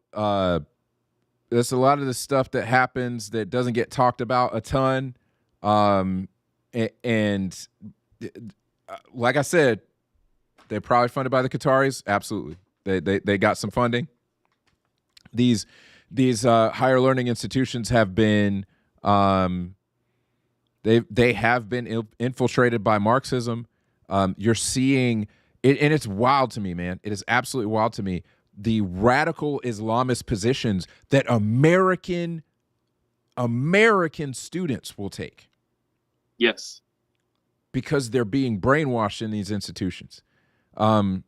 There's a lot of the stuff that happens that doesn't get talked about a ton, and like I said, they're probably funded by the Qataris. Absolutely, they got some funding. These higher learning institutions have been they have been infiltrated by Marxism. You're seeing it, and it's wild to me, man. It is absolutely wild to me. The radical Islamist positions that American students will take. Yes. Because they're being brainwashed in these institutions. No,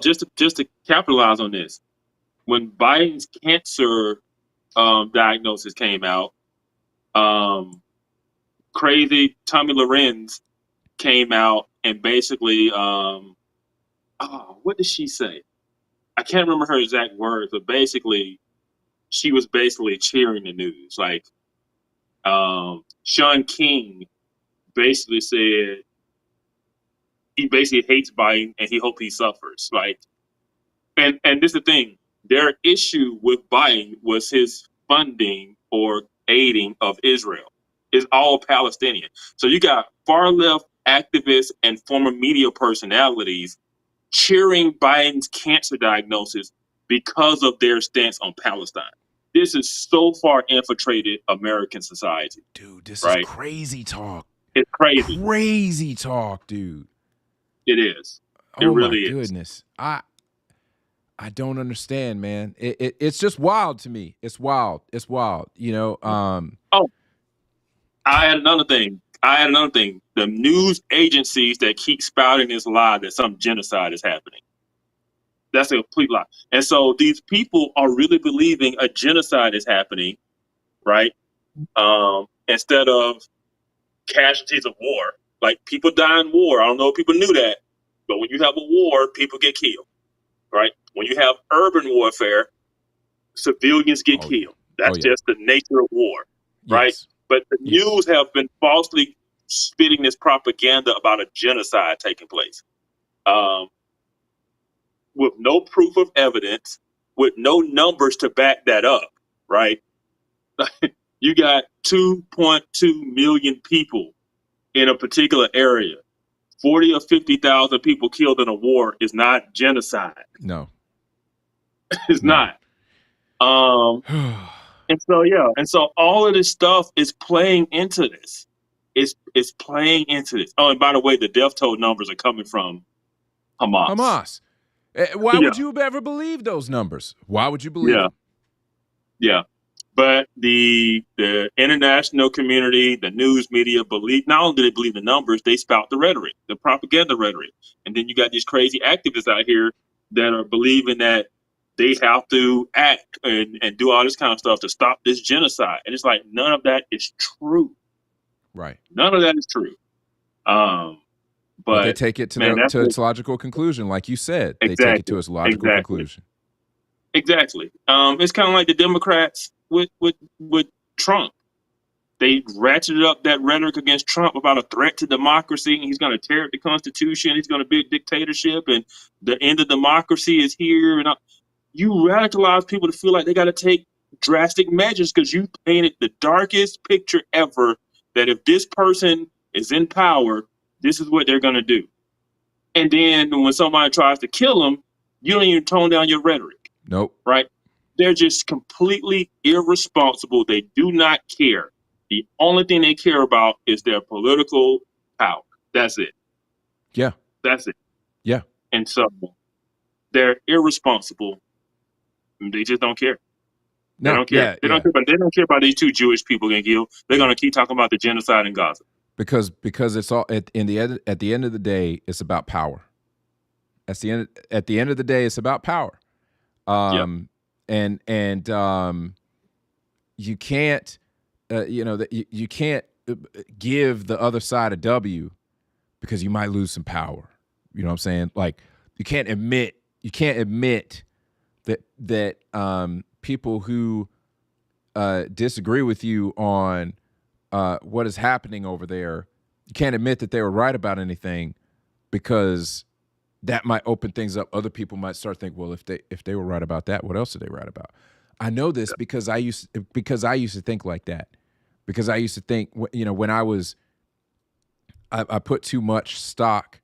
just to capitalize on this. When Biden's cancer diagnosis came out, crazy Tommy Lorenz came out and basically what did she say? I can't remember her exact words, but basically, she was basically cheering the news. Like, Sean King basically said he basically hates Biden and he hopes he suffers. Like, and this is the thing. Their issue with Biden was his funding or aiding of Israel. It's all Palestinian. So you got far left activists and former media personalities cheering Biden's cancer diagnosis because of their stance on Palestine. This is so far infiltrated American society. Dude, this is crazy talk. It's crazy. Crazy talk, dude. It is. It really is. Oh, my goodness. I don't understand, man. It's just wild to me. It's wild. It's wild. You know. I had another thing. The news agencies that keep spouting this lie that some genocide is happening. That's a complete lie. And so these people are really believing a genocide is happening, right? Instead of casualties of war. Like, people die in war. I don't know if people knew that. But when you have a war, people get killed, right? When you have urban warfare, civilians get killed. That's just the nature of war, right? Yes. But the news have been falsely spitting this propaganda about a genocide taking place, with no proof of evidence, with no numbers to back that up, right? You got 2.2 million people in a particular area. 40 or 50,000 people killed in a war is not genocide. No. It's not. And so all of this stuff is playing into this. It's playing into this. Oh, and by the way, the death toll numbers are coming from Hamas. Why would you ever believe those numbers? Why would you believe them? Yeah. But the international community, the news media believe, not only do they believe the numbers, they spout the rhetoric, the propaganda rhetoric. And then you got these crazy activists out here that are believing that they have to act and do all this kind of stuff to stop this genocide. And it's like, none of that is true. Right. None of that is true. But they take it to its logical conclusion, like you said. They take it to its logical conclusion. Exactly. It's kind of like the Democrats with Trump. They ratcheted up that rhetoric against Trump about a threat to democracy, and he's going to tear up the Constitution. He's going to be a dictatorship, and the end of democracy is here. And you radicalize people to feel like they got to take drastic measures because you painted the darkest picture ever that if this person is in power, this is what they're going to do. And then when somebody tries to kill them, you don't even tone down your rhetoric. Nope. Right? They're just completely irresponsible. They do not care. The only thing they care about is their political power. That's it. Yeah. That's it. Yeah. And so they're irresponsible. They just don't care. They don't care. They don't care about these 2 Jewish people getting killed. They're going to keep talking about the genocide in Gaza. Because it's all at the end of the day, it's about power. At the end of the day, it's about power. And you can't you can't give the other side a W because you might lose some power. You know what I'm saying? Like you can't admit that people who disagree with you on what is happening over there, you can't admit that they were right about anything because that might open things up. Other people might start thinking, well, if they were right about that, what else are they right about? I know this because I used to think like that. Because I used to think, when I put too much stock.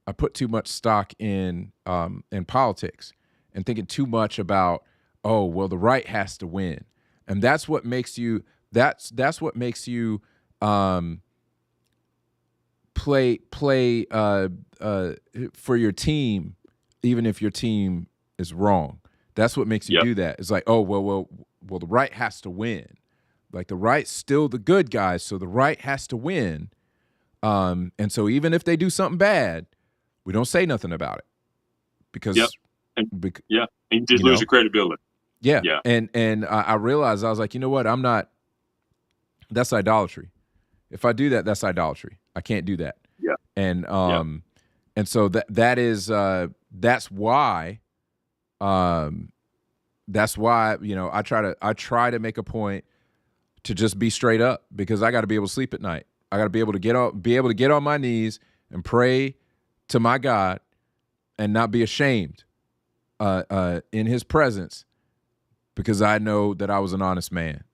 I put too much stock in politics and thinking too much about, oh, well, the right has to win, and that's what makes you. That's what makes you play for your team, even if your team is wrong. That's what makes you do that. It's like, oh, well, the right has to win. Like the right's still the good guys, so the right has to win. And so even if they do something bad, we don't say nothing about it because and you just lose your credibility. Yeah. And I realized, I was like, you know what? That's idolatry. If I do that, that's idolatry. I can't do that. Yeah. And so that's why I try to make a point to just be straight up because I got to be able to sleep at night. I got to be able to get on my knees and pray to my God and not be ashamed in his presence because I know that I was an honest man.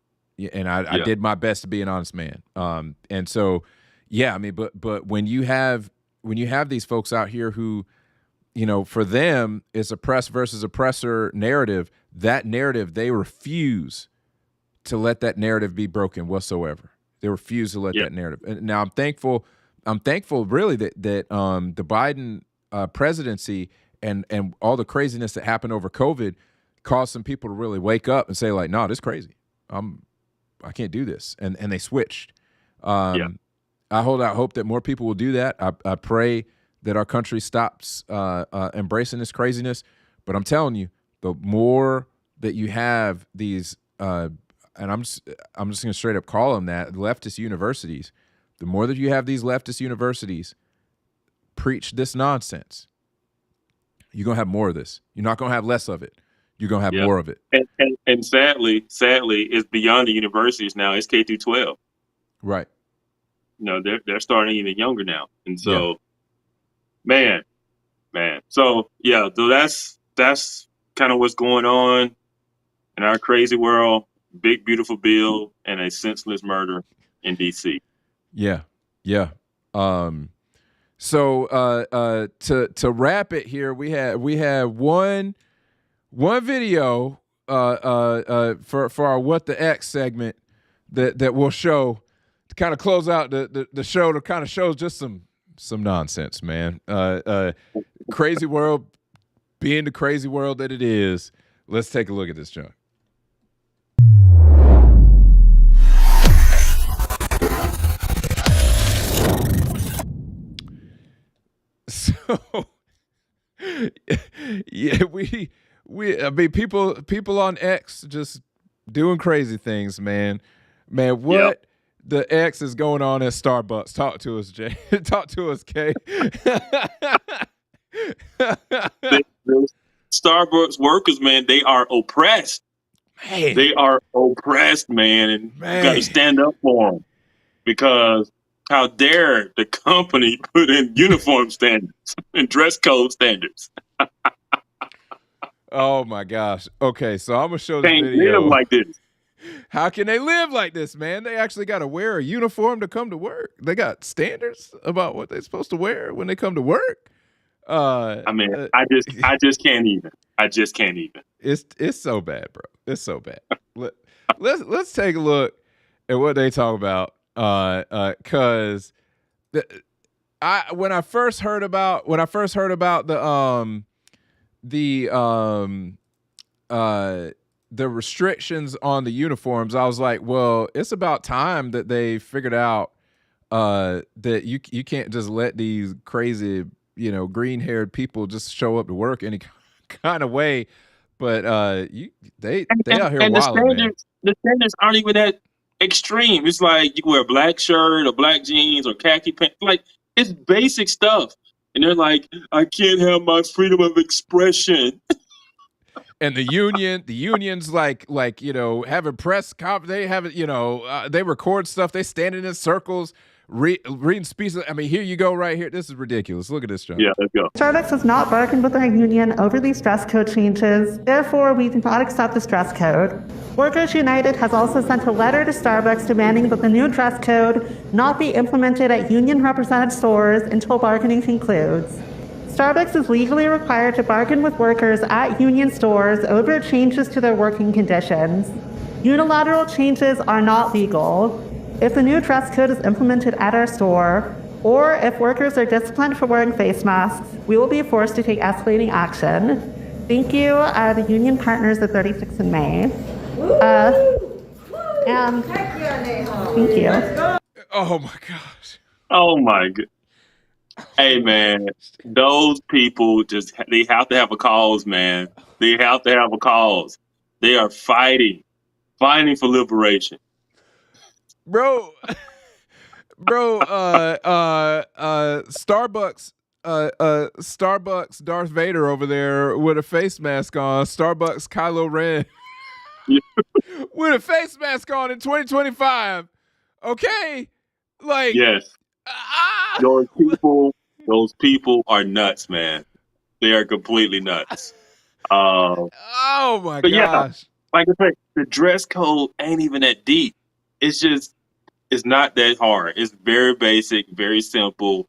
And I did my best to be an honest man. And so, I mean, but when you have these folks out here who, for them, it's oppressed versus oppressor narrative, that narrative, they refuse to let that narrative be broken whatsoever. They refuse to let that narrative. And now I'm thankful really that the Biden presidency and all the craziness that happened over COVID caused some people to really wake up and say like, no, this is crazy. I can't do this. And they switched. I hold out hope that more people will do that. I pray that our country stops embracing this craziness. But I'm telling you, the more that you have these, and I'm just going to straight up call them that, leftist universities, the more that you have these leftist universities preach this nonsense, you're going to have more of this. You're not going to have less of it. You're going to have more of it. And sadly, it's beyond the universities now. It's K through 12. Right. They're starting even younger now. And so, man. So, so that's kind of what's going on in our crazy world. Big, beautiful bill and a senseless murder in D.C. Yeah. So to wrap it here, we have one video for our What the X segment that we'll show to kind of close out the show, to kind of show just some nonsense, man. Crazy world being the crazy world that it is. Let's take a look at this, John. So, I mean, people on X just doing crazy things, man. Man, what? Yep. The X is going on at Starbucks. Talk to us, Jay. Talk to us, Kay. The Starbucks workers, man, they are oppressed. Man. They are oppressed, man, and you got to stand up for them because how dare the company put in uniform standards and dress code standards? Oh my gosh. Okay, so I'm gonna show this Can't video. live like this. How can they live like this, man? They actually got to wear a uniform to come to work. They got standards about what they're supposed to wear when they come to work. I mean, I just can't even. I just can't even. It's so bad, bro. It's so bad. Let's take a look at what they talk about. Cause when I first heard about the restrictions on the uniforms, I was like, well, it's about time that they figured out that you can't just let these crazy, green-haired people just show up to work any kind of way. But they out here wilding, man. The standards aren't even that extreme. It's like you can wear a black shirt or black jeans or khaki pants. Like, it's basic stuff. And they're like, I can't have my freedom of expression. And the union's like having press conference. They have it, they record stuff. They standing in circles, reading speeches. I mean, here you go, right here. This is ridiculous. Look at this, John. Yeah, let's go. Starbucks has not bargained with our union over these dress code changes. Therefore, we do not accept this dress code. Workers United has also sent a letter to Starbucks demanding that the new dress code not be implemented at union-represented stores until bargaining concludes. Starbucks is legally required to bargain with workers at union stores over changes to their working conditions. Unilateral changes are not legal. If the new dress code is implemented at our store, or if workers are disciplined for wearing face masks, we will be forced to take escalating action. Thank you, the union partners at 36 in May. And thank you. Oh my gosh. Oh my god. Hey man, those people they have to have a cause, man. They have to have a cause. They are fighting for liberation. Bro, Starbucks Darth Vader over there with a face mask on, Starbucks Kylo Ren with a face mask on in 2025. Okay? Like, yes. Those people are nuts, man. They are completely nuts. Oh my gosh. Yeah, like I said, the dress code ain't even that deep. It's not that hard. It's very basic, very simple.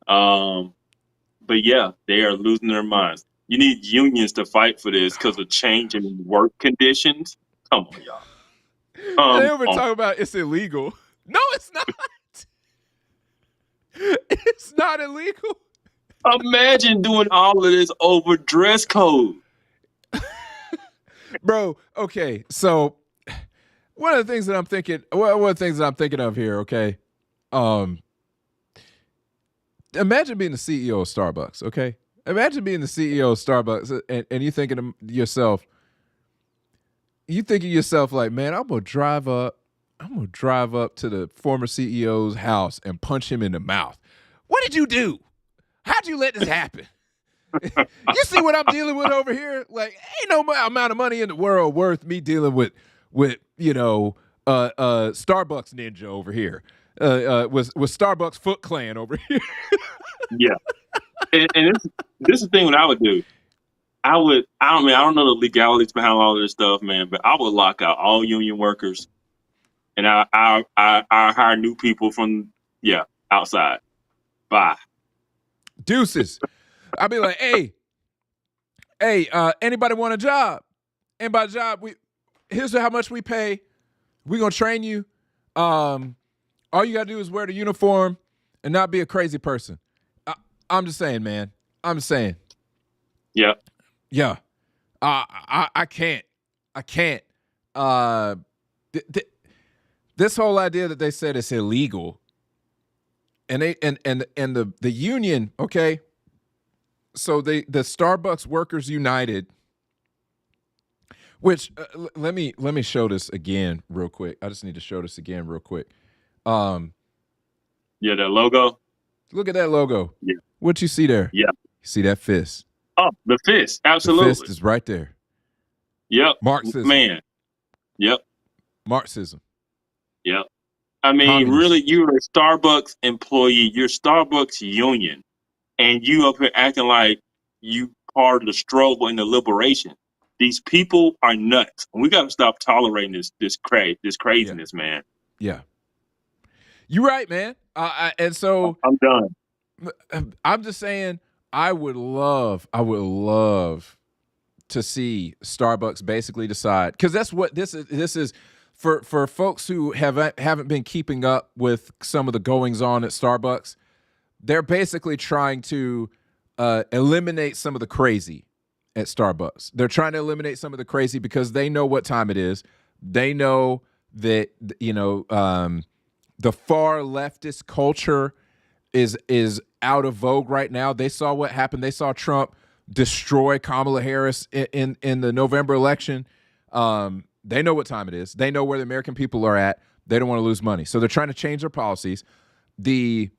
But yeah, they are losing their minds. You need unions to fight for this because of changing work conditions. Come on, y'all. They were talking about it's illegal. No, it's not. It's not illegal. Imagine doing all of this over dress code. Bro, okay, so one of the things that I'm thinking of here, okay? Imagine being the CEO of Starbucks, okay? Imagine being the CEO of Starbucks and you thinking of yourself, like, man, I'm gonna drive up to the former CEO's house and punch him in the mouth. What did you do? How'd you let this happen? You see what I'm dealing with over here? Like, ain't no amount of money in the world worth me dealing with Starbucks Ninja over here. With Starbucks Foot Clan over here. Yeah. And this is the thing what I would do. I don't know the legalities behind all of this stuff, man, but I would lock out all union workers and I hire new people from outside. Bye. Deuces. I'd be like, hey, anybody want a job? And by job, here's how much we pay. We're gonna train you. All you gotta do is wear the uniform and not be a crazy person. I'm just saying, man. I'm just saying. Yeah. Yeah. I can't. This whole idea that they said it's illegal, and the union, okay. So the Starbucks Workers United Which let me show this again real quick. I just need to show this again real quick. Yeah, that logo. Look at that logo. Yeah. What you see there? Yeah. You see that fist? Oh, the fist. Absolutely. The fist is right there. Yep. Marxism. Man. Yep. Marxism. Yep. I mean, Communism. really, you're a Starbucks employee. You're Starbucks union, and you up here acting like you part of the struggle and the liberation. These people are nuts. We got to stop tolerating this craziness, man. Yeah. You're right, man. And so I'm done. I'm just saying, I would love to see Starbucks basically decide, because that's what this is for folks who haven't been keeping up with some of the goings on at Starbucks. They're basically trying to eliminate some of the crazy at Starbucks. They're trying to eliminate some of the crazy because they know what time it is. They know that, the far leftist culture is out of vogue right now. They saw what happened. They saw Trump destroy Kamala Harris in the November election. They know what time it is. They know where the American people are at. They don't want to lose money. So they're trying to change their policies. The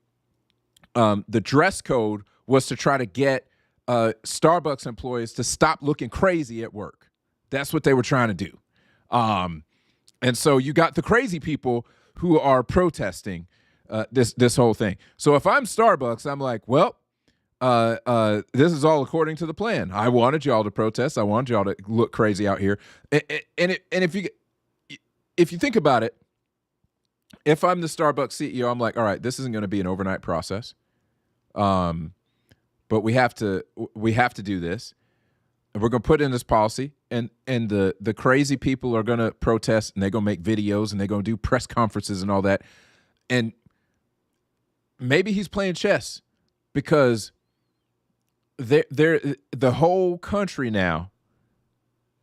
dress code was to try to get Starbucks employees to stop looking crazy at work. That's what they were trying to do. And so you got the crazy people who are protesting this whole thing. So if I'm Starbucks, I'm like, well, this is all according to the plan. I wanted y'all to protest. I wanted y'all to look crazy out here. And if you think about it, if I'm the Starbucks CEO, I'm like, all right, this isn't going to be an overnight process. But we have to do this. And we're going to put in this policy, and the crazy people are going to protest, and they're going to make videos, and they're going to do press conferences and all that. And maybe he's playing chess, because the whole country now,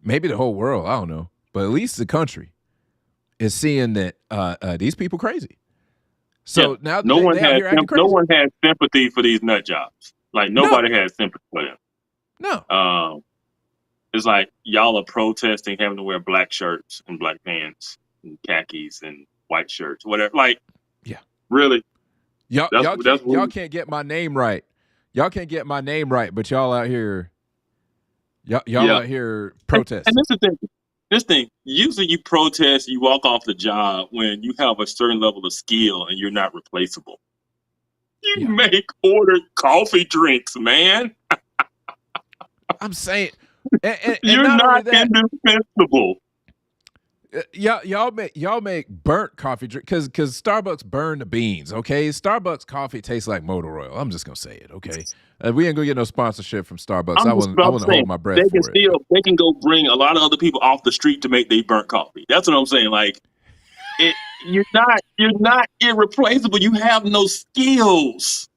maybe the whole world, I don't know, but at least the country is seeing that these people crazy. So now no one has sympathy for these nut jobs. Like nobody has sympathy for them. No. It's like y'all are protesting having to wear black shirts and black pants and khakis and white shirts, whatever. Like, yeah, really, y'all can't get my name right. Y'all can't get my name right, but y'all out here, out here protesting. And this is the thing. This thing, usually you protest, you walk off the job when you have a certain level of skill and you're not replaceable. You order coffee drinks, man. I'm saying, and you're not indispensable. Y'all make burnt coffee drink because Starbucks burn the beans. Okay, Starbucks coffee tastes like motor oil. I'm just gonna say it. Okay, we ain't gonna get no sponsorship from Starbucks. I wouldn't hold my breath for it. They can go bring a lot of other people off the street to make their burnt coffee. That's what I'm saying. Like, you're not irreplaceable. You have no skills.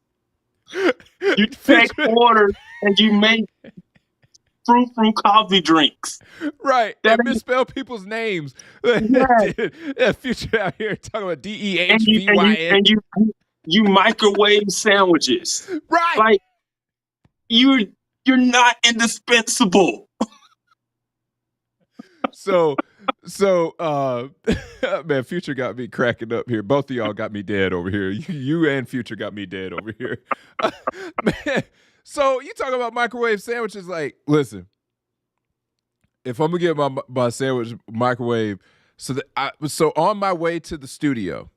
You take orders and you make fruit coffee drinks. Right. That misspell people's names. Yeah. Future out here talking about DEHVYN. And you microwave sandwiches. Right. Like you're not indispensable. So man, Future got me cracking up here. Both of y'all got me dead over here. You and Future got me dead over here. Man, so you talk about microwave sandwiches. Like, listen, if I'm gonna get my sandwich microwave, so on my way to the studio,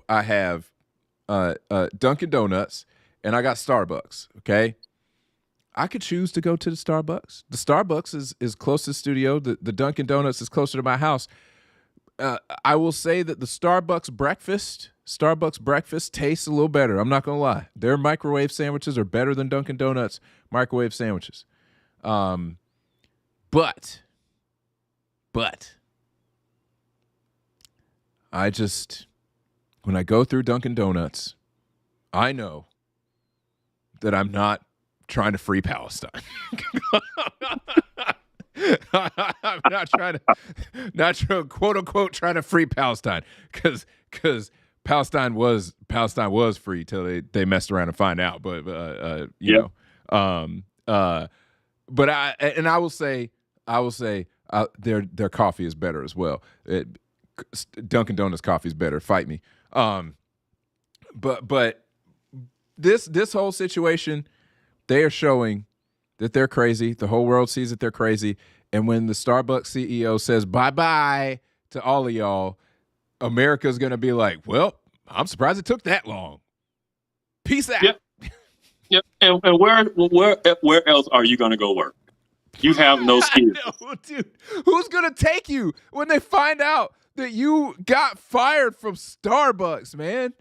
I have Dunkin' Donuts and I got Starbucks. Okay. I could choose to go to the Starbucks. The Starbucks is close to the studio. The Dunkin' Donuts is closer to my house. I will say that the Starbucks breakfast tastes a little better. I'm not going to lie. Their microwave sandwiches are better than Dunkin' Donuts microwave sandwiches. But I just, when I go through Dunkin' Donuts, I know that I'm not trying to free Palestine. I'm not trying to quote unquote trying to free Palestine because Palestine was free till they messed around and find out. But I will say will say their coffee is better as well. Dunkin' Donuts coffee is better. Fight me. But this whole situation, they are showing that they're crazy. The whole world sees that they're crazy. And when the Starbucks CEO says bye-bye to all of y'all, America's going to be like, well, I'm surprised it took that long. Peace out. Yep. And where else are you going to go work? You have no skills. No, dude. Who's going to take you when they find out that you got fired from Starbucks, man?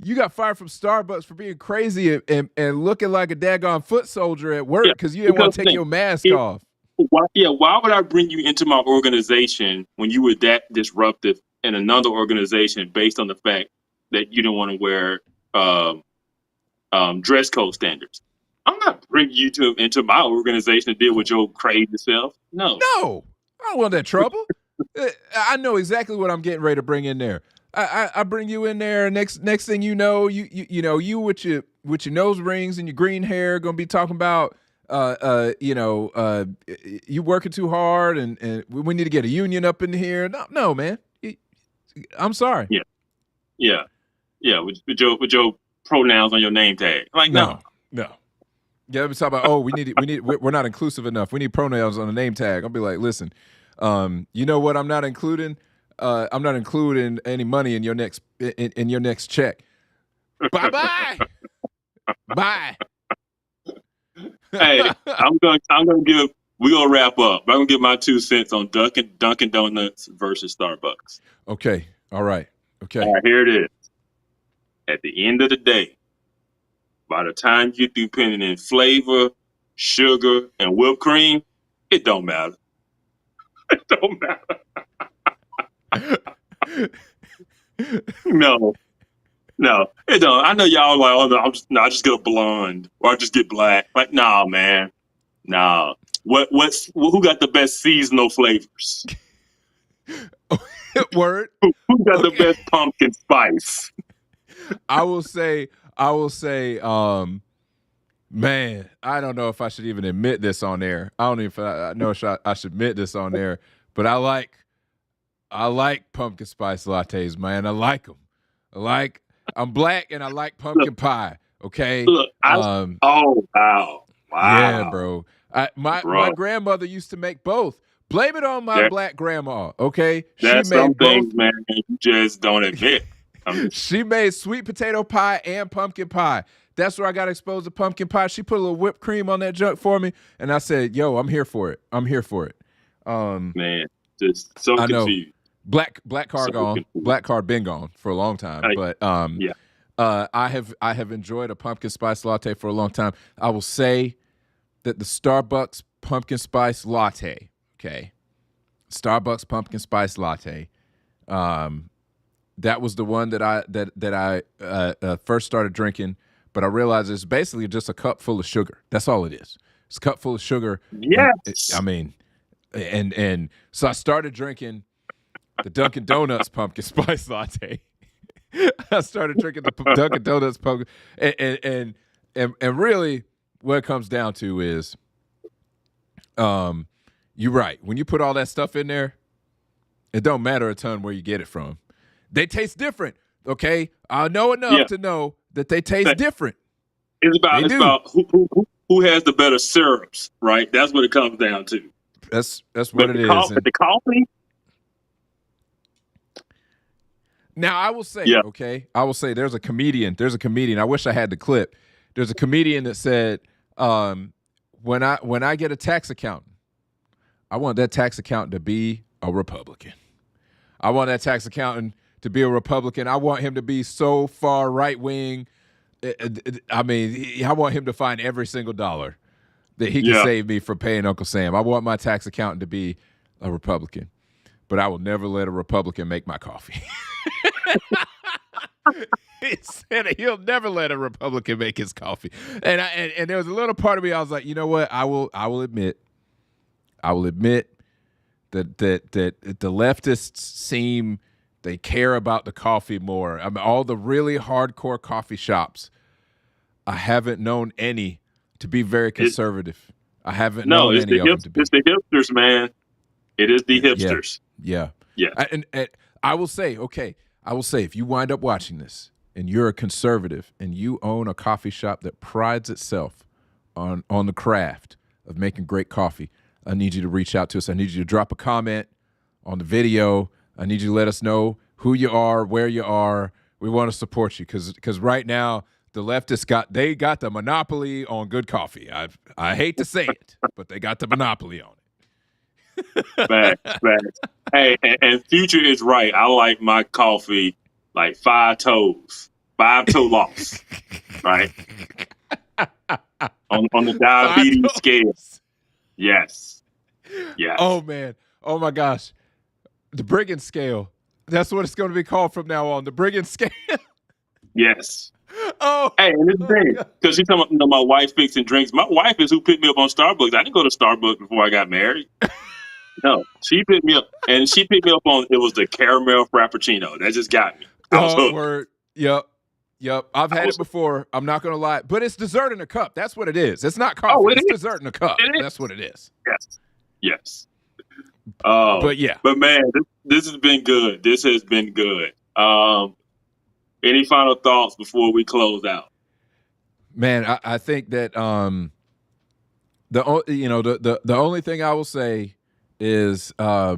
You got fired from Starbucks for being crazy and looking like a daggone foot soldier at work because you didn't want to take your mask off. Why would I bring you into my organization when you were that disruptive in another organization based on the fact that you didn't want to wear dress code standards? I'm not bringing you into my organization to deal with your crazy self. No, I don't want that trouble. I know exactly what I'm getting ready to bring in there. I bring you in there. Next thing you know, you with your nose rings and your green hair gonna be talking about you working too hard and we need to get a union up in here. No, man. I'm sorry. Yeah. With your pronouns on your name tag. Like no. Yeah, let me talk about. We're not inclusive enough. We need pronouns on the name tag. I'll be like, listen, you know what? I'm not including any money in your next check. Bye. Bye. Hey, we're gonna wrap up. I'm gonna give my 2 cents on Dunkin' Donuts versus Starbucks. Okay. All right. Okay. All right, here it is. At the end of the day, by the time you get through putting in flavor, sugar, and whipped cream, it don't matter. It don't matter. No, it don't. I know y'all like, oh no, I just get a blonde or I just get black. Like, nah, man, nah. Who got the best seasonal flavors? Word. Who got the best pumpkin spice? I will say, man, I don't know if I should even admit this on there. I know if I should admit this on there, but I like pumpkin spice lattes, man. I like them. I'm black and I like pumpkin pie. Okay. Oh wow. Yeah, bro. My grandmother used to make both. Blame it on my black grandma. Okay. That's some things, man, you just don't admit. She made sweet potato pie and pumpkin pie. That's where I got exposed to pumpkin pie. She put a little whipped cream on that junk for me, and I said, "Yo, I'm here for it. Man, just so confused. Black card gone. Confused. Black card been gone for a long time. But I have enjoyed a pumpkin spice latte for a long time. I will say that the Starbucks pumpkin spice latte, okay, Starbucks pumpkin spice latte, that was the one that I first started drinking, but I realized it's basically just a cup full of sugar. That's all it is. It's a cup full of sugar. Yes. And so I started drinking the Dunkin' Donuts pumpkin spice latte. I started drinking the Dunkin' Donuts pumpkin, and really what it comes down to is, you're right. When you put all that stuff in there, it don't matter a ton where you get it from. They taste different, okay? I know enough to know that they taste different. It's about who has the better syrups, right? That's what it comes down to. That's what it is. The coffee. Now I will say, okay, there's a comedian. I wish I had the clip. There's a comedian that said, when I get a tax accountant, I want that tax accountant to be a Republican. I want that tax accountant to be a Republican. I want him to be so far right wing. I want him to find every single dollar that he can save me from paying Uncle Sam. I want my tax accountant to be a Republican, but I will never let a Republican make my coffee. He said he'll never let a Republican make his coffee. And there was a little part of me, I was like, you know what? I will admit that the leftists seem, they care about the coffee more. I mean, all the really hardcore coffee shops, I haven't known any to be very conservative I haven't No, known it's any the of them to be. it's the hipsters, man. It is the hipsters. Yeah. Yeah. And I will say, if you wind up watching this and you're a conservative and you own a coffee shop that prides itself on the craft of making great coffee, I need you to reach out to us. I need you to drop a comment on the video. I need you to let us know who you are, where you are. We want to support you because right now the leftists got the monopoly on good coffee. I hate to say it, but they got the monopoly on it. Facts. Hey, and Future is right. I like my coffee like 5 toe loss, right? on the diabetes scale. Yes. Oh man. Oh my gosh. The Brigand scale. That's what it's going to be called from now on. The Brigand scale. Yes. Oh. Hey, and this thing, because she's talking about, my wife fixing drinks. My wife is who picked me up on Starbucks. I didn't go to Starbucks before I got married. No, she picked me up, and she picked me up on, it was the caramel frappuccino. That just got me. I was hooked. Word. Yep. I've had it before. I'm not going to lie. But it's dessert in a cup. That's what it is. It's not coffee. It's dessert in a cup. That's what it is. Yes. But man, this has been good. This has been good. Any final thoughts before we close out? Man, I think that the only thing I will say is I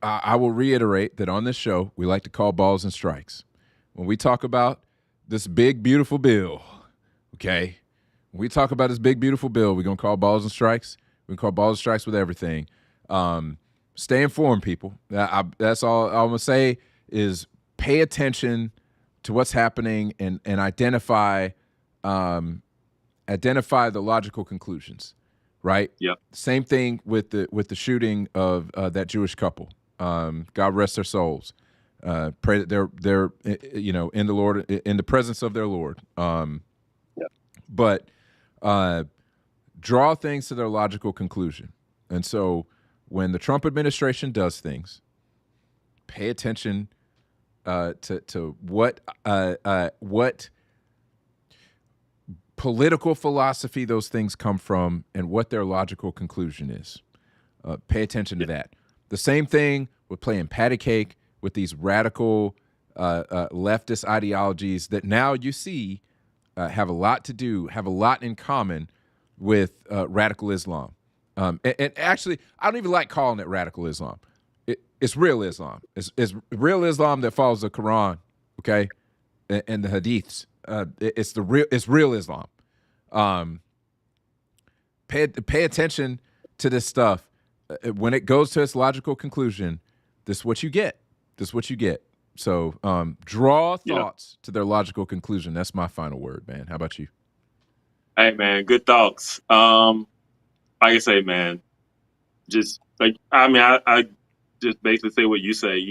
will reiterate that on this show we like to call balls and strikes. When we talk about this big beautiful bill, okay? When we talk about this big beautiful bill, we're gonna call balls and strikes. We can call balls and strikes with everything. Stay informed, people. That's all I'm gonna say is pay attention to what's happening and identify the logical conclusions, right? Yep. Same thing with the shooting of that Jewish couple. God rest their souls. Pray that they're in the Lord, in the presence of their Lord. But draw things to their logical conclusion. And so when the Trump administration does things, pay attention to what political philosophy those things come from and what their logical conclusion is. Pay attention to that. The same thing with playing patty cake with these radical leftist ideologies that now you see have a lot in common with radical Islam. And actually, I don't even like calling it radical Islam. It's real Islam. It's real Islam that follows the Quran, okay, and the Hadiths. It's real Islam. Pay attention to this stuff. When it goes to its logical conclusion, this is what you get. So draw thoughts to their logical conclusion. That's my final word, man. How about you? Hey, man, good thoughts. Like I say, man, just like, I just basically say what you say,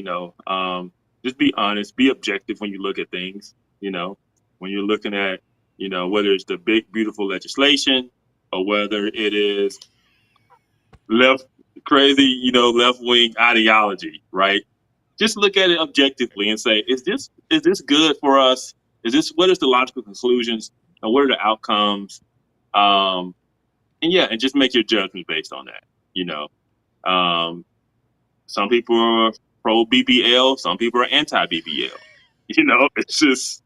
just be honest, be objective when you look at things, when you're looking at, whether it's the big, beautiful legislation or whether it is left-wing ideology, right? Just look at it objectively and say, is this good for us? What is the logical conclusions and what are the outcomes? And just make your judgment based on that. Some people are pro BBL, some people are anti BBL. It's just,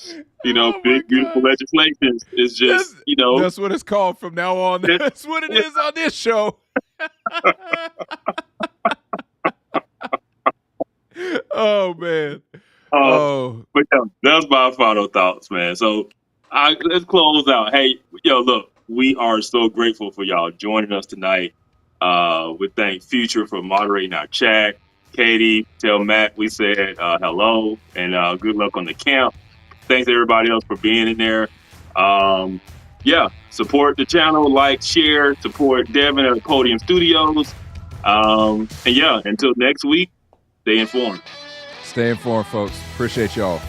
big beautiful legislation is just, That's what it's called from now on. That's what it is on this show. Oh man. But that's my final thoughts, man. So let's close out. Hey, look, we are so grateful for y'all joining us tonight. We thank Future for moderating our chat. Katie, tell Matt we said hello and good luck on the camp. Thanks to everybody else for being in there. Support the channel, like, share, support Devin at Podium Studios. Until next week, stay informed. Stay informed, folks. Appreciate y'all.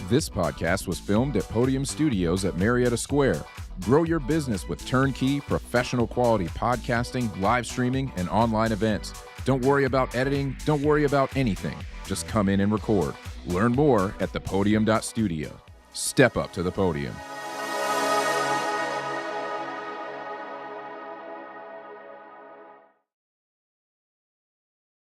This podcast was filmed at Podium Studios at Marietta Square. Grow your business with turnkey, professional quality podcasting, live streaming, and online events. Don't worry about editing. Don't worry about anything. Just come in and record. Learn more at thepodium.studio. Step up to the podium.